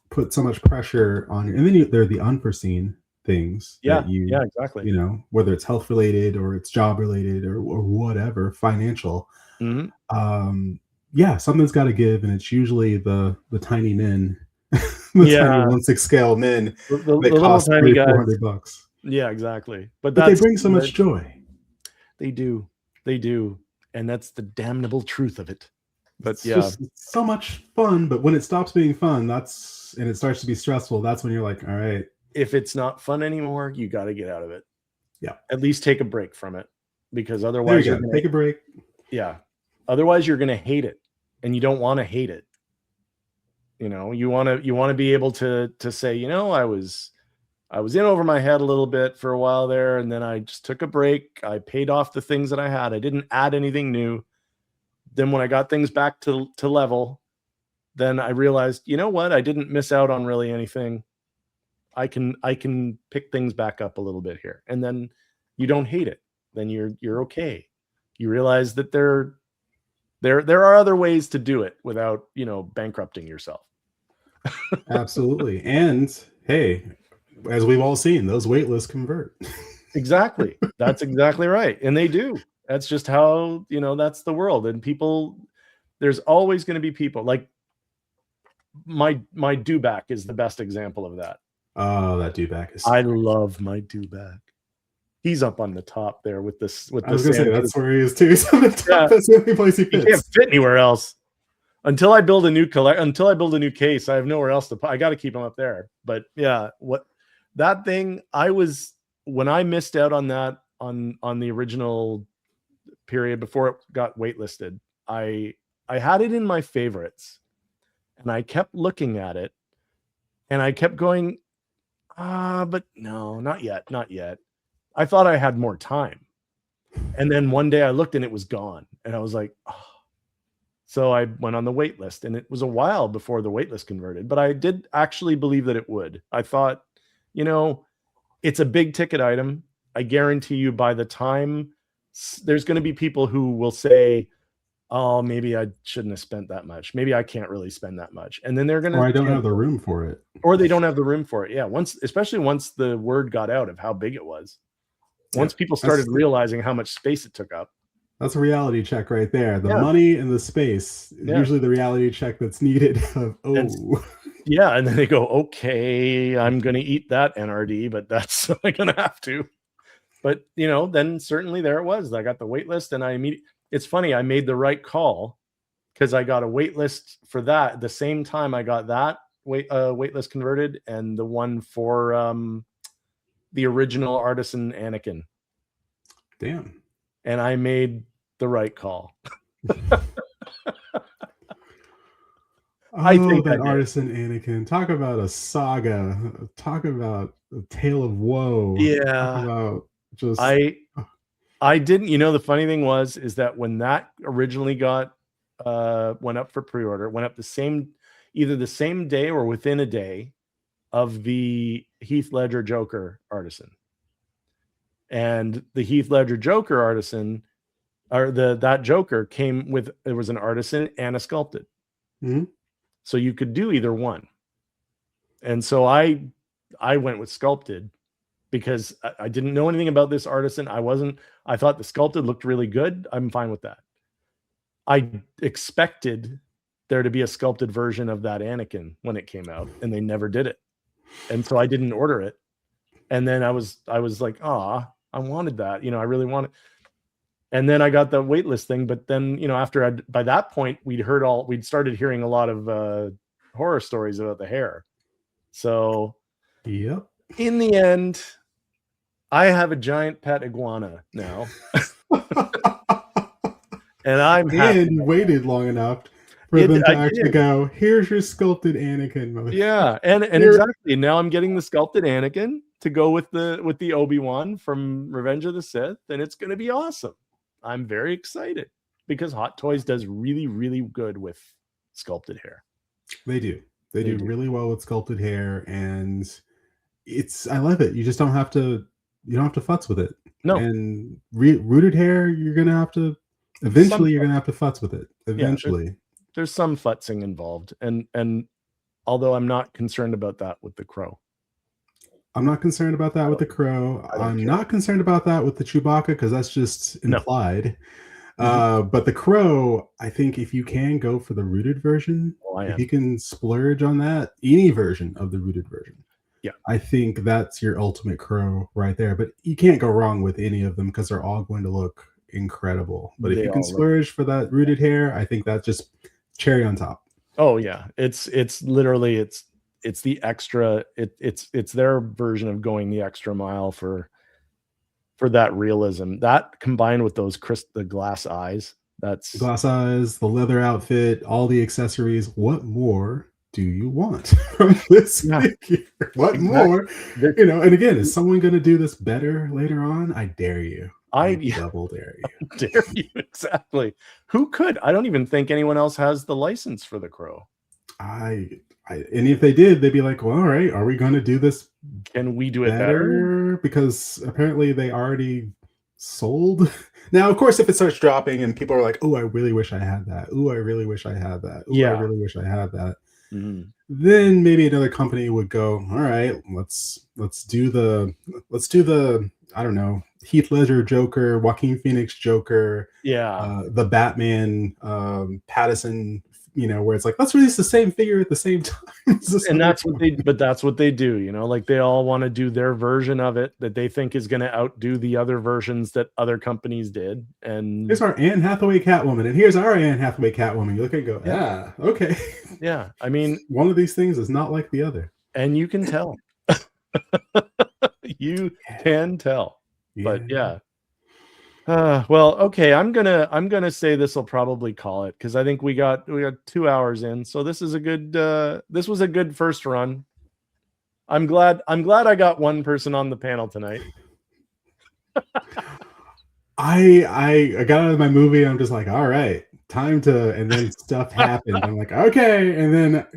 put so much pressure on you. And then there are the unforeseen things that exactly. Whether it's health related or it's job related or whatever, financial. Something's got to give, and it's usually the tiny men, tiny 1/6 scale men that cost $400. Yeah, exactly. But they bring so much joy. They do, and that's the damnable truth of it. But It's yeah, just it's so much fun, but when it stops being fun, and it starts to be stressful, that's when you're like, all right, if it's not fun anymore, you got to get out of it. yeah, At least take a break from it, because there you otherwise you're go. gonna, Take a break. yeah, otherwise you're gonna hate it, and you don't want to hate it. You know, you want to be able to say, you know, I was in over my head a little bit for a while there, and then I just took a break. I paid off the things that I had. I didn't add anything new. Then when I got things back to level, then I realized, you know what? I didn't miss out on really anything. I can pick things back up a little bit here. And then you don't hate it. Then you're okay. You realize that there are other ways to do it without, you know, bankrupting yourself. Absolutely. And hey, as we've all seen, those wait lists convert. Exactly. That's exactly right. And they do. That's just how, you know, that's the world. And people, there's always going to be people like my Dewback is the best example of that. Oh, that Dewback is. I love my Dewback. He's up on the top there with this. I was gonna say that's where he is too. So Yeah. that's the only place he fits. He can't fit anywhere else. Until I build a new case, I have nowhere else to put. I got to keep him up there. But yeah, that thing, when I missed out on that on the original period before it got waitlisted, I had it in my favorites, and I kept looking at it, and I kept going, but no, not yet. I thought I had more time. And then one day I looked and it was gone. And I was like, oh. So I went on the wait list, and it was a while before the wait list converted, but I did actually believe that it would. I thought, you know, it's a big ticket item. I guarantee you by the time there's going to be people who will say, oh, maybe I shouldn't have spent that much. Maybe I can't really spend that much. And then they're going to, or I don't have the room for it. Or they don't have the room for it. Yeah. Especially once the word got out of how big it was. Once people started realizing how much space it took up. That's a reality check right there. The money and the space is usually the reality check that's needed. And then they go, okay, I'm going to eat that NRD, but that's I'm going to have to. But, you know, then certainly there it was. I got the wait list, and it's funny, I made the right call because I got a wait list for that. At the same time I got that wait list converted, and the one for the original Artisan Anakin. Damn. And I made the right call. I think that Artisan Anakin. Talk about a saga. Talk about a tale of woe. Yeah. Talk about just I didn't, you know, the funny thing is that when that originally got went up for pre-order, went up either the same day or within a day of the Heath Ledger Joker Artisan. And the Heath Ledger Joker Artisan, or that Joker came with, it was an Artisan and a sculpted. Mm-hmm. So you could do either one. And so I went with sculpted because I didn't know anything about this Artisan. I thought the sculpted looked really good. I'm fine with that. I expected there to be a sculpted version of that Anakin when it came out, and they never did it. And so I didn't order it. And then I was like, I wanted that, you know, I really wanted. And then I got the waitlist thing. But then, you know, by that point, we'd started hearing a lot of horror stories about the hair. So yep. In the end, I have a giant pet iguana now. And you waited long enough for them to actually go, here's your sculpted Anakin. Yeah. And exactly. Now I'm getting the sculpted Anakin to go with the Obi-Wan from Revenge of the Sith, and it's going to be awesome. I'm very excited because Hot Toys does really, really good with sculpted hair. They do really well with sculpted hair, and I love it. You just don't have to futz with it. No. And rooted hair, you're going to have to futz with it eventually. Yeah, there's some futzing involved, and although I'm not concerned about that with the Crow. I'm not concerned about that with the Crow. I'm not concerned about that with the Chewbacca because that's just implied. No. But the Crow, I think if you can go for the rooted version, if you can splurge on that, any version of the rooted version, I think that's your ultimate Crow right there. But you can't go wrong with any of them because they're all going to look incredible. But if They you can all look. splurge for that rooted hair, I think that's just cherry on top. Oh yeah, it's literally it's the extra. It's their version of going the extra mile for that realism. That combined with those the glass eyes. That's The glass eyes, the leather outfit, all the accessories. What more do you want from this Yeah. figure? What Exactly. more? You know, and again, is someone going to do this better later on? I dare you. I double dare you. Dare you. Exactly. Who could? I don't even think anyone else has the license for the Crow. And if they did, they'd be like, well, all right, are we going to do this? Can we do it better? Because apparently they already sold. Now, of course, if it starts dropping and people are like, oh, I really wish I had that. Oh, I really wish I had that. Oh, I really wish I had that. Mm-hmm. Then maybe another company would go, all right, let's do the I don't know, Heath Ledger Joker, Joaquin Phoenix Joker, the Batman Pattinson, you know, where it's like, let's release the same figure at the same time. And that's what they do, you know, like they all want to do their version of it that they think is going to outdo the other versions that other companies did. And here's our Anne Hathaway Catwoman, and here's our Anne Hathaway Catwoman. You look and go, okay. Yeah, I mean, one of these things is not like the other. And you can tell. You can tell. But yeah. Well, okay, I'm gonna say this will probably call it because I think we got 2 hours in, so this is a good this was a good first run. I'm glad I got one person on the panel tonight. I got out of my movie. I'm just like, all right, time to, and then stuff happened. I'm like, okay, and then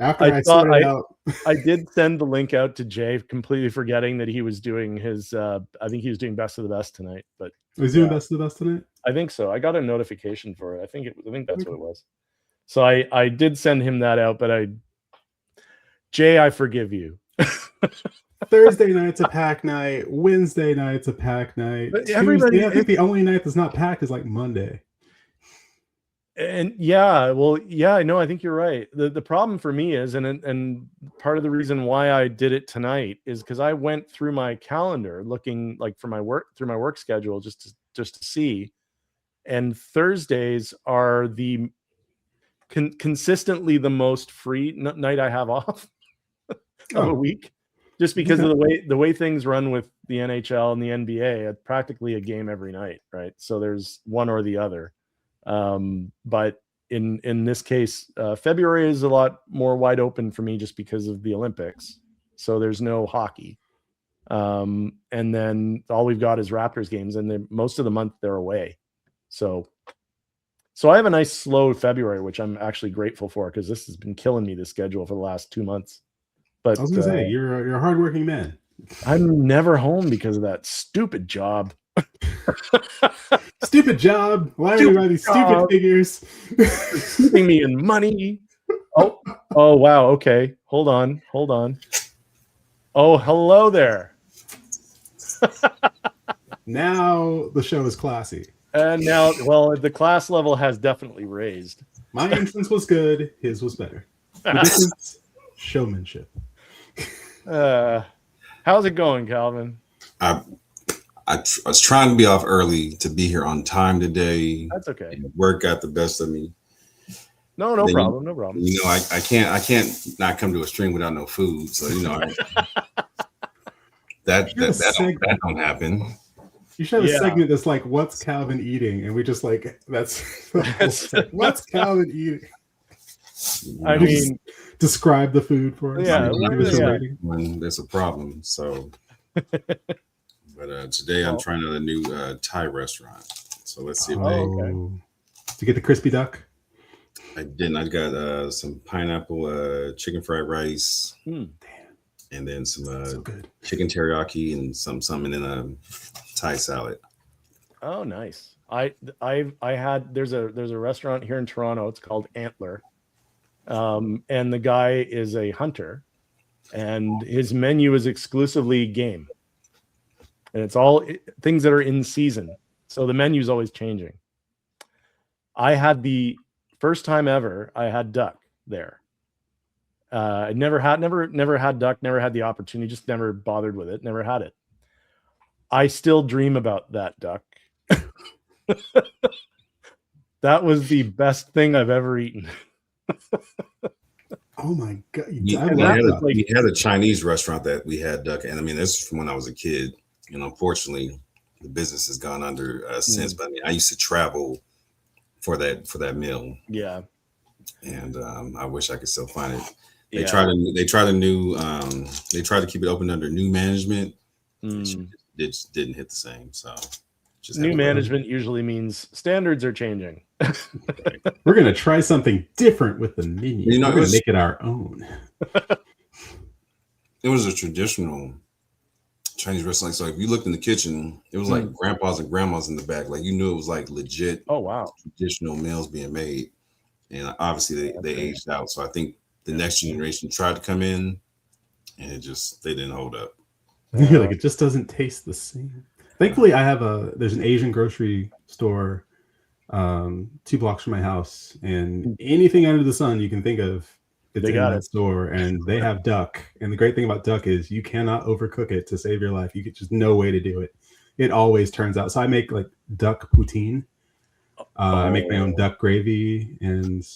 after I sorted out, I did send the link out to Jay, completely forgetting that he was doing his. I think he was doing Best of the Best tonight, but was doing Best of the Best tonight. I think so. I got a notification for it. I think that's what it was. So I did send him that out, but Jay, I forgive you. Thursday night's a pack night. Wednesday night's a pack night. Tuesday, I think the only night that's not packed is like Monday. And I know. I think you're right. The problem for me is, and part of the reason why I did it tonight is because I went through my calendar looking like for my work through my work schedule just to see, and Thursdays are the consistently the most free night I have off of a week. Just because of the way things run with the NHL and the NBA, it's practically a game every night, right? So there's one or the other. But in this case, February is a lot more wide open for me just because of the Olympics. So there's no hockey. And then all we've got is Raptors games, and most of the month they're away. So I have a nice slow February, which I'm actually grateful for because this has been killing me, the schedule, for the last 2 months. But I was gonna say you're a hardworking man. I'm never home because of that stupid job. Stupid job. Why are you buying these stupid figures? Keeping me in money. Oh wow. Okay. Hold on. Oh, hello there. Now the show is classy. And now, well, the class level has definitely raised. My entrance was good. His was better. The difference, showmanship. How's it going, Calvin? I was trying to be off early to be here on time today. That's okay. Work got the best of me. No problem. No problem. You know, I can't not come to a stream without no food. So you know, that don't happen. You should have a segment that's like, "What's Calvin eating?" And we just like that's what's Calvin eating. I mean, describe the food for us. Yeah, when there's a problem. So, but today I'm trying out a new Thai restaurant. So let's see if Did you get the crispy duck? I didn't. I got some pineapple, chicken fried rice, and then some chicken teriyaki and some in a Thai salad. Oh, nice. I had there's a restaurant here in Toronto. It's called Antler. And the guy is a hunter, and his menu is exclusively game, and it's all things that are in season. So the menu is always changing. I had the first time ever I had duck there. I never had duck, never had the opportunity, just never bothered with it, never had it. I still dream about that duck. That was the best thing I've ever eaten. Oh my god! We had a Chinese restaurant that we had duck, and I mean, this is from when I was a kid. And unfortunately, the business has gone under since. But I mean, I used to travel for that meal. Yeah. And I wish I could still find it. They tried to keep it open under new management. It just didn't hit the same. So just new management usually means standards are changing. We're gonna try something different with the menu. We're gonna make it our own. It was a traditional Chinese restaurant. So if you looked in the kitchen, it was like grandpas and grandmas in the back. Like you knew it was like legit. Oh wow! Traditional meals being made, and obviously they aged out. So I think the next generation tried to come in, and they didn't hold up. Like it just doesn't taste the same. Thankfully, there's an Asian grocery store 2 blocks from my house, and anything under the sun you can think of, it's in that store, and they have duck. And the great thing about duck is you cannot overcook it to save your life. You get just no way to do it. It always turns out. So I make like duck poutine. I make my own duck gravy, and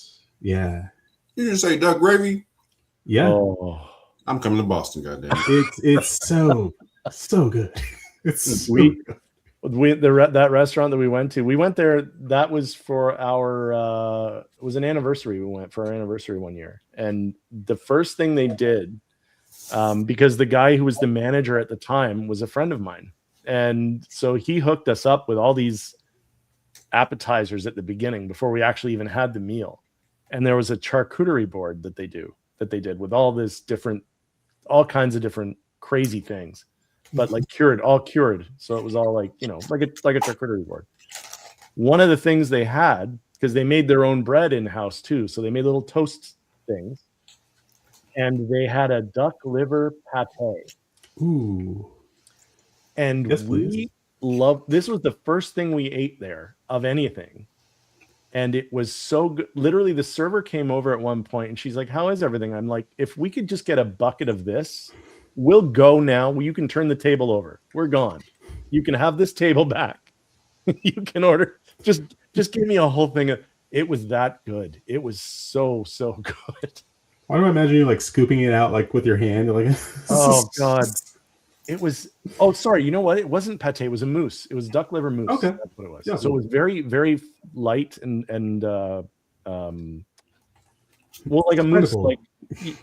yeah. You didn't say duck gravy? Yeah. Oh. I'm coming to Boston, goddamn. It's so good. It's that restaurant that we went there. That was for our it was an anniversary. We went for our anniversary one year, and the first thing they did, because the guy who was the manager at the time was a friend of mine, and so he hooked us up with all these appetizers at the beginning before we actually even had the meal. And there was a charcuterie board that they did with all kinds of different crazy things, but like all cured. So it was all like, like a charcuterie board. One of the things they had, because they made their own bread in-house too. So they made little toast things, and they had a duck liver pate. Ooh. And yes, we loved, this was the first thing we ate there of anything. And it was so good. Literally, the server came over at one point and she's like, "How is everything?" I'm like, "If we could just get a bucket of this, we'll go now. You can turn the table over. We're gone. You can have this table back. You can order. Just give me a whole thing of." It was that good. It was so good. Why do I imagine you like scooping it out like with your hand? Like, oh god. It was, oh, sorry. You know what? It wasn't pate. It was a mousse. It was duck liver mousse. Okay. That's what it was. Yeah, so it was very, very light and well, like a mousse, like,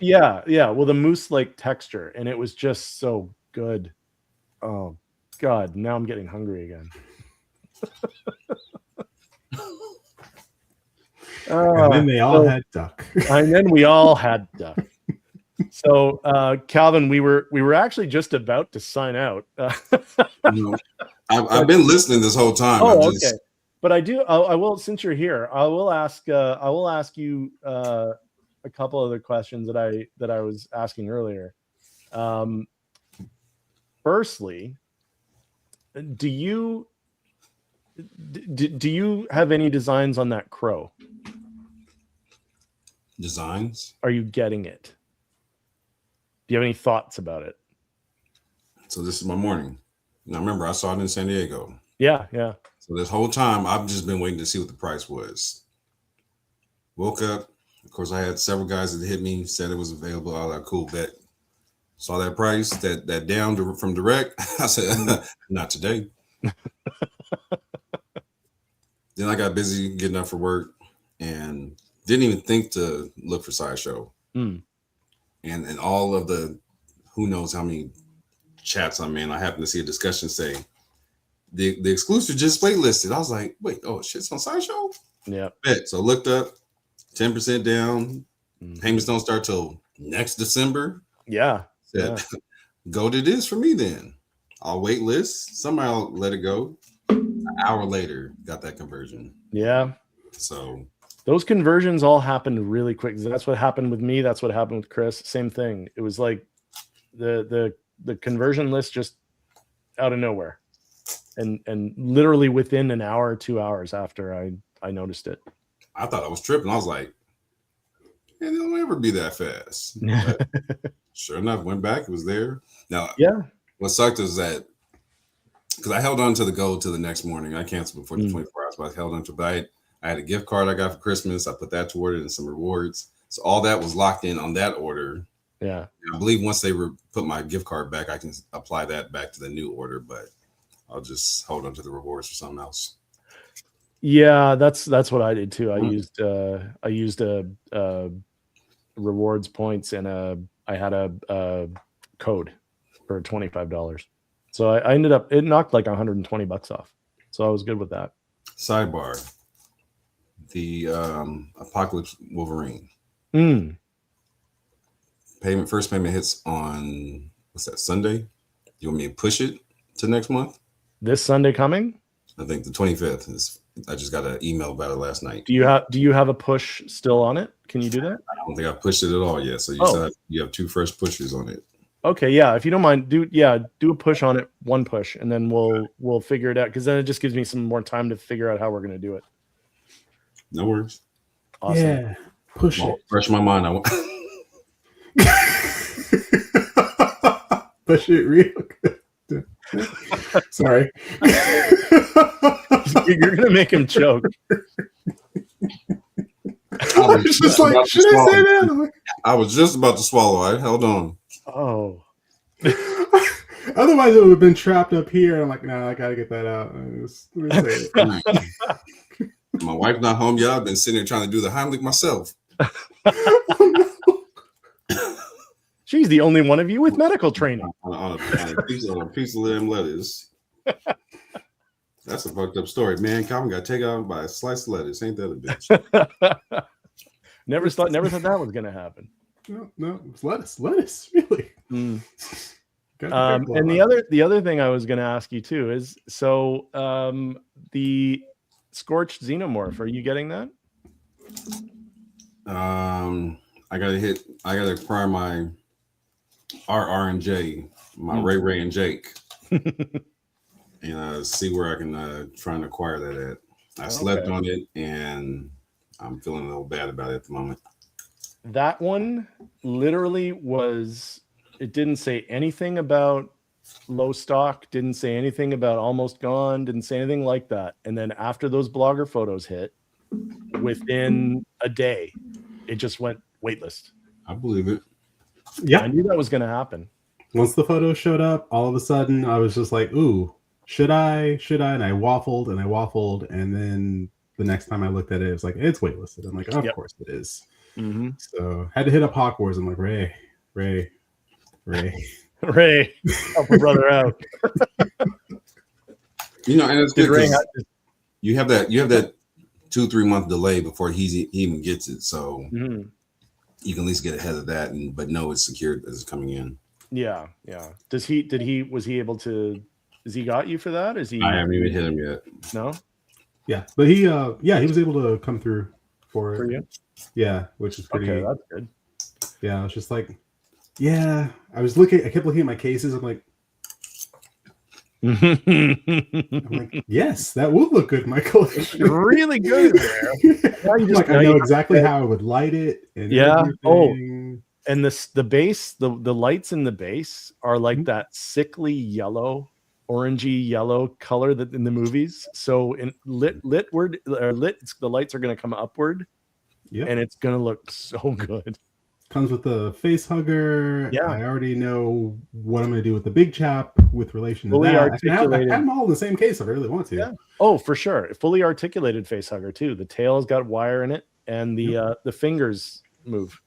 yeah. Well, the mousse like texture, and it was just so good. Oh God. Now I'm getting hungry again. And then they all had duck. And then we all had duck. So, Calvin, we were actually just about to sign out. I've been listening this whole time. Oh, okay. But I will, since you're here, I will ask you a couple other questions that I was asking earlier. Firstly, do you have any designs on that crow? Designs? Are you getting it? Do you have any thoughts about it? So this is my morning. Now remember, I saw it in San Diego. Yeah. So this whole time, I've just been waiting to see what the price was. Woke up. Of course, I had several guys that hit me, said it was available. I was like, cool, bet. Saw that price, that down from direct. I said, not today. Then I got busy getting up for work and didn't even think to look for Sideshow. And all of the, who knows how many chats I'm in, I happened to see a discussion say, the exclusive just waitlisted. I was like, wait, oh, shit's on Sideshow? Yeah. Bet. So looked up, 10% down. Payments don't start till next December. Yeah. Said, go to this for me then. I'll wait list. Somebody will let it go. An hour later, got that conversion. Yeah. So those conversions all happened really quick. That's what happened with me. That's what happened with Chris. Same thing. It was like the conversion list just out of nowhere. And literally within an hour or 2 hours after I noticed it. I thought I was tripping. I was like, man, it'll never be that fast. Sure enough, went back, it was there. Now, yeah. What sucked is that because I held on to the gold till the next morning. I canceled before the 24 hours, but I held on to. But I had a gift card I got for Christmas. I put that toward it and some rewards. So all that was locked in on that order. Yeah. I believe once they put my gift card back, I can apply that back to the new order. But I'll just hold on to the rewards for something else. Yeah, that's what I did too. I used a rewards points and I had a code for $25. So I ended up, it knocked like $120 off. So I was good with that. Sidebar: the Apocalypse Wolverine first payment hits on what's that, Sunday? You want me to push it to next month? This Sunday coming? I think the 25th is. I just got an email about it last night. Do you have a push still on it? Can you do that? I don't think I pushed it at all yet. So you have 2 fresh pushes on it. Okay, yeah. If you don't mind, do a push on it, 1 push, and then we'll figure it out, because then it just gives me some more time to figure out how we're gonna do it. No worries. Awesome. Yeah, push it. Fresh my mind. I want. Push it real good. Sorry. You're gonna make him choke. I was just like, should I say that? I was just about to swallow. I held on. Oh. Otherwise, it would have been trapped up here. I'm like, nah, I gotta get that out. Let me say it. My wife's not home yet. I've been sitting here trying to do the Heimlich myself. She's the only one of you with medical training. On a piece of them lettuce. That's a fucked up story, man. Calvin got taken out by a slice of lettuce. Ain't that a bitch? Never thought that was gonna happen. No, it's lettuce, really. And the other thing I was gonna ask you too is, so the Scorched Xenomorph, are you getting that? I gotta acquire my RR&J, my Ray and Jake, and see where I can try and acquire that at. I slept on it and I'm feeling a little bad about it at the moment. That one literally it didn't say anything about low stock, didn't say anything about almost gone, didn't say anything like that. And then after those blogger photos hit, within a day, it just went waitlist. I believe it. Yeah, I knew that was going to happen. Once the photos showed up, all of a sudden I was just like, ooh, should I? And I waffled, and then the next time I looked at it, it was like, it's waitlisted. I'm like, of course it is. Mm-hmm. So had to hit up Hawkwars. I'm like, Ray, help a brother out. And it's good. You have that 2-3 month delay before he even gets it, so you can at least get ahead of that. But no, it's secured as it's coming in. Yeah. Was he able to? Has he got you for that? Is he? I haven't even hit him yet. No. Yeah, but he was able to come through for you. Yeah, which is pretty. Okay, that's good. Yeah, I was just like, I kept looking at my cases. I'm like, yes, that would look good in my collection. Really good. I know exactly how I would light it. And everything. And the base, the lights in the base are like that sickly yellow, orangey yellow color that in the movies. So in the lights are going to come upward, and it's going to look so good. Comes with the face hugger. Yeah, I already know what I'm going to do with the big chap with relation to fully that. Articulated. I have them all in the same case if I really want to. Yeah. Oh, for sure. Fully articulated face hugger too. The tail's got wire in it, and the fingers move.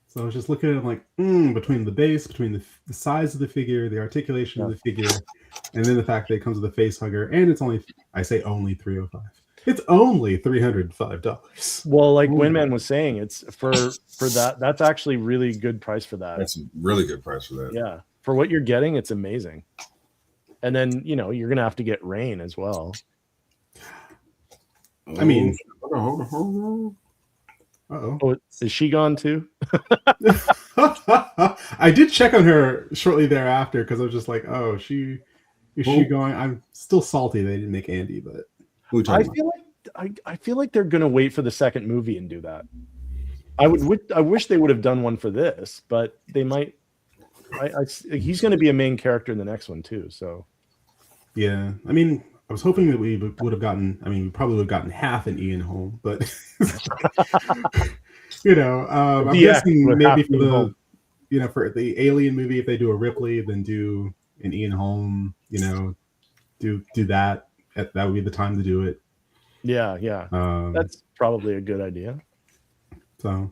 So I was just looking at it like, between the base, between the size of the figure, the articulation of the figure, and then the fact that it comes with a face hugger, and it's only $305. It's only $305. Well, like Winman was saying, it's for that. That's actually really good price for that. That's a really good price for that. Yeah, for what you're getting, it's amazing. And then you're gonna have to get Rain as well. I mean, Oh, is she gone too? I did check on her shortly thereafter because I was just like, oh, is she going? I'm still salty they didn't make Andy, but I feel like they're gonna wait for the second movie and do that. I wish they would have done one for this, but they might. He's going to be a main character in the next one too. So Yeah, I mean, I was hoping that we would have gotten. I mean, we probably would have gotten half an Ian Holm, but I'm DX guessing with maybe half for Ian Holm. for the Alien movie, if they do a Ripley, then do an Ian Holm. Do that. That would be the time to do it. Yeah. That's probably a good idea. So,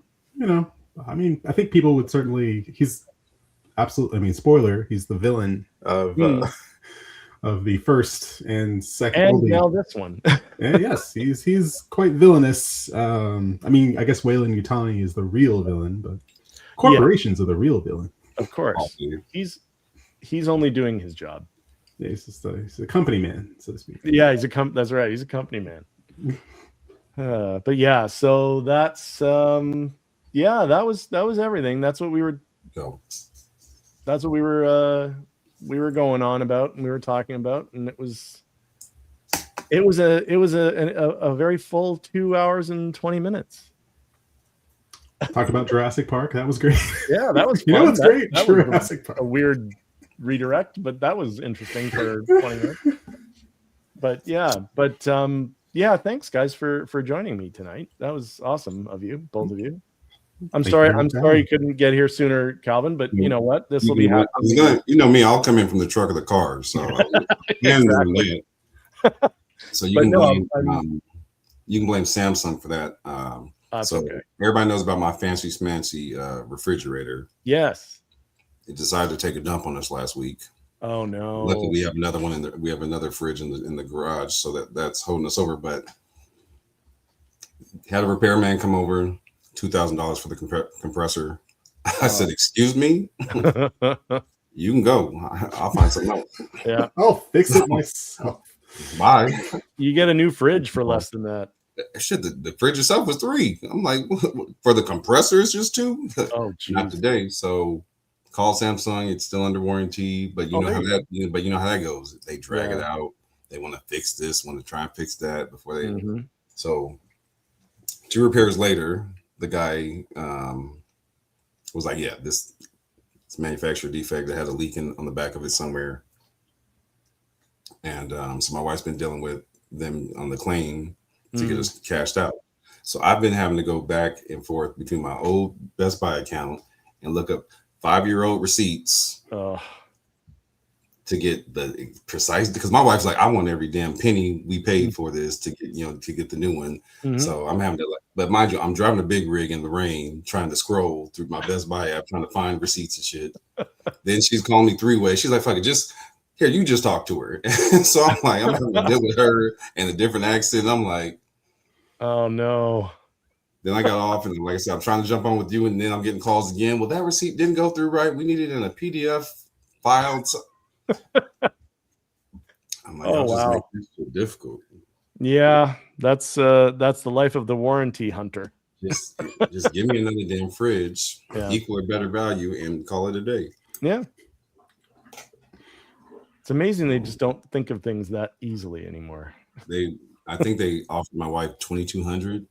I mean, I think people would certainly. He's absolutely. I mean, spoiler. He's the villain of of the first and second. And now this one. And yes, he's quite villainous. I mean, I guess Weyland Yutani is the real villain, but corporations are the real villain. Of course, he's only doing his job. Yeah, he's a company man, so to speak. Yeah, that's right. He's a company man. But yeah, so that's that was everything. That's what we were. That's what we were going on about, and we were talking about, and it was a very full 2 hours and 20 minutes. Talk about Jurassic Park. That was great. Yeah, that was fun. It's great. That Jurassic Park. A weird redirect, but that was interesting for 20 minutes. But thanks guys for joining me tonight. That was awesome of you, both of you. I'm sorry you couldn't get here sooner, Calvin, but you know what? This will be happening. You know me, I'll come in from the truck of the car. So exactly. So you can blame Samsung for that. So okay. Everybody knows about my fancy schmancy refrigerator. Yes. It decided to take a dump on us last week. Oh no. Luckily we have another one we have another fridge in the garage, so that's holding us over. But had a repairman come over, $2,000 for the compressor. I said, "Excuse me, you can go. I'll find something else. Yeah, I'll fix it myself. Bye." You get a new fridge for less than that. Shit, the fridge itself was $3. I'm like, for the compressor, it's just $2. Oh, geez. Not today. So call Samsung. It's still under warranty, but you know how that goes. They drag it out. They want to fix this, want to try and fix that before they. Mm-hmm. So 2 repairs later, the guy was like, "Yeah, this manufacturer defect that had a leak on the back of it somewhere." And so my wife's been dealing with them on the claim to get us cashed out. So I've been having to go back and forth between my old Best Buy account and look up 5-year-old receipts to get the precise, because my wife's like, I want every damn penny we paid for this to get the new one. Mm-hmm. So I'm having to, but mind you, I'm driving a big rig in the rain, trying to scroll through my Best Buy app, trying to find receipts and shit. Then she's calling me 3-way. She's like, fuck it, here, you just talk to her. So I'm like, I'm having to deal with her and a different accent. I'm like, oh no. Then I got off, and like I said, I'm trying to jump on with you, and then I'm getting calls again. Well, that receipt didn't go through right. We need it in a PDF file. I'm like, just make this so difficult. Yeah, that's the life of the warranty hunter. Just give me another damn fridge, equal or better value, and call it a day. Yeah. It's amazing they just don't think of things that easily anymore. I think they offered my wife $2,200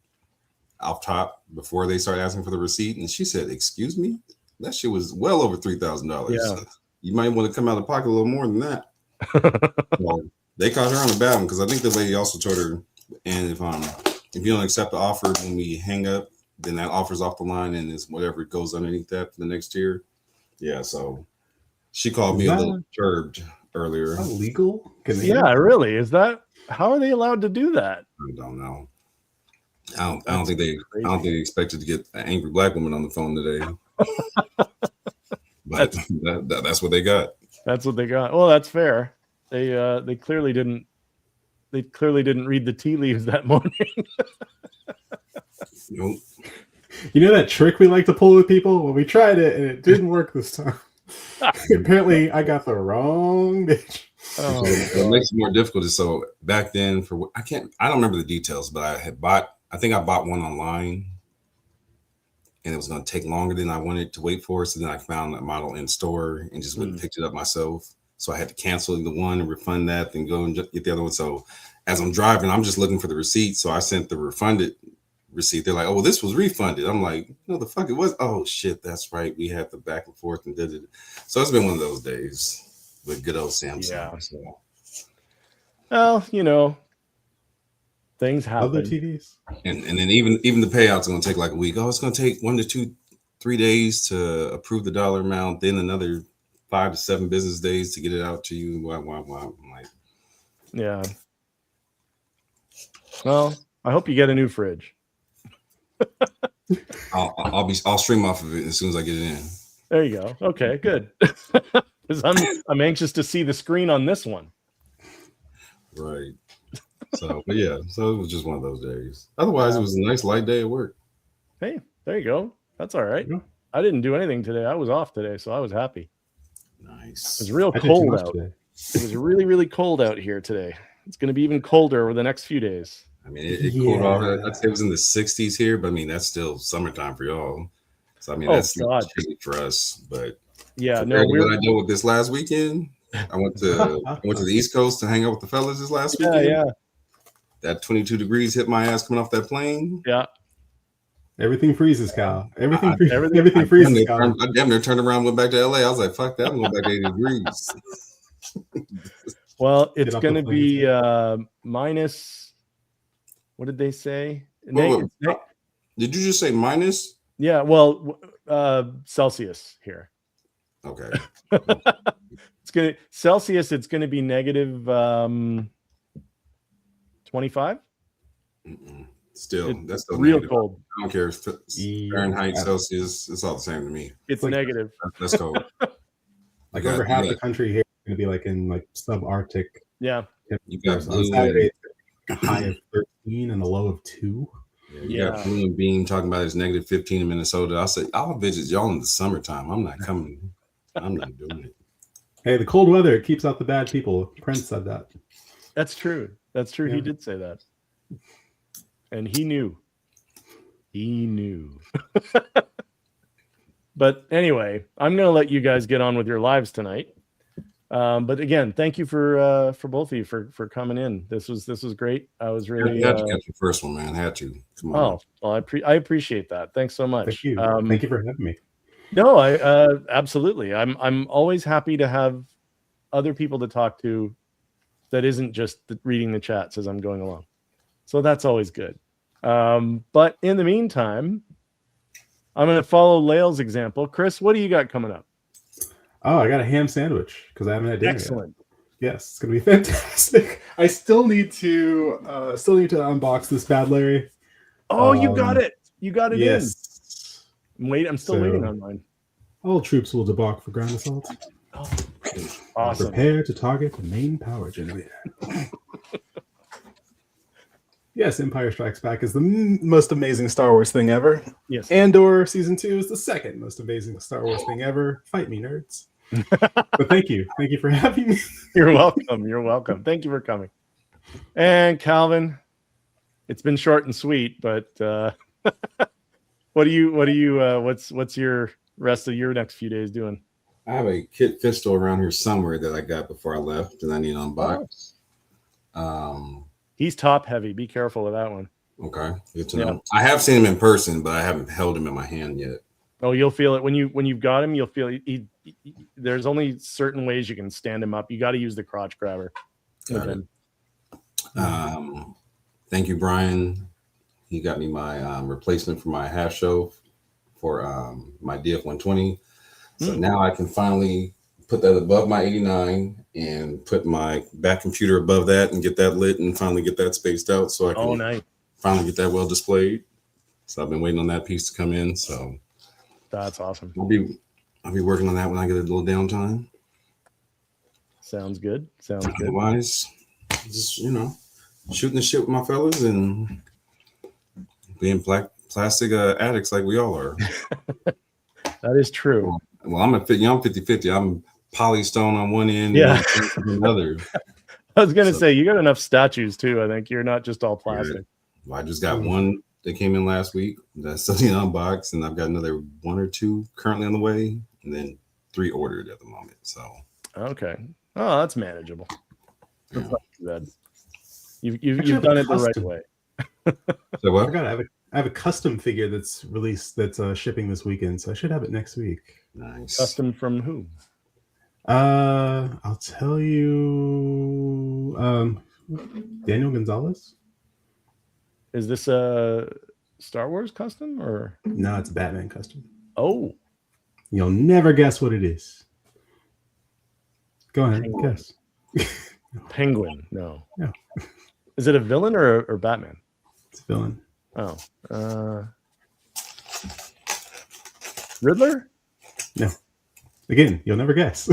off top before they started asking for the receipt, and she said, "Excuse me, that shit was well over $3,000. Yeah. You might want to come out of pocket a little more than that." Well, they caught her on the bad one, because I think the lady also told her, and if you don't accept the offer when we hang up, then that offer's off the line, and it's whatever goes underneath that for the next year. Yeah, so she called me a little perturbed earlier. Is that legal? Really? Is that, how are they allowed to do that? I don't know. I don't think they expected to get an angry black woman on the phone today. But that's what they got. That's what they got. Well, that's fair. They clearly didn't read the tea leaves that morning. Nope. You know that trick we like to pull with people? Well, we tried it and it didn't work this time. Apparently, I got the wrong bitch. Oh, what makes it more difficult is, so back then, I don't remember the details, but I think I bought one online, and it was going to take longer than I wanted to wait for. So then I found a model in store and just went and picked it up myself. So I had to cancel the one and refund that, then go and get the other one. So as I'm driving, I'm just looking for the receipt. So I sent the refunded receipt. They're like, "Oh, well, this was refunded." I'm like, "No, the fuck it was." Oh shit, that's right. We had the back and forth and did it. So it's been one of those days with good old Samsung. Yeah. So. Well, things Other happen. TVs. And then even the payouts are going to take like a week. Oh, it's going to take 1 to 2, 3 days to approve the dollar amount. Then another 5 to 7 business days to get it out to you. Why? I'm like, Yeah. Well, I hope you get a new fridge. I'll stream off of it as soon as I get it in. There you go. Okay, good. Because I'm anxious to see the screen on this one. Right. So, but yeah, so it was just one of those days. Otherwise, it was a nice light day at work. Hey, there you go. That's all right. Yeah. I didn't do anything today. I was off today, so I was happy. Nice. It was real I did too cold much out. today. It was really, really cold out here today. It's going to be even colder over the next few days. I mean, it cooled off. I'd say it was in the 60s here, but I mean, that's still summertime for y'all. So, I mean, that's chilly for us. But yeah, what I did with this last weekend, I went to the East Coast to hang out with the fellas this last weekend. Yeah. That 22 degrees hit my ass coming off that plane. Yeah. Everything freezes, Kyle. Everything freezes, Kyle. I damn near turned around, went back to LA. I was like, fuck that, I'm going back to 80 degrees. Well, it's going to be minus, what did they say? Did you just say minus? Yeah, well, Celsius here. Okay. Celsius, it's going to be negative 25. Still, that's still real negative. cold. I don't care if Fahrenheit, Celsius, it's all the same to me. It's like, negative. That's cold. Like over half the country here is going to be like in like subarctic. Yeah. You got on Saturday, a high of 13 and a low of 2. You got Blue and Beam talking about it's negative 15 in Minnesota. I said, I'll visit y'all in the summertime. I'm not coming. I'm not doing it. Hey, the cold weather, it keeps out the bad people. Prince said that. That's true. That's true. Yeah. He did say that. And he knew. But anyway, I'm going to let you guys get on with your lives tonight. But again, thank you for both of you for coming in. This was great. I was really had to catch the first one, man. Had to. Come on. Oh, well, I appreciate that. Thanks so much. Thank you. Thank you for having me. No, I absolutely. I'm always happy to have other people to talk to that isn't just reading the chats as I'm going along. So that's always good. But in the meantime, I'm going to follow Lael's example. Chris, what do you got coming up? Oh, I got a ham sandwich because I haven't had dinner. Excellent. Yet. Yes, it's going to be fantastic. I still need to unbox this Bad Larry. Oh, you got it. You got it yes. in. I'm still waiting on mine. All troops will debauch for ground assault. Oh, awesome. Prepare to target the main power generator. Yes, Empire Strikes Back is the most amazing Star Wars thing ever. Yes. Andor Season 2 is the second most amazing Star Wars thing ever. Fight me, nerds. But thank you. Thank you for having me. You're welcome. You're welcome. Thank you for coming. And Calvin, it's been short and sweet, but what's your rest of your next few days doing? I have a Kit Fisto around here somewhere that I got before I left and I need to unbox. He's top heavy. Be careful with that one. Okay, good to know. I have seen him in person, but I haven't held him in my hand yet. Oh, you'll feel it when you've got him. You'll feel he there's only certain ways you can stand him up. You got to use the crotch grabber. Got it. Thank you, Brian. He got me my replacement for my half show for my DF120. So now I can finally put that above my 89 and put my back computer above that and get that lit and finally get that spaced out so I can finally get that well displayed. So I've been waiting on that piece to come in. So that's awesome. I'll be working on that when I get a little downtime. Sounds good. Otherwise, just shooting the shit with my fellas and being plastic addicts like we all are. That is true. Well, I'm 50-50. I'm polystone on one end and another. I was going to say, you got enough statues too. I think you're not just all plastic. Well, I just got one that came in last week. That's still in unboxed, and I've got another 1 or 2 currently on the way, and then 3 ordered at the moment. So okay. Oh, that's manageable. That's not too bad. You've done it the right way. So what? I have a custom figure that's released that's shipping this weekend, so I should have it next week. Nice. Custom from who? I'll tell you. Daniel Gonzalez? Is this a Star Wars custom or? No, it's a Batman custom. Oh, You'll never guess what it is. Go ahead, Penguin. guess. Penguin. No. No. Is it a villain or Batman? It's a villain. Oh, Riddler? No. Again, you'll never guess.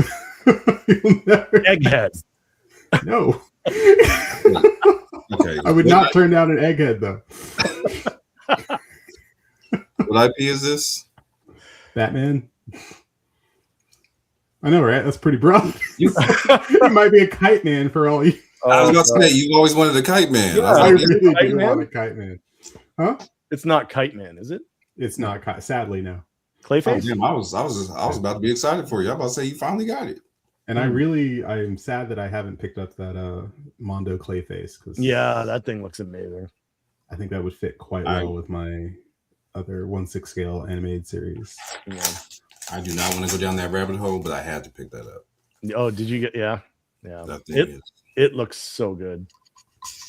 You'll never Egghead. No. Okay. I would not turn down an egghead though. What IP is this? Batman. I know, right? That's pretty broad. You, It might be a Kite Man for all you. I was about to God. say you've always wanted a Kite Man. Yeah, I was I like, really Kite do Man? want a Kite Man. Huh? It's not Kite Man, is it? It's not Kite. Sadly, no. oh, Clayface? damn, I was about to be excited for you. I'm about to say you finally got it. And I'm sad that I haven't picked up that Mondo Clayface because Yeah, that thing looks amazing. I think that would fit quite well with my other 1/6 scale animated series. Yeah. I do not want to go down that rabbit hole, but I had to pick that up. Oh, did you get? Yeah. That thing It is. it looks so good.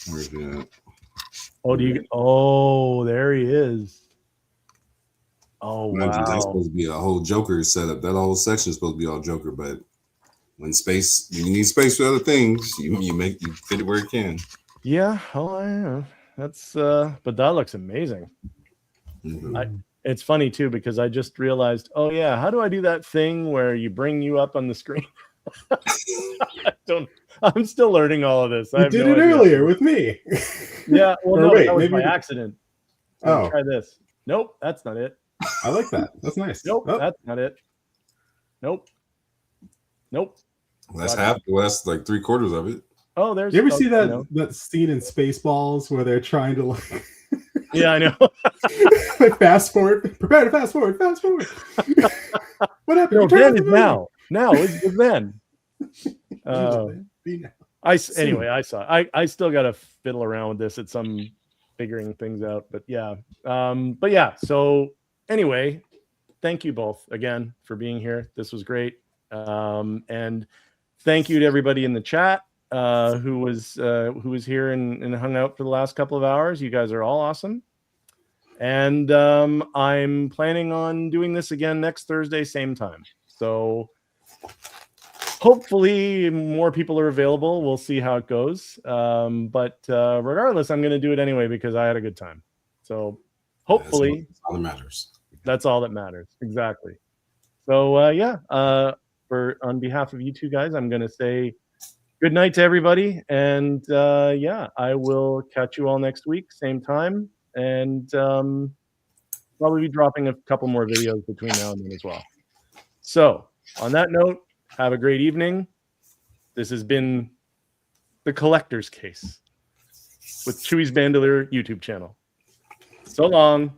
Where's that? Oh, do you? Oh, there he is. Oh Mind you, that's wow. supposed to be a whole Joker setup. That whole section is supposed to be all Joker, but when you need space for other things, you fit it where it can. Yeah. Oh, yeah. That's but that looks amazing. Mhm. It's funny too because I just realized, oh yeah, how do I do that thing where you bring you up on the screen? I'm still learning all of this. I You have did no it idea. earlier with me. Yeah, well, Or no, wait, that was maybe by you- accident. Let me Oh. try this. Nope, that's not it. I like that. That's nice. Nope, Oh, that's not it. Nope. Nope. Well, that's half. Well, that's like 3/4 of it. Oh, there's. you ever oh, see that know. that scene in Spaceballs where they're trying to like Yeah, I know. fast forward? Prepare to fast forward. Fast forward. What happened? No, You turned off then the is movie. now. Now is then. Be now. Anyway, I saw. I still got to fiddle around with this at some figuring things out, but yeah. So anyway, thank you both again for being here. This was great. And thank you to everybody in the chat who was here and hung out for the last couple of hours. You guys are all awesome. And I'm planning on doing this again next Thursday, same time. So hopefully more people are available. We'll see how it goes. But regardless, I'm going to do it anyway because I had a good time. So hopefully That's all that matters. that's all that matters. Exactly. So on behalf of you two guys, I'm going to say good night to everybody. And I will catch you all next week, same time. And probably be dropping a couple more videos between now and then as well. So on that note, have a great evening. This has been The Collector's Case with Chewy's Bandolier YouTube channel. So long.